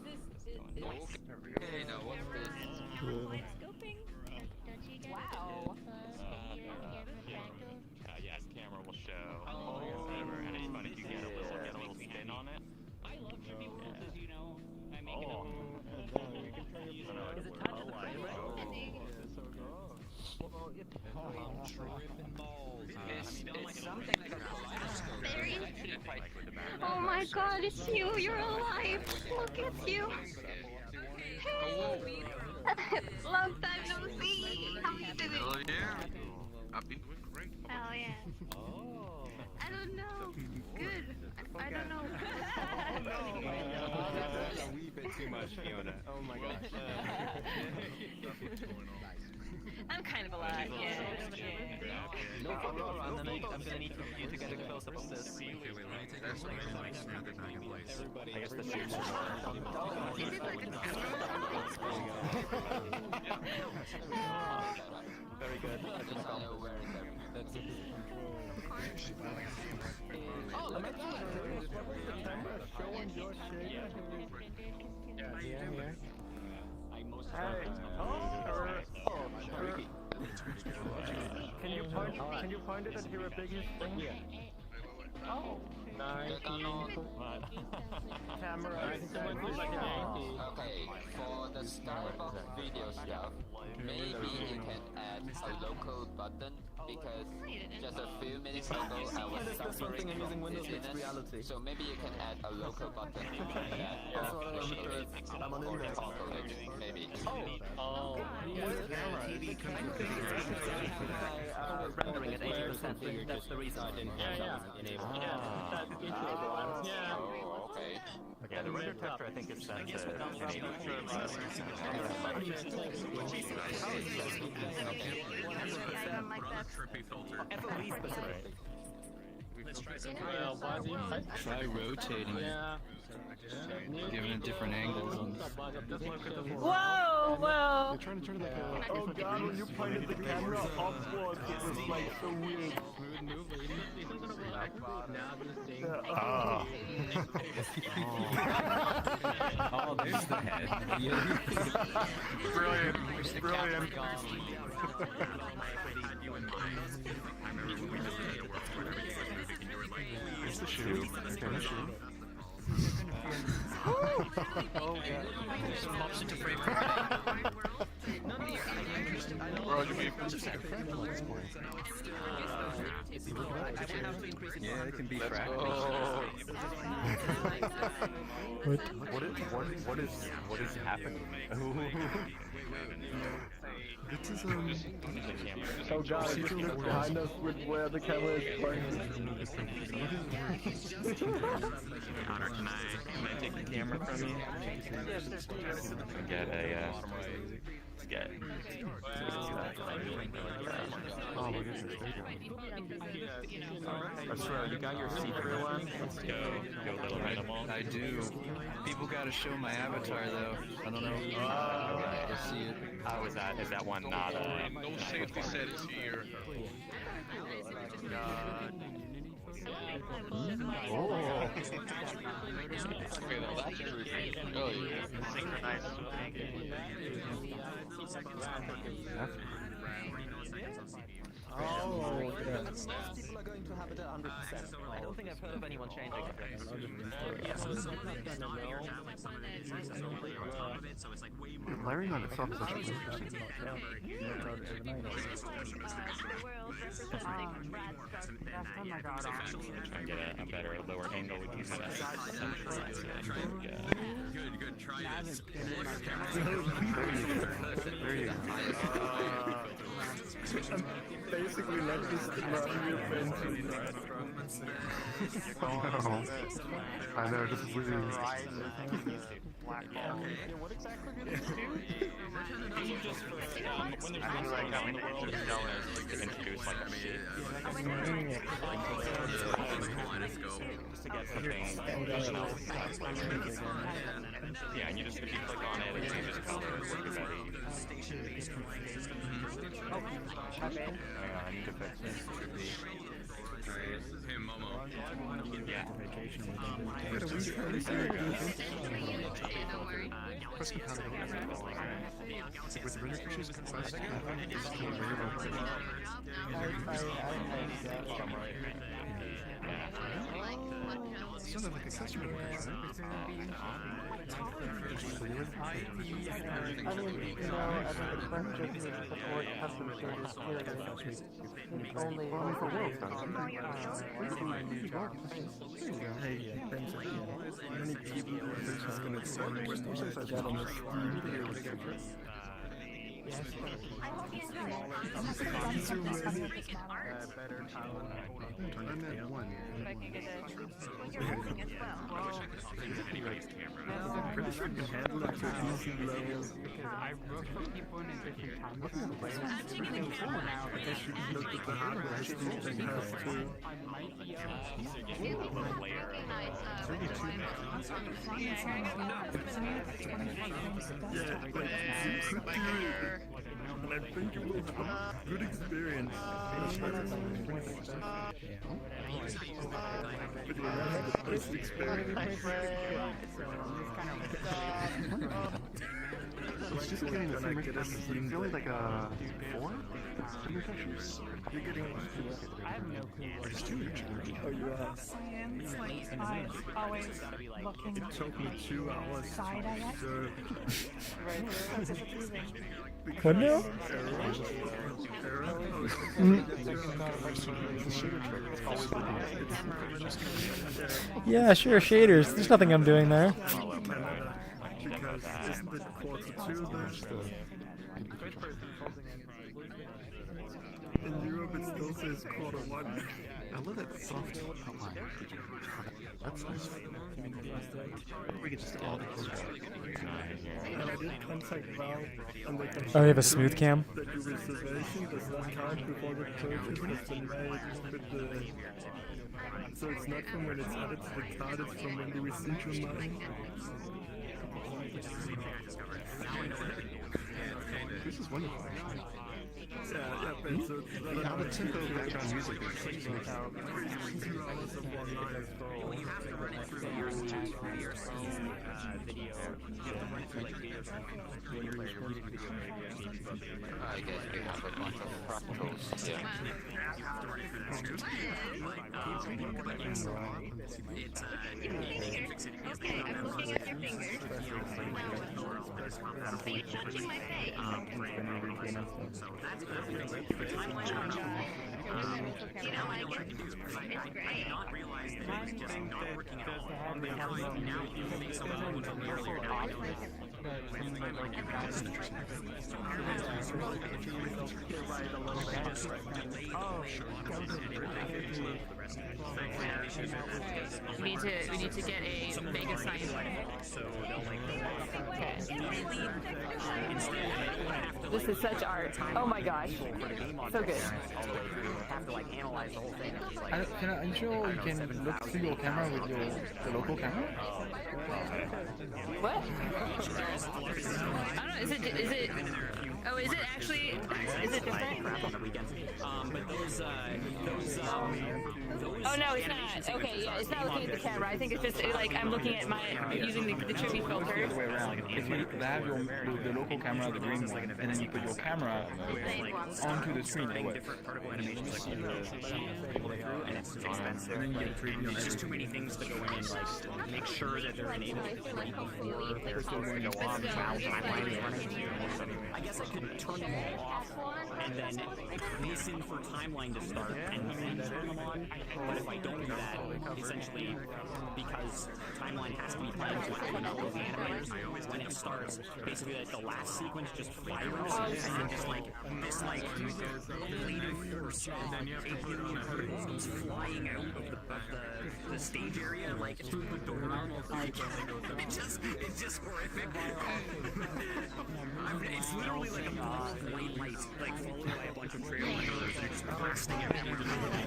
Okay, now what's this? Scoping? Wow. Yes, camera will show. Whatever. And it's fun if you get a little spin on it. I love trippy worlds, as you know. I make it Is it touch? It's something like a kaleidoscope. Oh my god, it's you! You're alive! Look at you! Hey! Long time no see! How you doing? Hell yeah! I've been doing great. Hell yeah. I don't know. Good. I don't know. That's a wee bit too much, Fiona. Oh my gosh. I'm kind of alive, yeah. No photo, and then I'm gonna need you to get a close up of this. I guess the shoots Is it like a Very good. Oh, I'm actually curious. What was the camera showing your shape? Here. Hey. Can you point it at your biggest thing? Yeah. Oh. Nice. Camera. Okay, for the Skybox video stuff, maybe you can add a local button because just a few minutes ago I was suffering from dizziness, so maybe you can add a local button I'm on or toggle it, maybe. Rendering at 80%, that's the reason I didn't have that enabled. Oh, okay. Yeah, the render texture I think is set to 1080. Trippy filter. FOV specifically. Let's try some Try rotating it. Giving it different angles on Whoa, whoa! They're trying to turn it like a... Oh god, when you pointed the camera upwards, it was like so weird. Oh, there's the head. Brilliant. Here's the shoe. Okay, the shoe. Yeah, it can be fractal. What is happening? This is Oh god, if you look behind us with where the camera is pointing. Connor, can I take the camera from you? Get a get. Oh my goodness, there you go. You got your see-through one? Let's go little animal. I do. People gotta show my avatar though. I don't know. Let's see it. Oh, is that one not a... No safety settings here. Oh. Okay, now that's creepy. Oh, yeah. Synchronized Oh, yeah. Most people are going to have it at 100%. I don't think I've heard of anyone changing it. Layering on itself is actually interesting. Try and get a better lower angle. We can kind of centralize it. Good, try this. There you go. Basically let this real fancy. Oh no. I know, this is weird. What exactly did it do? I feel like I'm in the world to introduce like a shape. Just to get something additional. Yeah, and you just, if you click on it, it changes colors. Station-based I need to fix this. Hey, Momo. Yeah. Press compatibility. With the render features, concise compatibility is still very low. It's not like a custom integration. Only for world Hey, depends on how many people are just gonna send me when they get on the Steam here with I'm at 1. I wish I could anybody's camera. pretty sure you can handle it to a decent level. I wrote for people in a different time. Look at the hardware history thing has to... Yeah, like, you could do it, and I think you will have a good experience. But you have the best experience. It's just getting the same rate. It's only like a 4? You're getting I have no clue. There's 2 actually. Oh, you are? Science, like, I always looking It took me 2 hours side to of it. observe. What now? Yeah, sure, shaders. There's nothing I'm doing there. Because isn't it quarter 2 then? In Europe it still says quarter 1. I love that soft outline. That's nice. We could just all the And I did contact Valve and they confirmed Oh, you have a smooth cam? that your reservation does not count before the purchase has been made with the... So it's not from when it's added to the card, it's from when the residual money. This is wonderful. Yeah, but so Yeah, the tempo background music is like 2 hours of one night. Well, you have to run it through VRC video. You have to run it through like VRC video player, music video player. I guess we have a bunch of fractals here. You have to run it through the script. It's Okay, I'm looking at your fingers. So you're touching my face. So that's good. The timeline on You know, I get it's great. not realize that it's just not working at all. Because now you make someone who will nearly die. We need to get a Vegas sign. Okay. This is such art. Oh my gosh. So good. Have to like analyze the whole thing. Are you sure you can look through your camera with the local camera? What? I don't know. Is it? Oh, is it actually? Is it different? But those Oh no, it's not. Okay, yeah, it's not looking at the camera. I think it's just like I'm looking at using the trippy filter. The way around. If you have the local camera, the green one, and then you put your camera onto the screen. different particle animations like and it's expensive. There's just too many things to go in and like make sure that they're enabled before they're going to go off. I guess I could turn them all off and then listen for timeline to start and then turn them on. But if I don't do that, essentially, because timeline has to be playing to all of the animators, when it starts, basically like the last sequence just fires and then just like this like ablative force of 8 billion particles comes flying out of the stage area like through the door. Like, it's just horrific. It's literally like a ball of white light, like followed by a bunch of trail lighters just blasting everywhere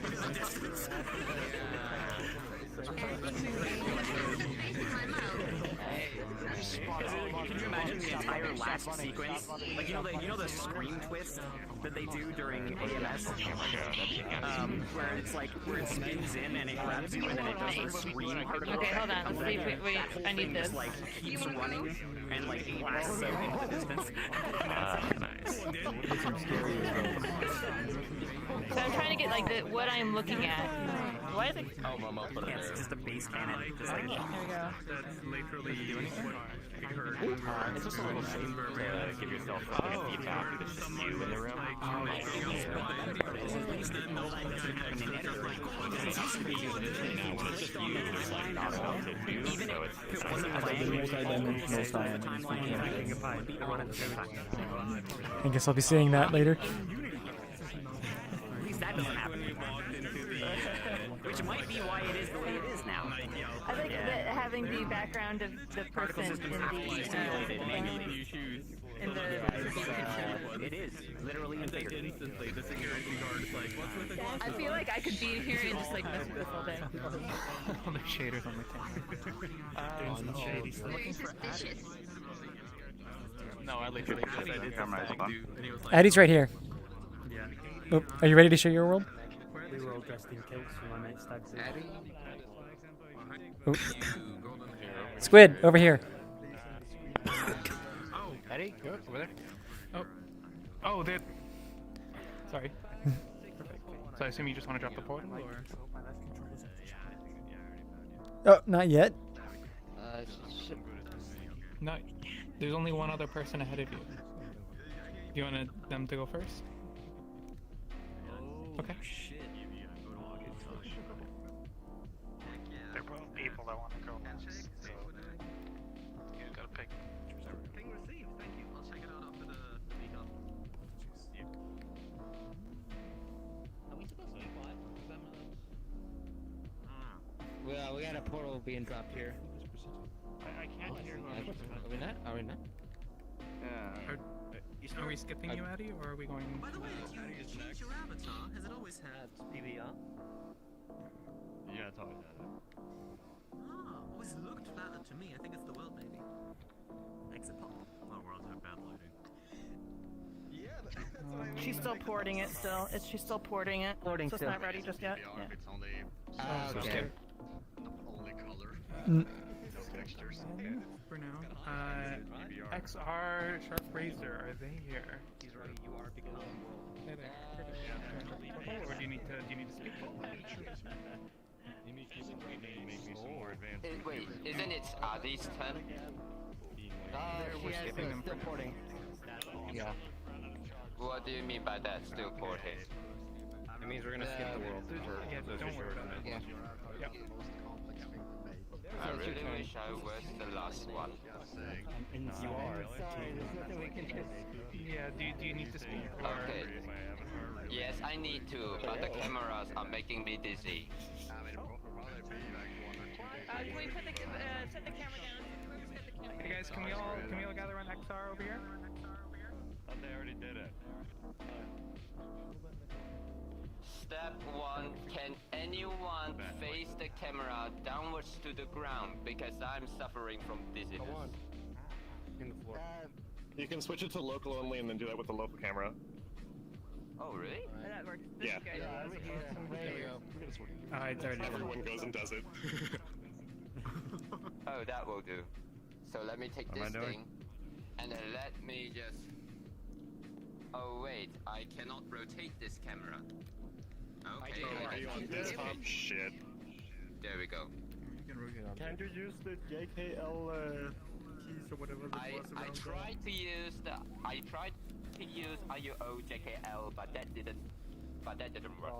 in the distance. Can you imagine the entire last sequence? Like you know the screen twist that they do during AMS, where it's like where it spins in and it grabs you and then it does the screen part of it. Okay, hold on. Let's see. Wait. I need this. Just like keeps running and like blasts out into the distance. So I'm trying to get like what I'm looking at. Why is it? It's just a base cannon. Just like, there we go. That's literally what I heard. It's just a little chamber to give yourself a feedback. It's just you in the room. I guess I'll be seeing that later. At least that doesn't happen. Which might be why it is the way it is now. I think that having using the background of the person in the it is literally and figuratively. Instantly, the security guard is like, what's with the I feel like I could be here and just like mess with this all day. All the shaders on the camera. Shady Very suspicious. No, I literally just said it's a fag dude. And he was like, Addie's right here. Yeah. Oh, are you ready to share your world? We were all dressed in kilts for my mate's stag do. Oh. Squid, over here. Oh, Eddie, go over there. Oh, they. Sorry. So I assume you just want to drop the portal, or? Oh, not yet. No, there's only one other person ahead of you. You want them to go first? Okay. There will be people that want to go next, so you gotta pick. Ping received, thank you. I'll check it out after the meetup. Are we supposed to be quiet? Well, we got a portal being dropped here. I can't hear who I'm Are we not? Are we not? Are we skipping you, Addie, or are we going? By the way, did you change your avatar? Has it always had PVR? Yeah, it's always had it. Ah, always looked flatter to me. I think it's the world, maybe. Exit pop. Well, worlds have bad lighting. Yeah, She's still porting it still. She's still porting it. Porting so it's still. not ready just yet. If it's only Okay. only color. Mm. No textures. For now. XR, Sharp Razor, are they here? He's right. You are because of the world. Hey there. Or do you need to speak? You need to make me some more advanced. Wait, isn't it Adi's turn? We're skipping them still porting. Yeah. What do you mean by that? Still porting? It means we're gonna skip the world. Yeah, don't worry about it. Yeah. Yep. I really wish I was the last one. You are. Sorry, there's nothing we can do. Yeah, do you need to speak? Or... Okay. Yes, I need to, but the cameras are making me dizzy. Can we put the set the camera down? Hey guys, can we all gather on XR over here? Thought they already did it. Step 1, can anyone face the camera downwards to the ground because I'm suffering from dizziness. In the floor. You can switch it to local only and then do that with the local camera. Oh, really? That works. Yeah. There we go. It's already done. Everyone goes and does it. Oh, that will do. So let me take What am I this doing? thing, and then let me just... Oh wait, I cannot rotate this camera. Okay, Are you on desktop? Shit. There we go. Can't you use the JKL keys or whatever that was I around tried to use IUO JKL, but that didn't work.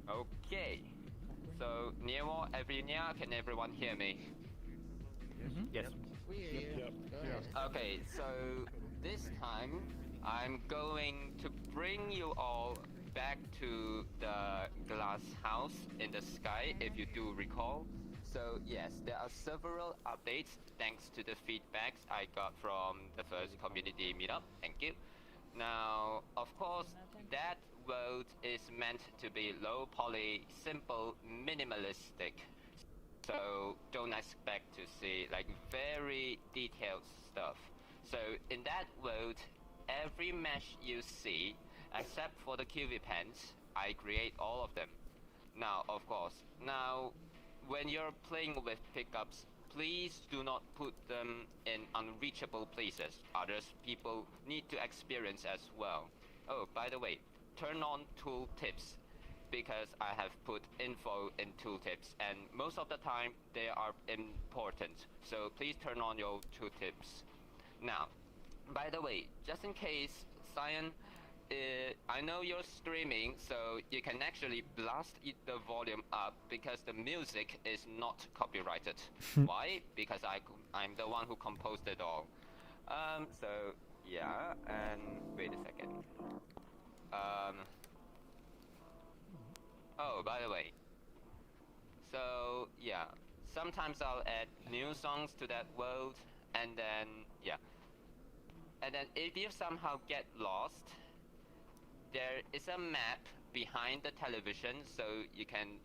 Okay. So Nemo, can everyone hear me? Yes. Okay, so this time I'm going to bring you all back to the glass house in the sky, if you do recall. So yes, there are several updates thanks to the feedbacks I got from the first community meetup. Thank you. Now, of course, that world is meant to be low poly, simple, minimalistic. So don't expect to see like very detailed stuff. So in that world, every mesh you see, except for the QV pens, I create all of them. Now, of course, when you're playing with pickups, please do not put them in unreachable places. Others people need to experience as well. Oh, by the way, turn on tooltips, because I have put info in tooltips, and most of the time they are important. So please turn on your tooltips. Now, by the way, just in case, Cyan, I know you're streaming, so you can actually blast the volume up because the music is not copyrighted. Why? Because I'm the one who composed it all. So yeah, and wait a second. Oh, by the way. So yeah, sometimes I'll add new songs to that world, and then yeah. And then if you somehow get lost, there is a map behind the television, so you can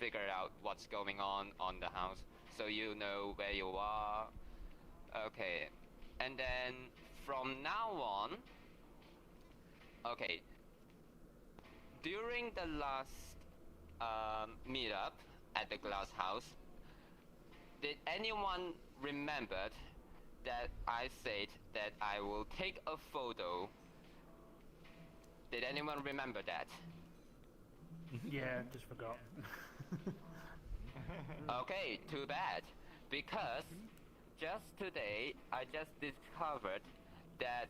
figure out what's going on the house, so you know where you are. Okay, and then from now on, okay, during the last meetup at the glass house, did anyone remembered that I said that I will take a photo? Did anyone remember that? Yeah, just forgot. Okay, too bad. Because just today, I just discovered that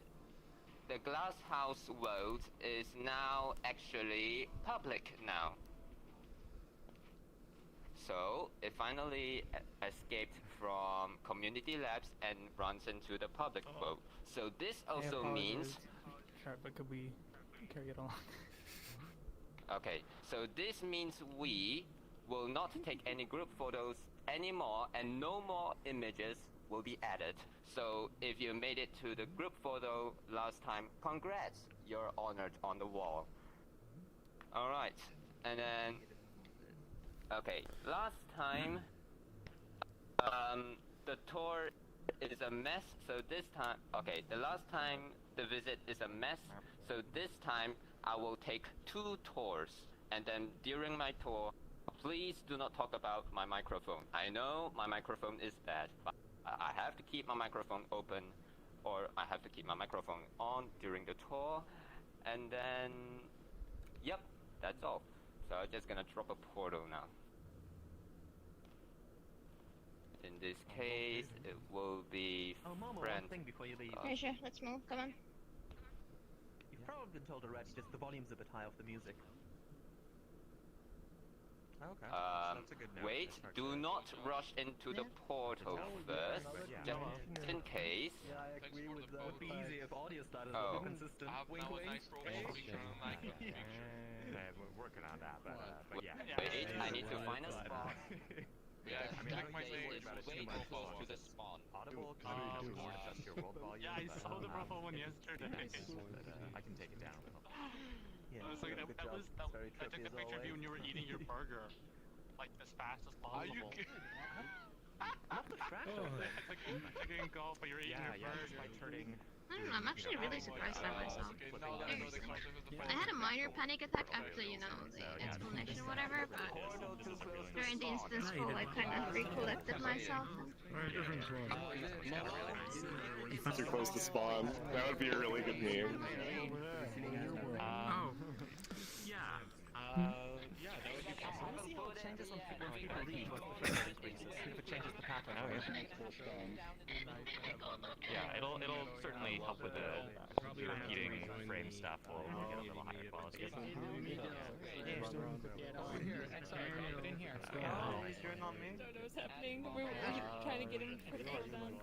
the glass house world is now actually public now. So it finally escaped from community labs and runs into the public world. So this also means... Sure, but could we carry it along? Okay, so this means we will not take any group photos anymore, and no more images will be added. So if you made it to the group photo last time, congrats, you're honored on the wall. Alright, and then... Okay, last time, the tour is a mess, so this time... Okay, the last time the visit is a mess, so this time I will take 2 tours, and then during my tour, please do not talk about my microphone. I know my microphone is bad, but I have to keep my microphone open, or I have to keep my microphone on during the tour, and then... Yep, that's all. So I'm just gonna drop a portal now. In this case, it will be friend. Thing before you leave. Okay, sure, let's move, come on. You've probably been told already, just the volume's a bit high off the music. Okay. That's a good note. Wait, do not rush into the portal first, just in case. Yeah, I agree with that. It would be easy if audio started a bit consistent. Wink, wink. We're working on that, but yeah. Wait, I need to find a spot. Yeah, I mean, I might worry about it too much. Close to the spawn. Audible, can you adjust your world volume? Yeah, I saw the Ruffle one yesterday. I can take it down a little. Yeah, I was like, I took a picture of you when you were eating your burger, like as fast as possible. Are you kidding? Not the trash of it. I took a golf, but you're eating your burger. Just by turning. I don't know, I'm actually really surprised by myself. I had a minor panic attack after, you know, the explanation or whatever, but during the instance call, I kind of recollected myself. Too close to spawn. That would be a really good meme. Yeah, that would be possible. See how it changes when people leave, what the threshold increases, if it changes the pattern. Oh, yeah, it'll certainly help with the repeating frame stuff. We'll get a little higher quality. What's happening? We're trying to get him prepared down.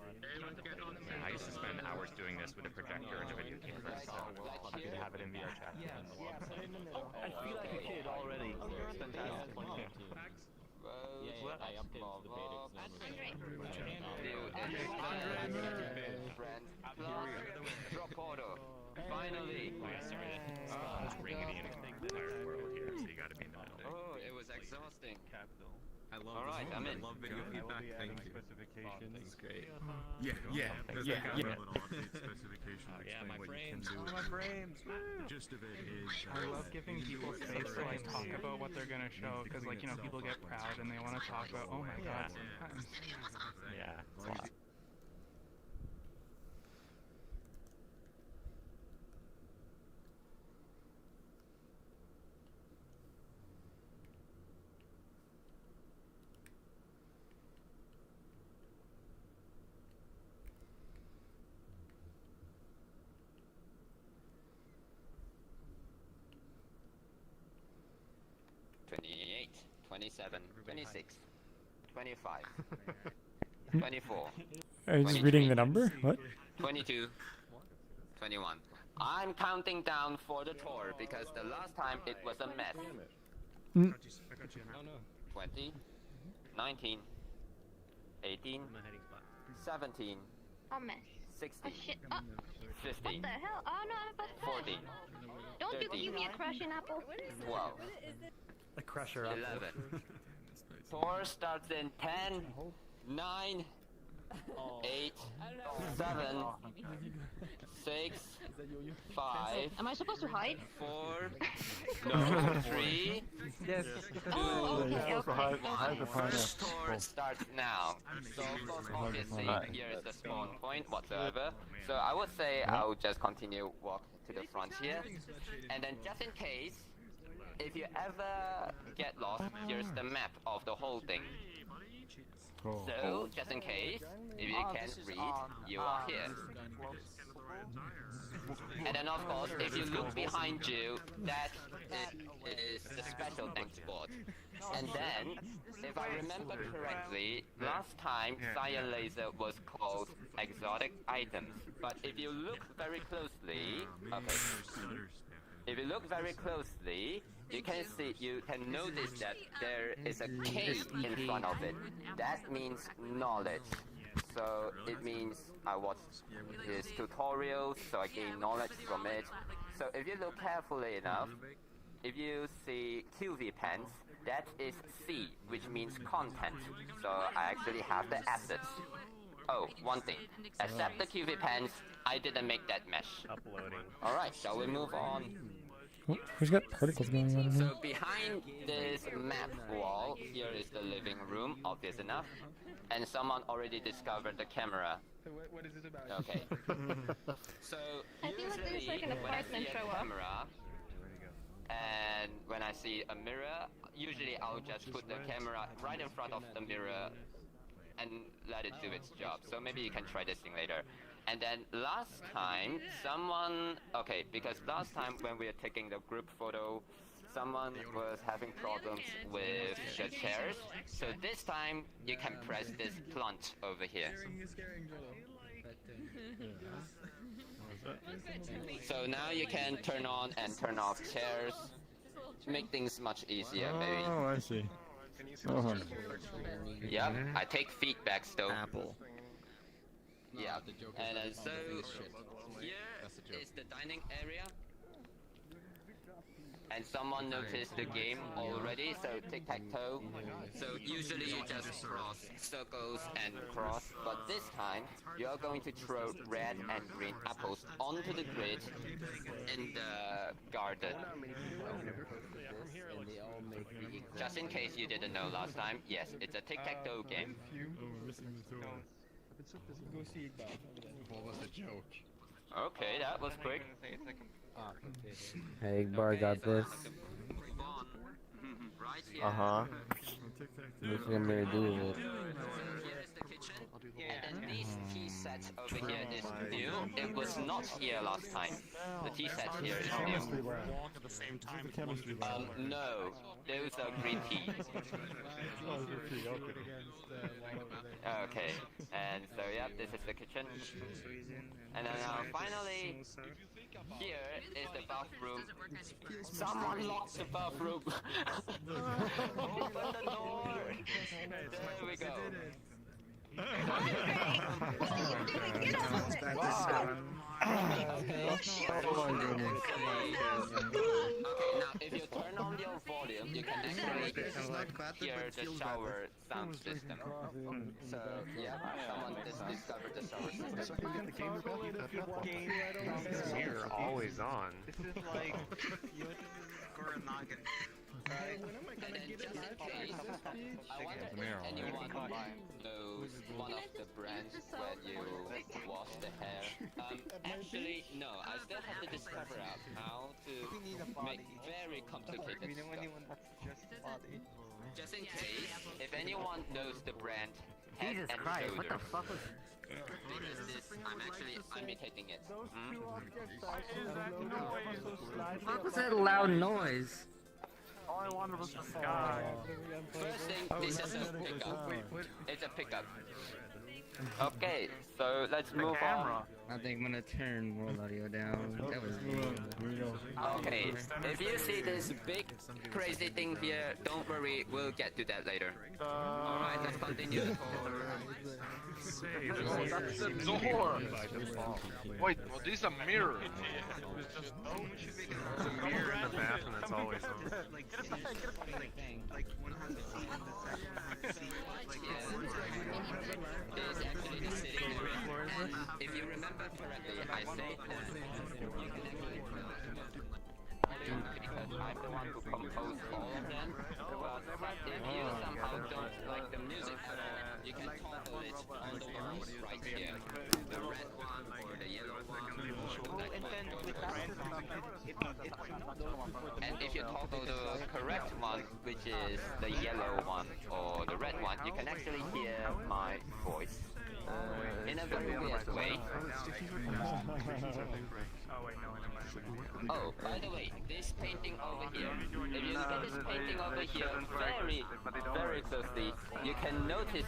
I used to spend hours doing this with a projector and a video camera, so happy to have it in VRChat. I feel like a kid already. It's fantastic. I updated the Drop portal. Finally. Sorry, it's ringing the entire world here, so you gotta be in the middle. Oh, it was exhausting. I love Alright, I'm in. I love video feedback. Thank you. Specifications. That's great. Yeah. There's Yeah. that kind of little update specification to Yeah, explain my what frames. you can do. My frames. The gist of it is. I love giving people space to like talk about what they're gonna show, because like, you know, people get proud and they want to talk about, oh my god, sometimes. Yeah, it's a lot. $28, $27, $26, $25, $24. Are you just reading the number? What? $22, $21. I'm counting down for the tour because the last time it was a mess. Mm. 20, 19, 18, 17, Oh, mess. 16, Oh, shit. Oh. 15, What the hell? Oh, no, I'm about to 14, Don't 13, you give me a crush in Apple. 12, A crusher up. 11. Tour starts in 10, 9, 8, 7, 6, 5. Am I supposed to hide? 4, no, 3, Yes. 2, Oh, okay, okay. 1. First tour starts now. So of course, obviously, here is the spawn point whatsoever. So I would say I'll just continue walk to the front here, and then just in case, if you ever get lost, here's the map of the whole thing. So, just in case, if you can't read, you are here. And then of course, if you look behind you, that is the special thanks spot. And then, if I remember correctly, last time CyanLaser was called exotic items. But if you look very closely, if you look very closely, you can notice that there is a K in front of it. That means knowledge. So it means I watched his tutorials, so I gain knowledge from it. So if you look carefully enough, if you see QV pens, that is C, which means content. So I actually have the assets. Oh, one thing. Except the QV pens, I didn't make that mesh. Uploading. Alright, shall we move on? Who's got particles going on in here? So behind this map wall, here is the living room, obvious enough. And someone already discovered the camera. What is it about? Okay. So I feel like there's like an when I see apartment a show up. camera, and when I see a mirror, usually I'll just put the camera right in front of the mirror and let it do its job. So maybe you can try this thing later. And then last time, because last time when we were taking the group photo, someone was having problems with the chairs. So this time, you can press this plant over here. So now you can turn on and turn off chairs to make things much easier, maybe. Oh, I see. Oh. Yep, I take feedbacks though. Apple. Yeah, and so here is the dining area. And someone noticed the game already, so tic-tac-toe. So usually you just cross circles and cross, but this time you are going to throw red and green apples onto the grid in the garden. Just in case you didn't know last time, yes, it's a tic-tac-toe game. What was the joke? Okay, that was quick. Hey, Bar got this. Uh-huh. What's it gonna do with it? And then these tea sets over here is new. It was not here last time. The tea set here is new. No, those are green tea. Okay, and so yeah, this is the kitchen. And then finally, here is the bathroom. Someone locked the bathroom. Open the door. There we go. Okay, now if you turn on your volume, you can actually hear the shower sound system. So yeah, someone just discovered the shower system. You're always on. This is like Goranagan. And then just in case, I wonder if anyone knows one of the brands when you wash the hair. Actually, no, I still have to discover out how to make very complicated stuff. Just in case, if anyone knows the brand Head Jesus and Christ, what the Shoulders. fuck was... Because this, I'm actually imitating it. What was that loud noise? All I wanted was the sky. First thing, this is a pickup. It's a pickup. Okay, so let's move on. I think I'm gonna turn world audio down. That was Okay, if you see this big crazy thing here, don't worry, we'll get to that later. Alright, let's continue the Oh, that's the door! Wait, well, this is a mirror! It's a mirror in the bathroom that's always on. If you remember correctly, I said that you can actually because I'm the one who composed all of them. But if you somehow don't like the music at all, you can toggle it on the walls right here. The red one or the yellow one, the black one. And if you toggle the correct one, which is the yellow one or the red one, you can actually hear my voice. In a very weird way. Oh, by the way, this painting over here, if you look at this painting over here very closely, you can notice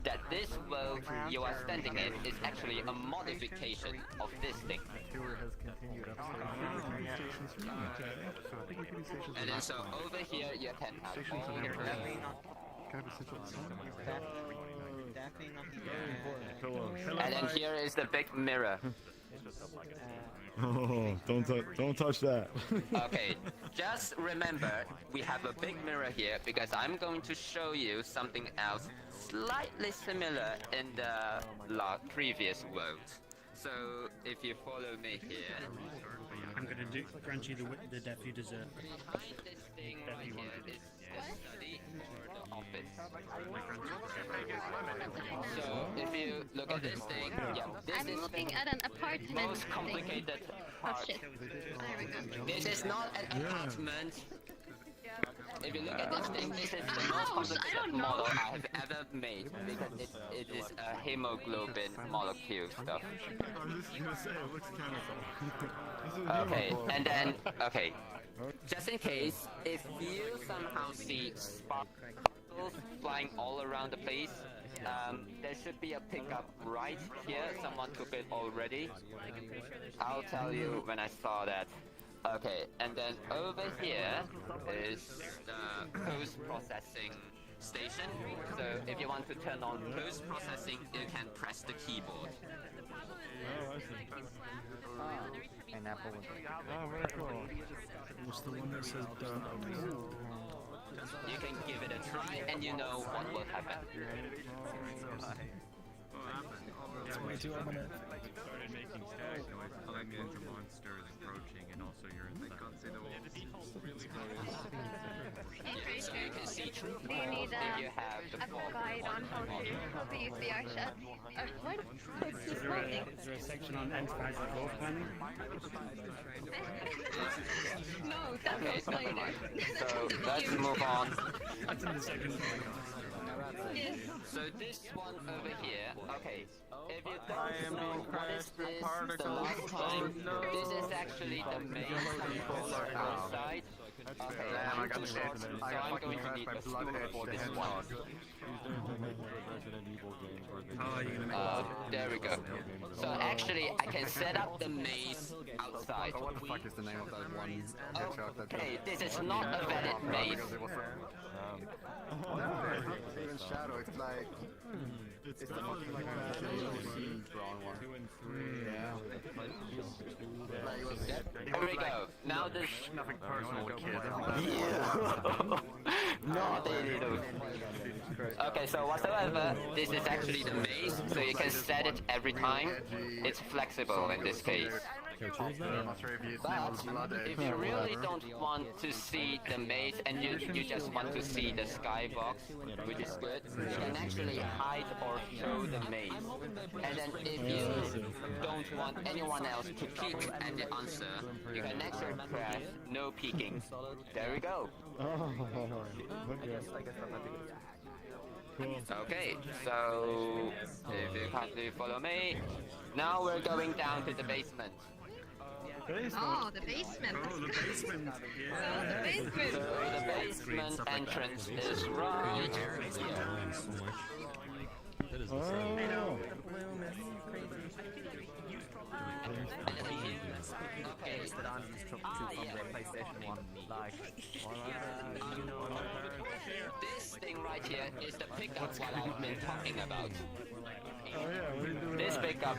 that this world you are standing in is actually a modification of this thing. And then so over here you can have all the and then here is the big mirror. Oh, don't touch that. Okay, just remember we have a big mirror here because I'm going to show you something else slightly similar in the previous world. So if you follow me here, I'm gonna grant you the death you deserve. behind this thing right here is the study or the office. So if you look at this thing, yeah, this I'm is looking at an apartment. most complicated part. Oh shit. There we go. This is not an apartment. If you look at this thing, this is the most complicated model I have ever made because it is a hemoglobin molecule stuff. I'm just gonna say it looks kind of Okay, and then, okay, just in case, if you somehow see sparkles flying all around the place, there should be a pickup right here. Someone took it already. I'll tell you when I saw that. Okay, and then over here is the post-processing station. So if you want to turn on post-processing, you can press the keyboard. Pineapple. Oh, very cool. What's the one that says You can give it a try and you know what will happen. It's way too ominous. Started making static noise, telling me it's a monster is encroaching, and also you're in the Hey, So you can see through do you need if you have the a guide on how to use VRChat? Why the is this working? Is there a section on enterprise growth planning? No, that's not later. So let's move on. That's in the second one. Yes. So this one over here, okay, if you don't know what is this the last time, this is actually the main controller outside. Okay, I'm too short, so I'm going to need a stool for this one. There we go. So actually, I can set up the maze outside. So what the fuck is the name of that one hedgehog that Okay, this is not a valid maze. Even Shadow, it's like... It's the fucking like drawn one. 2 and 3. Yeah. Here we go. Now this... Nothing personal with kids. Not a little. Okay, so whatsoever, this is actually the maze, so you can set it every time. It's flexible in this case. But if you really don't want to see the maze and you just want to see the skybox, which is good, you can actually hide or show the maze. And then if you don't want anyone else to peek at the answer, you can actually press no peeking. There we go. Okay, so if you kindly follow me, now we're going down to the basement. Oh, the basement. Oh, the basement. Oh, the basement. So the basement entrance is right here. Oh. The bloom is crazy. That on these from the PlayStation 1. Like, this thing right here is the pickup what I've been talking about. Oh yeah, what are you doing? This pickup,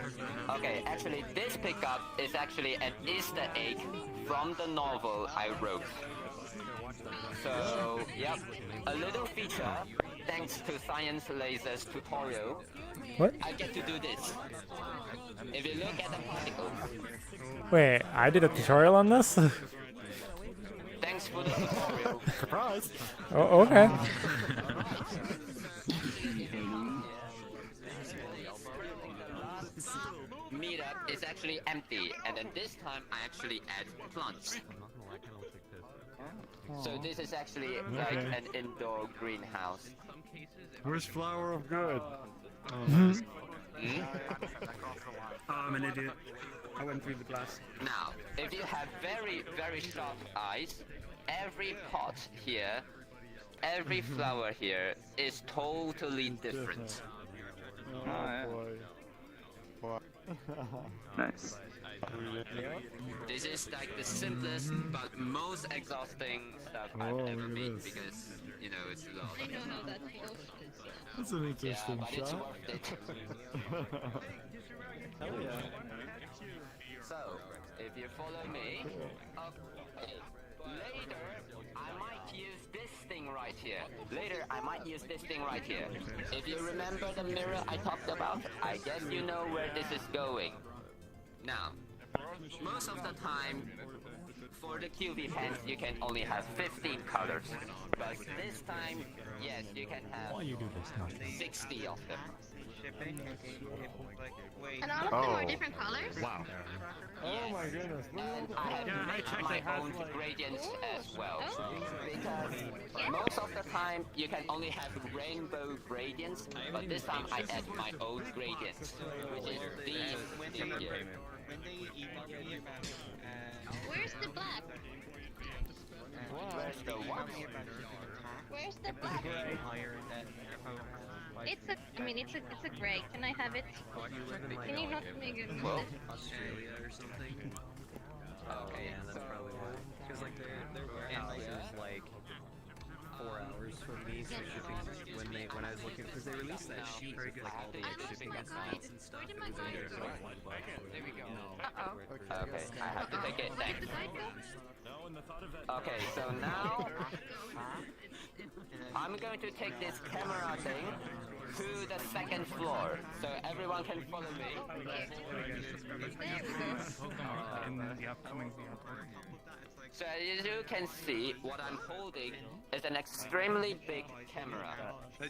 okay, actually this pickup is actually an Easter egg from the novel I wrote. So, yep, a little feature, thanks to CyanLaser's tutorial. What? I get to do this. If you look at the particles. Wait, I did a tutorial on this? Thanks for the tutorial. Surprise! Oh, okay. Meetup is actually empty, and then this time I actually add plants. So this is actually like an indoor greenhouse. Where's Flower of Good? I'm an idiot. I went through the glass. Now, if you have very, very sharp eyes, every pot here, every flower here is totally different. Boy. Nice. This is like the simplest but most exhausting stuff I've ever made because, you know, it's a lot. I know how that feels. That's an interesting but it's shot. worth it. Hell yeah. So, if you follow me, okay, later I might use this thing right here. Later I might use this thing right here. If you remember the mirror I talked about, I guess you know where this is going. Now, most of the time, for the QV pens, you can only have 15 colors. But this time, yes, you can have 60 of them. And all of them are different colors? Wow. Oh my goodness. And I have made my own gradients as well. Because most of the time you can only have rainbow gradients, but this time I add my own gradients, which is these thing here. Where's the black? Where's the what? Where's the black? It's a gray. Can I have it? Can you not make it? Australia or something? Okay, yeah, that's probably why. Because like their warehouse is like 4 hours from me, so shipping when I was looking, because they released that sheet with like all the shipping costs and stuff. It was under like $1. There we go. Okay, I have to take it. Thanks. Okay, so now I'm going to take this camera thing to the second floor, so everyone can follow me. So as you can see, what I'm holding is an extremely big camera.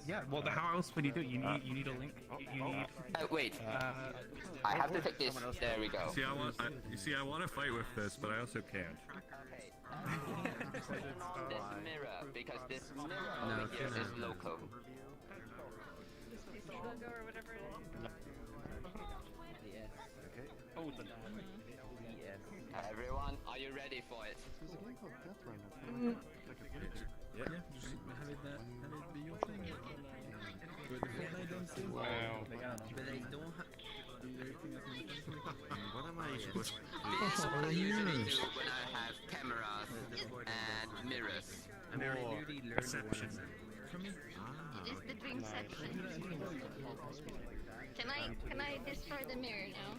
Yeah, well, how else would you do it? You need a link. You need. Wait. I have to take this. There we go. See, I want to fight with this, but I also can't. This mirror, because this mirror over here is local. Yes. Okay. Oh, everyone, are you ready for it? There's a game called Death right now. Yeah. Just have it be your thing. Wow. But they don't have. What am I supposed to do? This is what I usually do when I have cameras and mirrors. Perception. It is the dreamception. Can I destroy the mirror now?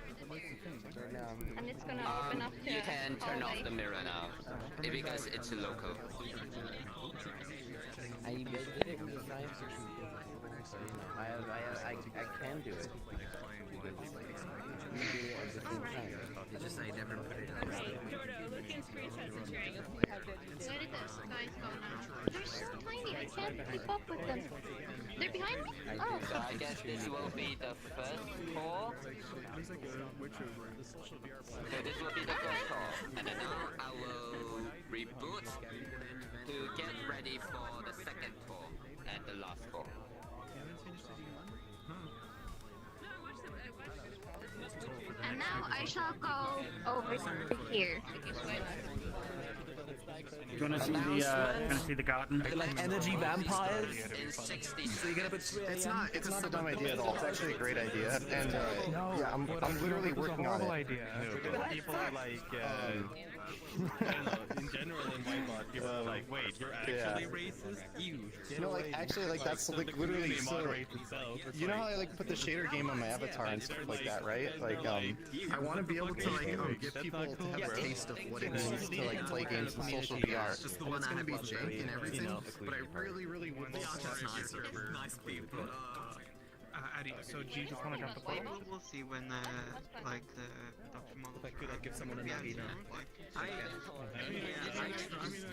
And it's gonna open up to You can turn off hallway. the mirror now, because it's local. I did it with science fiction. I can do it. Because you can do it at the same time. It's just I never put it on. Look in screenshots and sharing. Where did those guys go now? They're so tiny, I can't keep up with them. They're behind me? Oh. So I guess this will be the first tour. So this will be the first tour. And then now I will reboot to get ready for the second tour and the last tour. And now I shall go over here. You wanna see the garden? Like energy vampires? It's not a dumb idea at all. It's actually a great idea, and yeah, I'm literally working on it. Idea. No, but people are like, in general in Whitebot, people are like, wait, you're actually racist? You. No, like actually, like that's like literally so. You know how I like put the shader game on my avatar and stuff like that, right? Like I want to be able to like get people to have a taste of what it means to like play games in social VR. And it's gonna be jank and everything, but I really want to Nice people. Addy, so do you just want to jump the portal? We'll see when, like, the production model... If I could, I'd give someone an idea.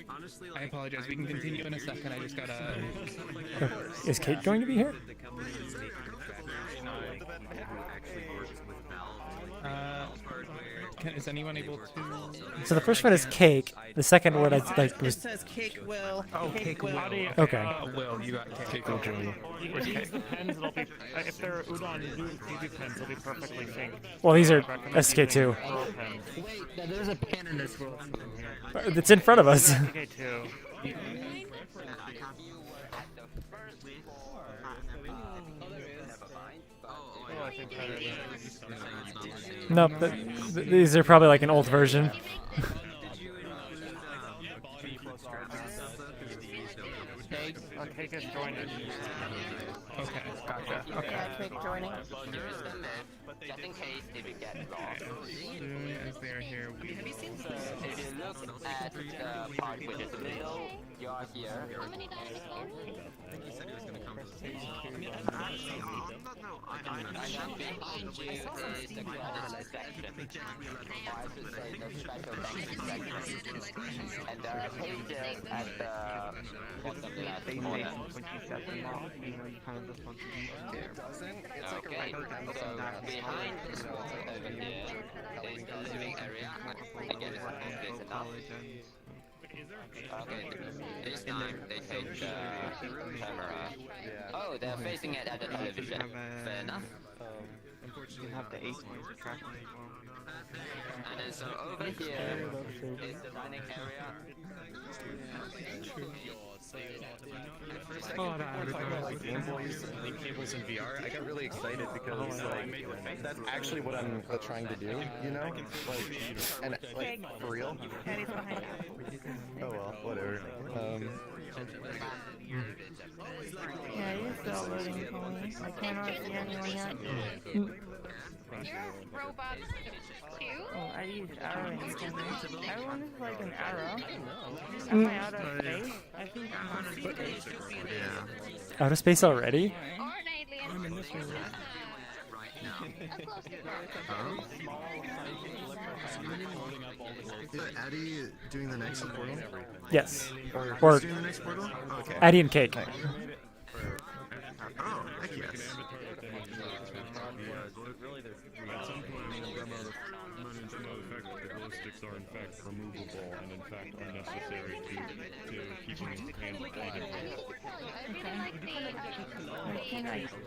Honestly, I apologize, we can continue in a second, I just gotta... Is Kate going to be here? Is anyone able to... So the first one is cake. The second one was It says cake will. Oh, cake will. Okay. Will, you got cake will. Where's cake? The pens, it'll be... if they're udon UV pens, they'll be perfectly synced. Well, these are SK2. Wait, there's a pen in this world. It's in front of us. SK2. No, these are probably like an old version. Cake is joining. Okay, gotcha. Okay. Cake joining. Just in case if you get lost. As soon as they're here, we will... If you look at the part which is the middle, you are here. How many dollars is there? I think he said he was going to come. I have been into the credits section, or I should say the special thanks section, and there are pages at the bottom left corner. Okay, so behind this wall over here is the living area. Again, it's obvious enough. Okay, this time they take the camera. Oh, they're facing it at the television. Fair enough. You can have the 8 points of tracking as well. And then so over here is the dining area. Like Game Boys and cables in VR, I got really excited because like that's actually what I'm trying to do, you know? Like, and like for real. Oh well, whatever. Yeah, you're still loading for me. I cannot see anyone yet. Robot. Cute. Oh, I used arrow instantly. Everyone is like an arrow. Am I out of space? I think I'm out of space. Out of space already? I'm in this room. Is Addy doing the next portal? Yes. Or doing the next portal? Okay. Addy and Cake. Oh, heck yes. At some point, Remo run into the fact that the glow sticks are in fact removable and in fact unnecessary to keeping hands alive.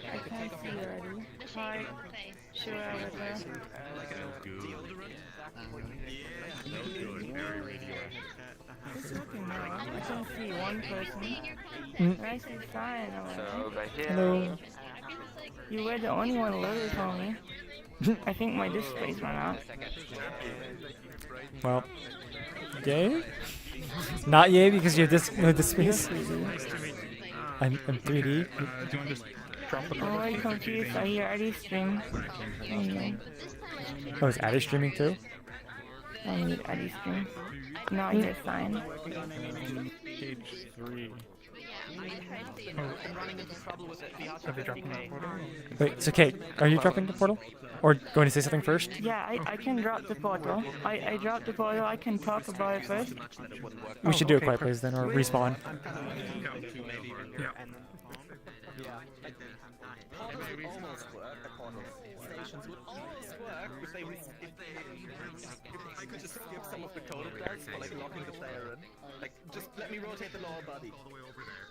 I can't see you already. Hi. Sure, over there. No good, very radioactive. It's looking now. I can see one person. I see Cyan over there. Hello. You were the only one loaded for me. I think my display's run out. Well, yay? Not yay because you're no displays. I'm 3D. Do you want to just drop the I'm already confused. I hear Eddie stream. Oh, is Addy streaming too? I need Eddie stream. No, I hear Cyan. Page 3. Wait, so Kate, are you dropping the portal? Or going to say something first? Yeah, I can drop the portal. I dropped the portal, I can talk about it first. We should do it quiet, please, then, or respawn. I could just skip some of the code it does for like locking the player in. Like, just let me rotate the lower body.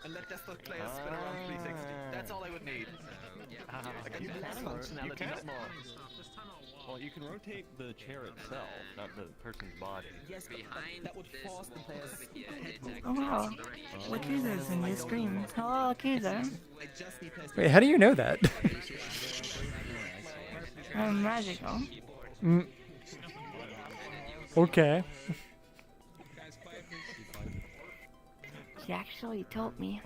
And let just the player spin around 360. That's all I would need. Like, less functionality, not more. Well, you can rotate the chair itself, not the person's body. Yes, but that would force the player's head movement. Oh wow. Lakuza's in your stream. Hello, Lakuza. Wait, how do you know that? I'm magical. Mm. Okay. She actually told me.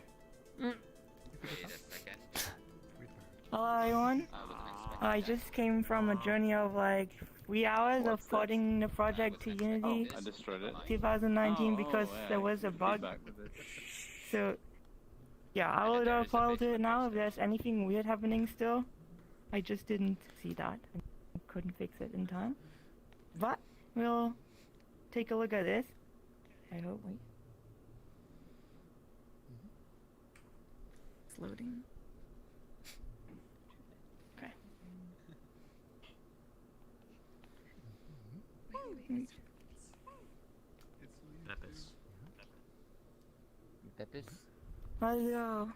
Hello everyone. I just came from a journey of like 3 hours of porting the project to Unity I destroyed it. 2019 because there was a bug. So yeah, I will do a follow to it now if there's anything weird happening still. I just didn't see that. I couldn't fix it in time. But we'll take a look at this. I hope. Wait. It's loading. Okay. Pepis. Let's go.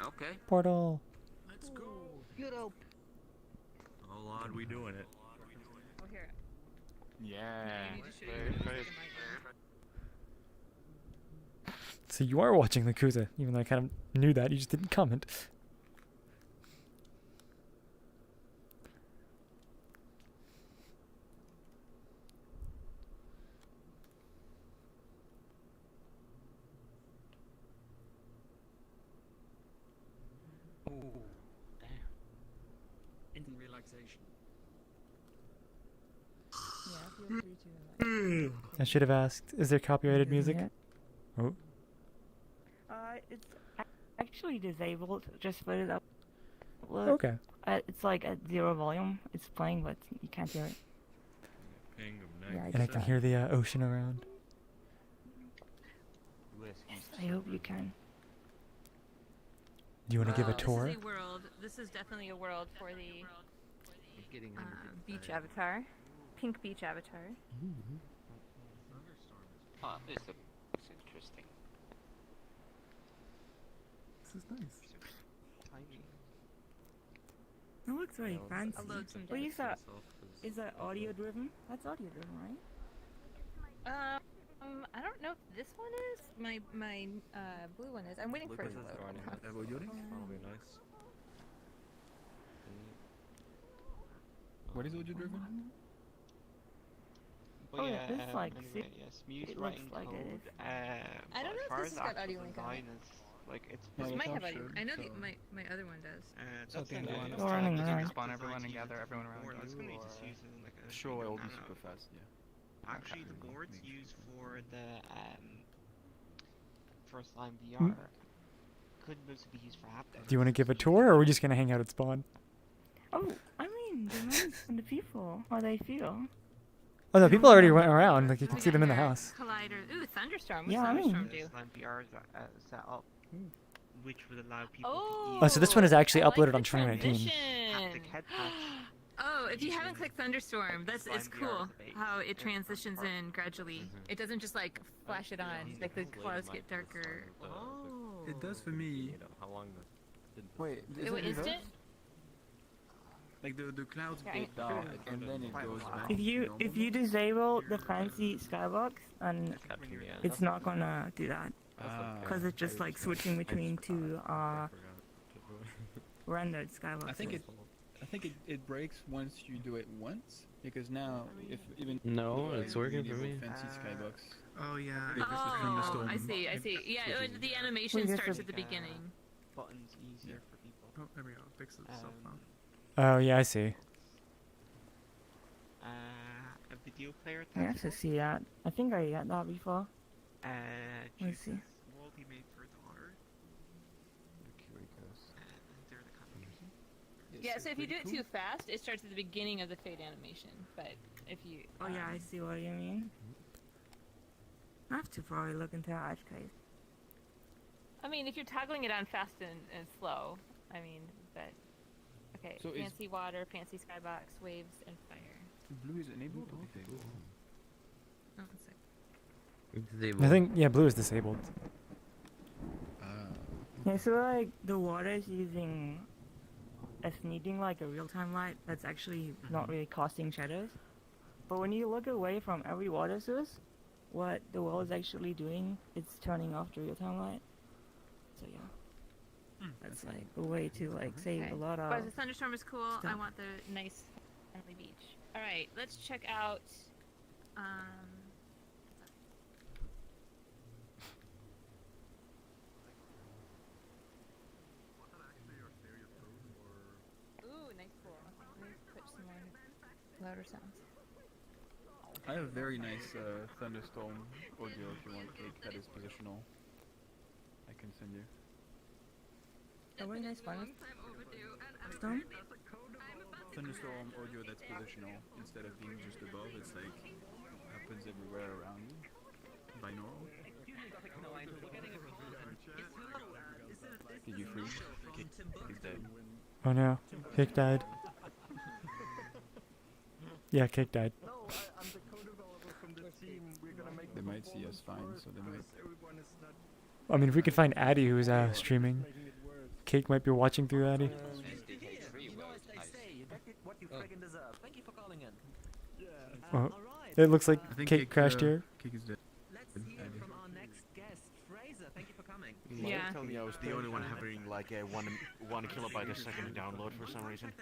Okay. Portal. Let's go. Europe. How odd we doing it? Oh, here. Yeah. So you are watching Lakuza, even though I kind of knew that, you just didn't comment. Oh, damn. Instant relaxation. Yeah, feel free to. I should have asked, is there copyrighted music? Oh. It's actually disabled. Just put it up. Look. Okay. It's like at 0 volume. It's playing, but you can't hear it. Yeah, And I can hear the ocean around. Yes, I hope you can. Do you want to give a tour? This is a world. This is definitely a world for the beach avatar, pink beach avatar. Oh, this looks interesting. This is nice. Tiny. It looks very fancy. I'll load some What is that? data. Is that audio driven? That's audio driven, right? I don't know if this one is. My blue one is. I'm waiting for it to load. Probably nice. What is audio driven? Oh yeah, this like anyway, yes, Muse it looks writing like code. it is. I don't know if this has got audio link on it. Like it's This might have audio. I know so. my other one does. So at the end of one, Go running around. spawn everyone and gather everyone around you. It's gonna be just used as like a. Sure, it'll be I don't super know. fast. Yeah. Actually, the boards used for the first line VR Hmm? could mostly be used for haptics. Do you want to give a tour, or are we just going to hang out at spawn? Oh, I mean, depends on the people, how they feel. Oh no, people already went around. Like you can see them in the house. Collider. Ooh, Thunderstorm. What's Yeah, I mean- Thunderstorm do? First line VR is set up, which would allow people Oh, Oh, so this one is actually I like uploaded the on 2019. transition. haptic head patch. Oh, if you haven't clicked Thunderstorm, it's Slime cool VR debate. how it transitions in gradually. It doesn't just like flash it on, like the clouds get darker. Oh. It does for me. How long Wait, It went instant? Like the clouds Yeah, go down and then it goes back. If you disable the fancy skybox, and it's not gonna do that, because it's just like switching between two rendered skyboxes. I think it breaks once you do it once, because now if even No, it's working for me. fancy skybox. Oh yeah. Oh, I see. Yeah, the animation starts at the beginning. Buttons easier for people. Oh, there we go. Fix itself now. Oh yeah, I see. A video player I have to see that. I think I got that before. Let's see. will be made for daughter. Enter the competition. Yeah, so if you do it too fast, it starts at the beginning of the fade animation. But if you Oh yeah, I see what you mean. I have to probably look into that case. I mean, if you're toggling it on fast and slow, I mean, but okay, So is- fancy water, fancy skybox, waves, and fire. Blue is enabled or disabled? Oh, one sec. I think yeah, blue is disabled. Yeah, so like the water is using as needing like a real-time light that's actually not really casting shadows. But when you look away from every water source, what the world is actually doing, it's turning off the real-time light. So yeah, that's like a way to like save a lot of. But the thunderstorm is cool. I stuff. want the nice, friendly beach. All right, let's check out. Ooh, nice pool. Let me put some more louder sounds. I have very nice thunderstorm audio if you want, Kate, that is positional. I can send you. A very nice thunderstorm. Thunderstorm audio that's positional. Instead of being just above, it's like happens everywhere around you. Binaural. Did you freeze? He's dead. Oh no, Cake died. Yeah, Cake died. They might see us fine, so they might. I mean, if we could find Addy who's streaming, Cake might be watching through Addy. Oh, it looks like Cake crashed here. Cake is dead. Yeah. Tell me I was the only one having like a 1 kilobyte a second download for some reason.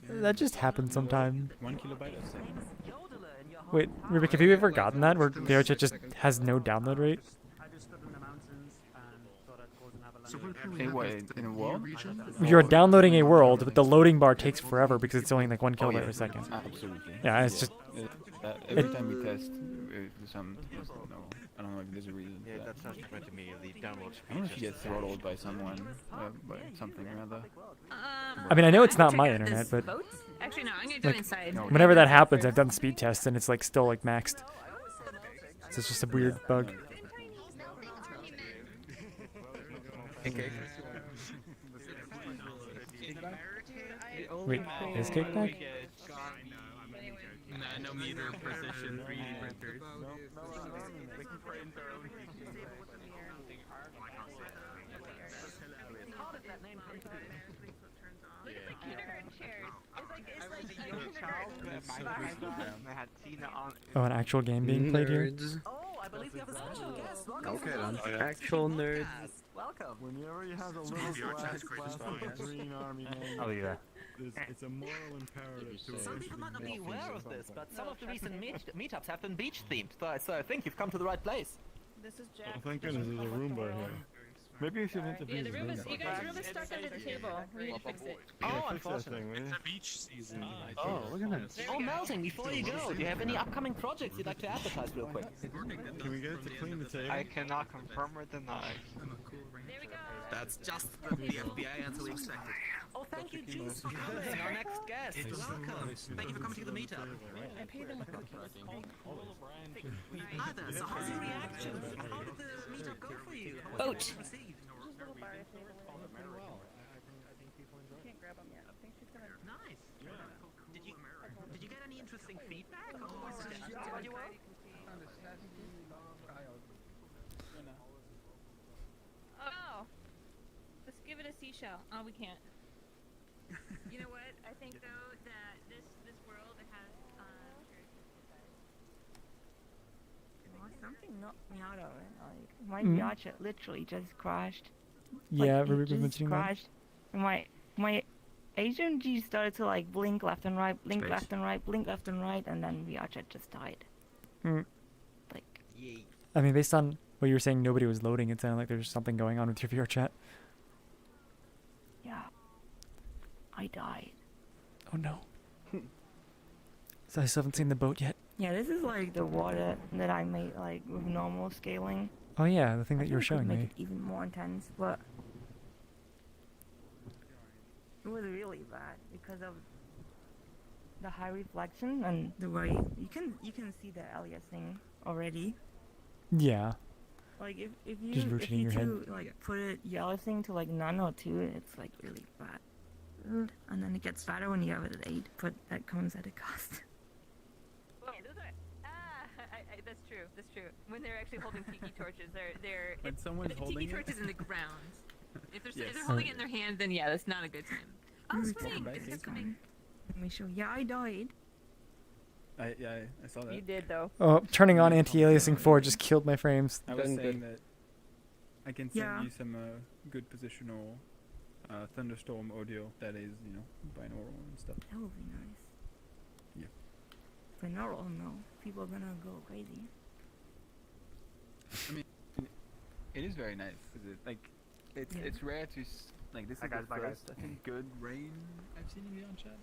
That just happens sometime. 1 kilobyte a second. Wait, Rubik, have you ever gotten that where VRChat just has no download rate? In a world? You're downloading a world, but the loading bar takes forever because it's only like 1 kilobyte per second. Absolutely. Yeah, it's just. Every time we test, I don't know if there's a reason. Yeah, that sounds different to me. The download speed. I don't know if you get throttled by someone, by something or other. I mean, I know it's not my internet, but Actually, no, I'm gonna go inside. whenever that happens, I've done speed tests and it's like still like maxed. So it's just a weird bug. Wait, is Cake back? Nanometer precision 3D printers. We can print our own Oh, an actual game being played here? Oh, I believe we have a special guest. Welcome. Okay, to then. Actual nerds. Welcome. Whenever you have a little glass with a green army name, Oh yeah. it's a moral imperative to Some people might not be aware of this, but some of the recent meetups have been beach themed, so I think you've come to the right place. This is Jack. Oh, thank goodness there's a Roomba here. Maybe you should interview Yeah, the the room is. Roomba. You guys, room is stuck under the table. We need to fix it. Oh, Fix that unfortunately. thing, will you? Beach season. Oh, look at that. Oh, Melting, before you go, do you have any upcoming projects you'd like to advertise real quick? Can we get it to clean the table? I cannot confirm or deny. There we go. That's just the FBI answer we expected. Oh, thank you, Juice, for coming, our next guest. Welcome. Thank you for coming to the meetup. I paid them with cookies. Hi there, so how's your reaction? How did the meetup go for you? Boat. Nice. Did you get any interesting feedback or suggestions about your work? Oh. Let's give it a seashell. Oh, we can't. You know what? I think though that this world has Something knocked me out of it. Like my Mm. VRChat literally just crashed. Yeah, like, Ruby it was just mentioning that. crashed. And my HMG started to like blink left and right, blink Space. left and right, blink left and right, and then VRChat just died. Mm. Like. I mean, based on what you were saying, nobody was loading. It sounded like there's something going on with your VRChat. Yeah. I died. Oh no. So I still haven't seen the boat yet. Yeah, this is like the water that I made like with normal scaling. Oh yeah, the thing that you were I showing could make me. it even more intense, but it was really bad because of the high reflection and the way you can see the aliasing already. Yeah. Like if you Just rotating your head. like put it aliasing to like none or 2, it's like really bad. And then it gets better when you have it at 8, but that comes at a cost. That's true. That's true. When they're actually holding tiki torches, they're When someone's tiki holding it? torches in the ground. If they're Yes. if they're holding it in their hand, then yeah, that's not a good time. Oh, sweet. Let me show. Yeah, I died. I saw that. You did though. Oh, turning on anti-aliasing 4 just killed my frames. I was saying that I can send Yeah. you some good positional thunderstorm audio that is, binaural and stuff. That would be nice. Yeah. Binaural, no. People are gonna go crazy. I mean, it is very nice. Is it it's rare to this is the first I think good rain I've seen in the chat.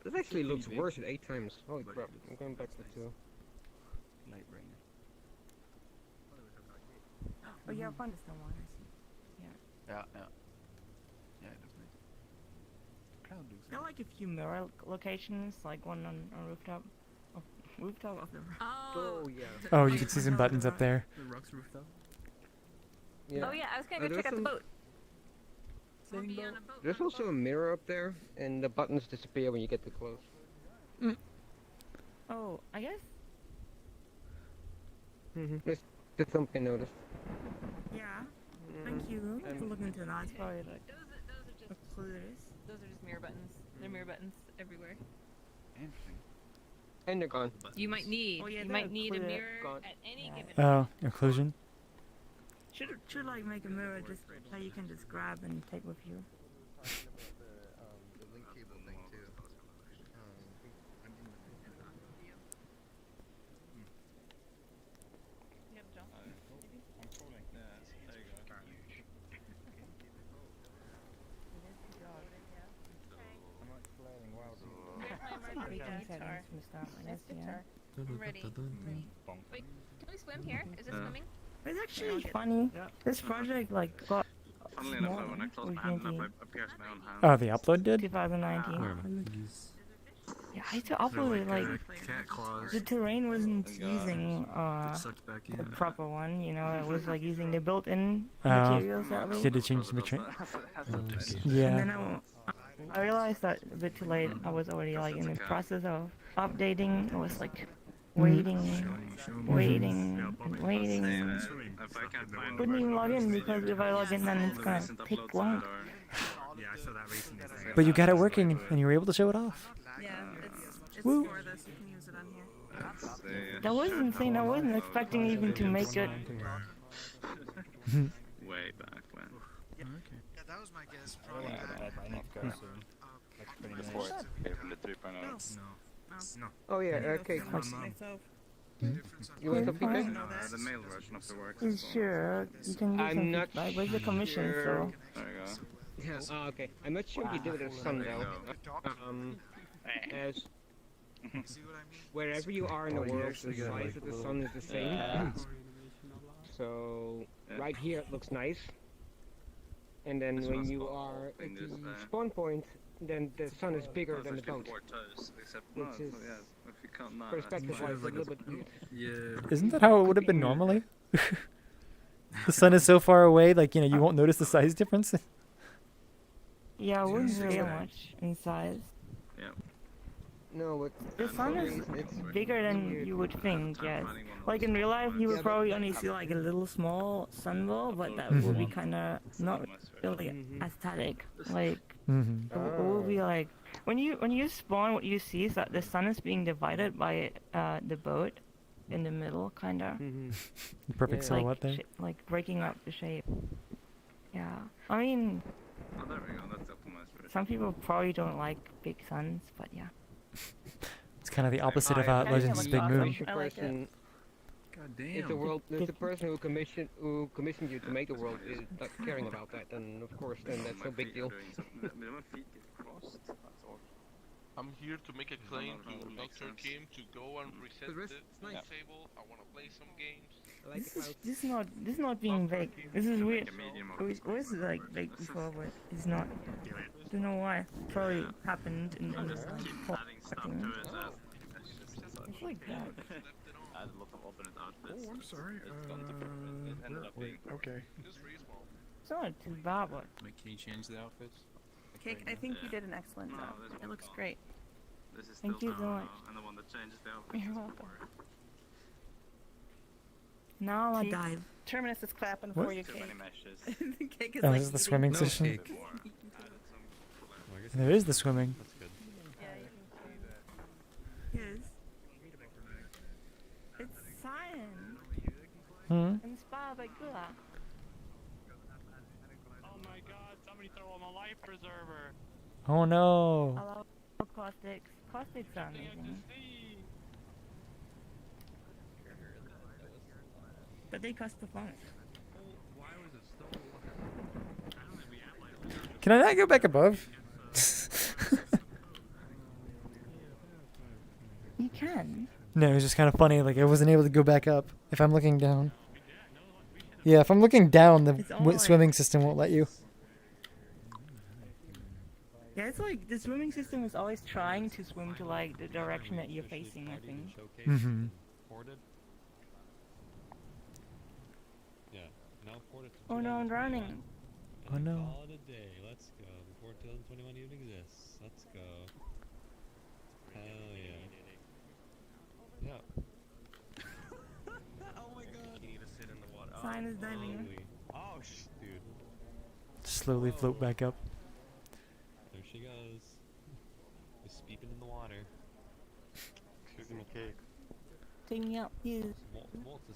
This actually looks worse at 8 times. Holy crap! I'm going back to 2. Light rain. Oh yeah, I found this one. I see. Yeah. Yeah, it looks nice. Crowd looks There are like a few mirror locations, like one on rooftop. Rooftop of the Oh yeah. Oh, you can see some buttons up there. The rocks rooftop. Yeah. Oh yeah, I was gonna go check out the boat. There's also a mirror up there, and the buttons disappear when you get too close. Oh, I guess. That's something I noticed. Yeah. Thank you for looking into that. It's probably like those are just mirror buttons. They're mirror buttons everywhere. Interesting. And they're gone. You might need. Oh, yeah, you they're might need a clear. mirror Gone. at any given. Oh, occlusion. Should like make a mirror just that you can just grab and take with you. The link cable thing too. I'm ready. Wait, can we swim here? Is it swimming? It's actually funny. This project like got small originally. Oh, the upload did? 2019. Yeah, I had to upload it like the terrain wasn't using the proper one. It was like using the built-in materials that way. You had to change the material. And Yeah. then I realized that a bit too late. I was already like in the process of updating. It was like waiting. Couldn't even log in because if I log in, then it's gonna take long. Yeah, I saw that recently. But you got it working and you were able to show it off. Yeah, it's Woo. for this. You can use it on here. That was insane. I wasn't expecting even to make it. Way back when. Yeah, that was my guess. Probably Before it came from the 3.0. No. Oh yeah, okay. Myself. You want some feedback? The male version of the works. Sure, you can use some feedback. Where's the commission, so? There you go. Yes. Okay. I'm not sure you did it as sun though. As wherever you are in the world, the size of the sun is the same. So right here it looks nice, and then when you are at the spawn point, then the sun is bigger than the boat. Which is perspective-wise a little bit weird. Yeah. Isn't that how it would have been normally? The sun is so far away, like, you won't notice the size difference. Yeah, it wouldn't very much in size. Yeah. No, but the sun is bigger than you would think, yes. Like in real life, you would probably only see like a little small sunball, but that would be kind of not really aesthetic. Like, it would be like, when you spawn, what you see is that the sun is being divided by the boat in the middle, kind of. Perfect silhouette there. Like breaking up the shape. Yeah. I mean, Oh, there we go. That's optimized for it. some people probably don't like big suns, but yeah. It's kind of the opposite of Legends' Big Moon. I like it. God damn. If the person who commissioned you to make the world is not caring about that, then of course that's no big deal. I'm here to make a claim to Dr. Kim to go and reset the table. I want to play some games. This is not being vague. This is weird. It was like vague before, but it's not. Don't know why. Probably happened in the whole thing. It's like that. I had a lot of alternate outfits. Oh, I'm sorry. Wait, okay. It's not too bad, but. Can you change the outfits? Cake, I think you did an excellent job. It looks great. This is Thank you so much. and the one that changes the outfits. You're welcome. Now I dive. Terminus is clapping What? for you, Too Cake. many meshes. Cake is Oh, like this is the eating- swimming session. There is the swimming. That's good. Yes. It's Cyan. Hmm. Inspired by Gula. Oh my god, somebody throw on a life preserver. Oh no. I love caustics. Caustics are amazing. But they cost the fun. Can I not go back above? You can. No, it's just kind of funny. Like I wasn't able to go back up if I'm looking down. Yeah, if I'm looking down, the swimming system won't let you. Yeah, it's like the swimming system is always trying to swim to like the direction that you're facing, I think. Mm-hmm. Yeah, now ported to Oh no, I'm drowning. Oh no. Call it a day. Let's go. Before 2021 even exists. Let's go. Hell yeah. Yeah. Oh my god. You need to sit in the water. Cyan is diving. Oh, dude. Slowly float back up. There she goes. Just peeping in the water. Cooking a cake. Take me out, you.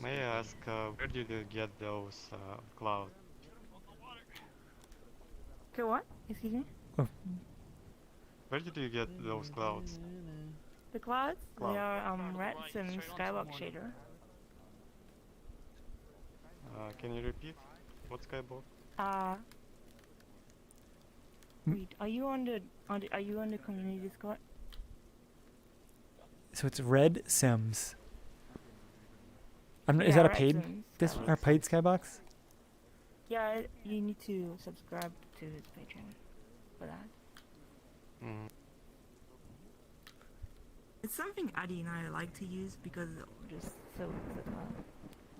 May I ask, where did you get those clouds? Okay, what? Excuse me? Where did you get those clouds? The clouds? Cloud. They are Red Sim Skywalk shader. Can you repeat? What skybox? Wait, are you on the community Discord? So it's Red Sims. Is Yeah, that a Red paid Sims. or paid skybox? Yeah, you need to subscribe to his Patreon for that. It's something Addy and I like to use because it's just so versatile.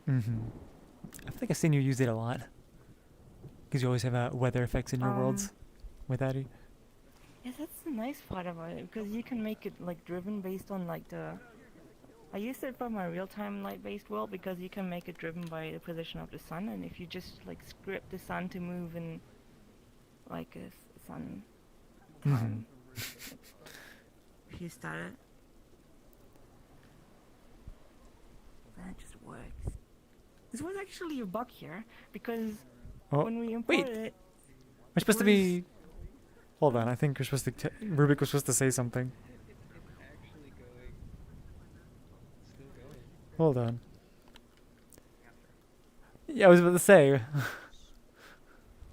Mm-hmm. I feel like I've seen you use it a lot. Because you always have weather effects in your worlds with Addy. Yeah, that's the nice part about it, because you can make it like driven based on like the... I used it for my real-time light-based world because you can make it driven by the position of the sun, and if you just like script the sun to move in like a sun time, if you start it, then it just works. This was actually a bug here because when we imported it, we're supposed to be... Hold on, I think we're supposed to... Rubik was supposed to say something. Hold on. Yeah, I was about to say.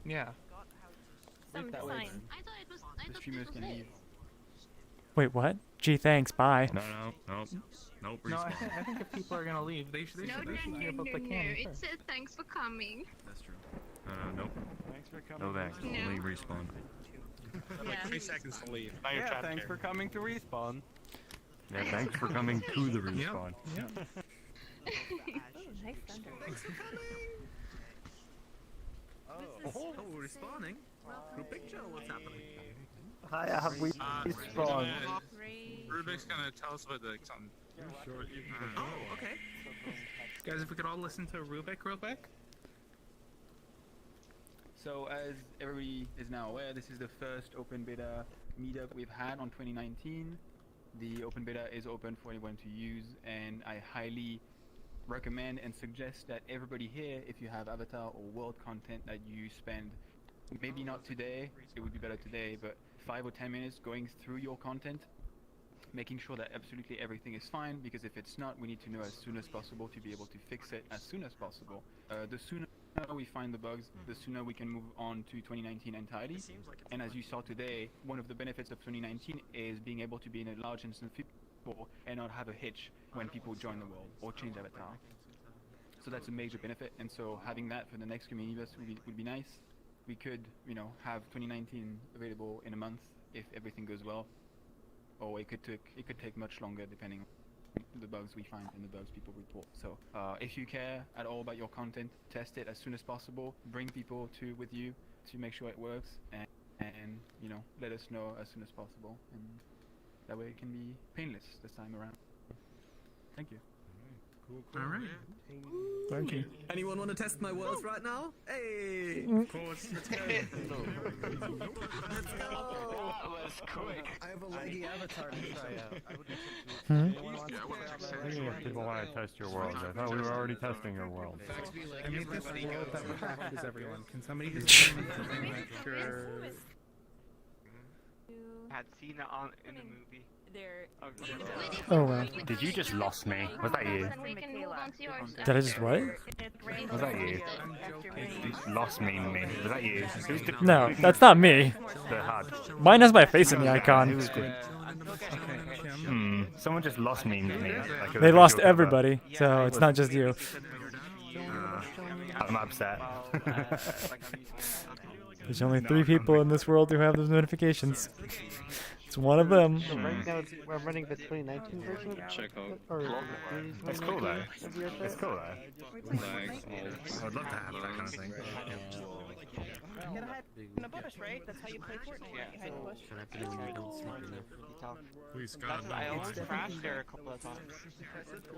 Yeah. Some That sign. way. I thought it was. I The thought streamers this was can it. leave. Wait, what? Gee, thanks, bye. Nope, No, respawn. I think if people are gonna leave, they should hear about the cannon It first. said thanks for coming. That's true. Nope. Thanks for coming. No thanks. No. Only respawn. Like 3 seconds to leave. Now your Yeah, chapter. thanks for coming to respawn. Yeah, thanks for coming to the respawn. Yeah. Nice thunder. Oh, we're respawning. Group picture, what's happening? Hi, I have respawn. Rubik's gonna tell us about the something. Oh, okay. Guys, if we could all listen to Rubik real quick. So, as everybody is now aware, this is the first open beta meetup we've had on 2019. The open beta is open for anyone to use, and I highly recommend and suggest that everybody here, if you have avatar or world content that you spend, maybe not today, it would be better today, but 5 or 10 minutes going through your content, making sure that absolutely everything is fine, because if it's not, we need to know as soon as possible to be able to fix it as soon as possible. The sooner we find the bugs, the sooner we can move on to 2019 entirely. And as you saw today, one of the benefits of 2019 is being able to be in a large instance of people and not have a hitch when people join the world or change avatar. So that's a major benefit, and so having that for the next community bus would be nice. We could, have 2019 available in a month if everything goes well, or it could take much longer depending on the bugs we find and the bugs people report. So if you care at all about your content, test it as soon as possible. Bring people with you to make sure it works, and let us know as soon as possible, and that way it can be painless this time around. Thank you. Alright. Thank you. Anyone want to test my worlds right now? Hey! Of course. Let's go. Let's go! That was quick. I have a laggy avatar to try out. If people want to test your world, I thought we were already testing your world. I made this world that practices everyone. Can somebody just make sure? Had seen it on in the movie. Oh wow. Did you just lost me? Was that you? Did I just what? Was that you? You lost me. Was that you? Who's the, No, that's not me. The HUD. Mine has my face in the icon. Someone just lost me. Like They lost everybody, so it's not just you. I'm upset. There's only 3 people in this world who have those notifications. It's one of them. So right now we're running the 2019 version. Check out. It's cool though. It's cool though. I'd love to have that kind of thing. You gotta hide in the bush, right? That's how you play Fortnite. You hide in the bush. Please, God, I almost crashed there a couple of times.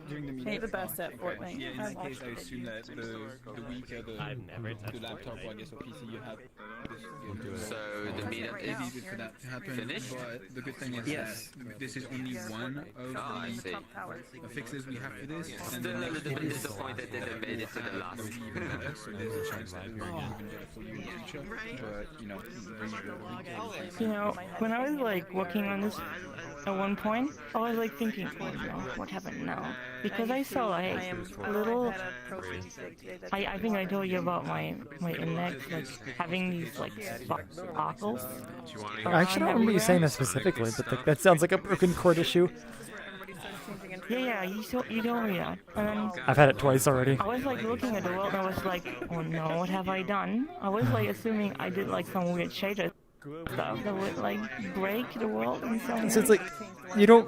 During the meeting. Hey, the best at Fortnite. Yeah, in that case, I assume that the weaker the laptop or I guess or PC you have. So the meetup is easy for that to happen. finished? But the good thing is that this is only one of the fixes we have for this. Still a little bit disappointed that they made it to the last. So there's a chance that we're even better for you in the future. But you know, You know, when I was like working on this at one point, I was like thinking, oh no, what happened now? Because I saw like a little. I think I told you about my index, like having these like sparkles. I actually don't remember you saying that specifically, but that sounds like a broken chord issue. Yeah, you told me that. And then I've had it twice already. I was like looking at the world and I was like, oh no, what have I done? I was like assuming I did like some weird shader stuff that would like break the world in some way. So it's like, you don't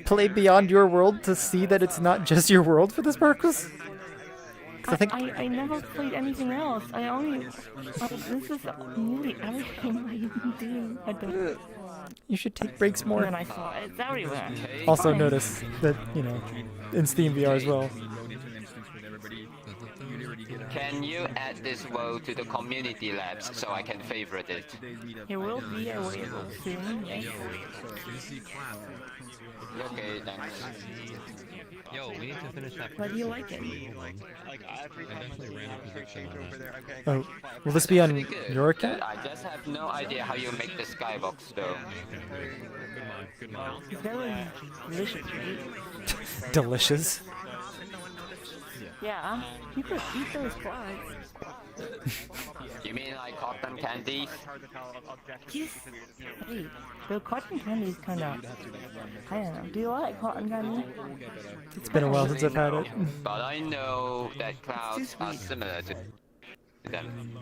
play beyond your world to see that it's not just your world for the sparkles? I never played anything else. I only... this is nearly everything I do at the... You should take breaks more. And I saw it's everywhere. Also Fine. notice that, you know, in Steam VR as well. Can you add this world to the community labs so I can favorite it? It will be available soon, yes. Okay, thanks. Yo, we need to finish that. But you like it? Like every time I change over there, okay. Oh, will this be on your account? I just have no idea how you make the skybox though. Good mind. It's very delicious, right? Delicious. Yeah, you could eat those clouds. You mean like cotton candies? Yes. Hey, the cotton candy is kind of... I don't know. Do you like cotton candy? It's been a while since I've had it. But I know that clouds are similar to them.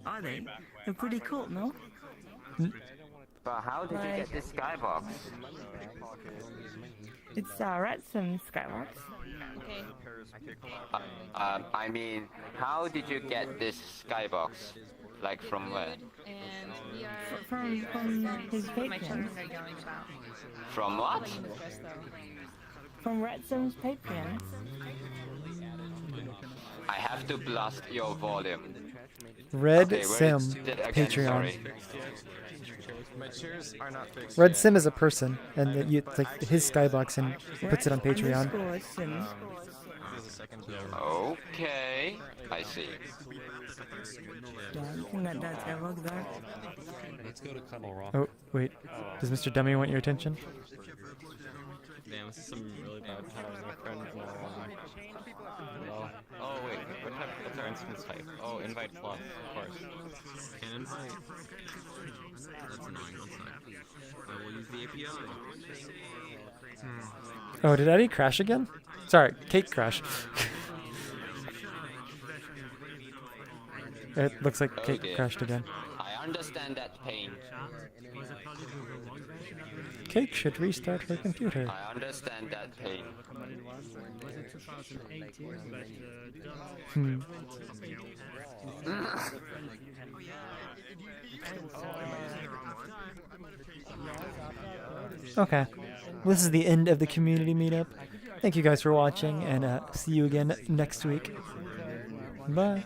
Are they? They're pretty cool, no? But how did you get this skybox? It's Ratsum Skybox. Okay. I mean, how did you get this skybox? Like from where? And we are From his Patreon. From what? From Ratsum's Patreon. I have to blast your volume. Red Okay, Sim Patreon. Sorry. My chairs are not fixed. Red Sim is a person, and you like his skybox and puts it on Patreon. Okay, I see. Yeah, you think that's ever there? Let's go to Cuddle Rock. Oh, wait. Does Mr. Dummy want your attention? Damn, this is some really bad times. My friend's now oh wait, what's our instance type? Oh, invite plus, of course. Can invite. That's annoying, don't say. I will use the API. Oh, did Eddie crash again? Sorry, Cake crash. It looks like Cake dear. crashed again. I understand that pain. Cake should restart her computer. I understand that pain. Hmm. Okay. This is the end of the community meetup. thank you guys for watching, and see you again next week. Bye.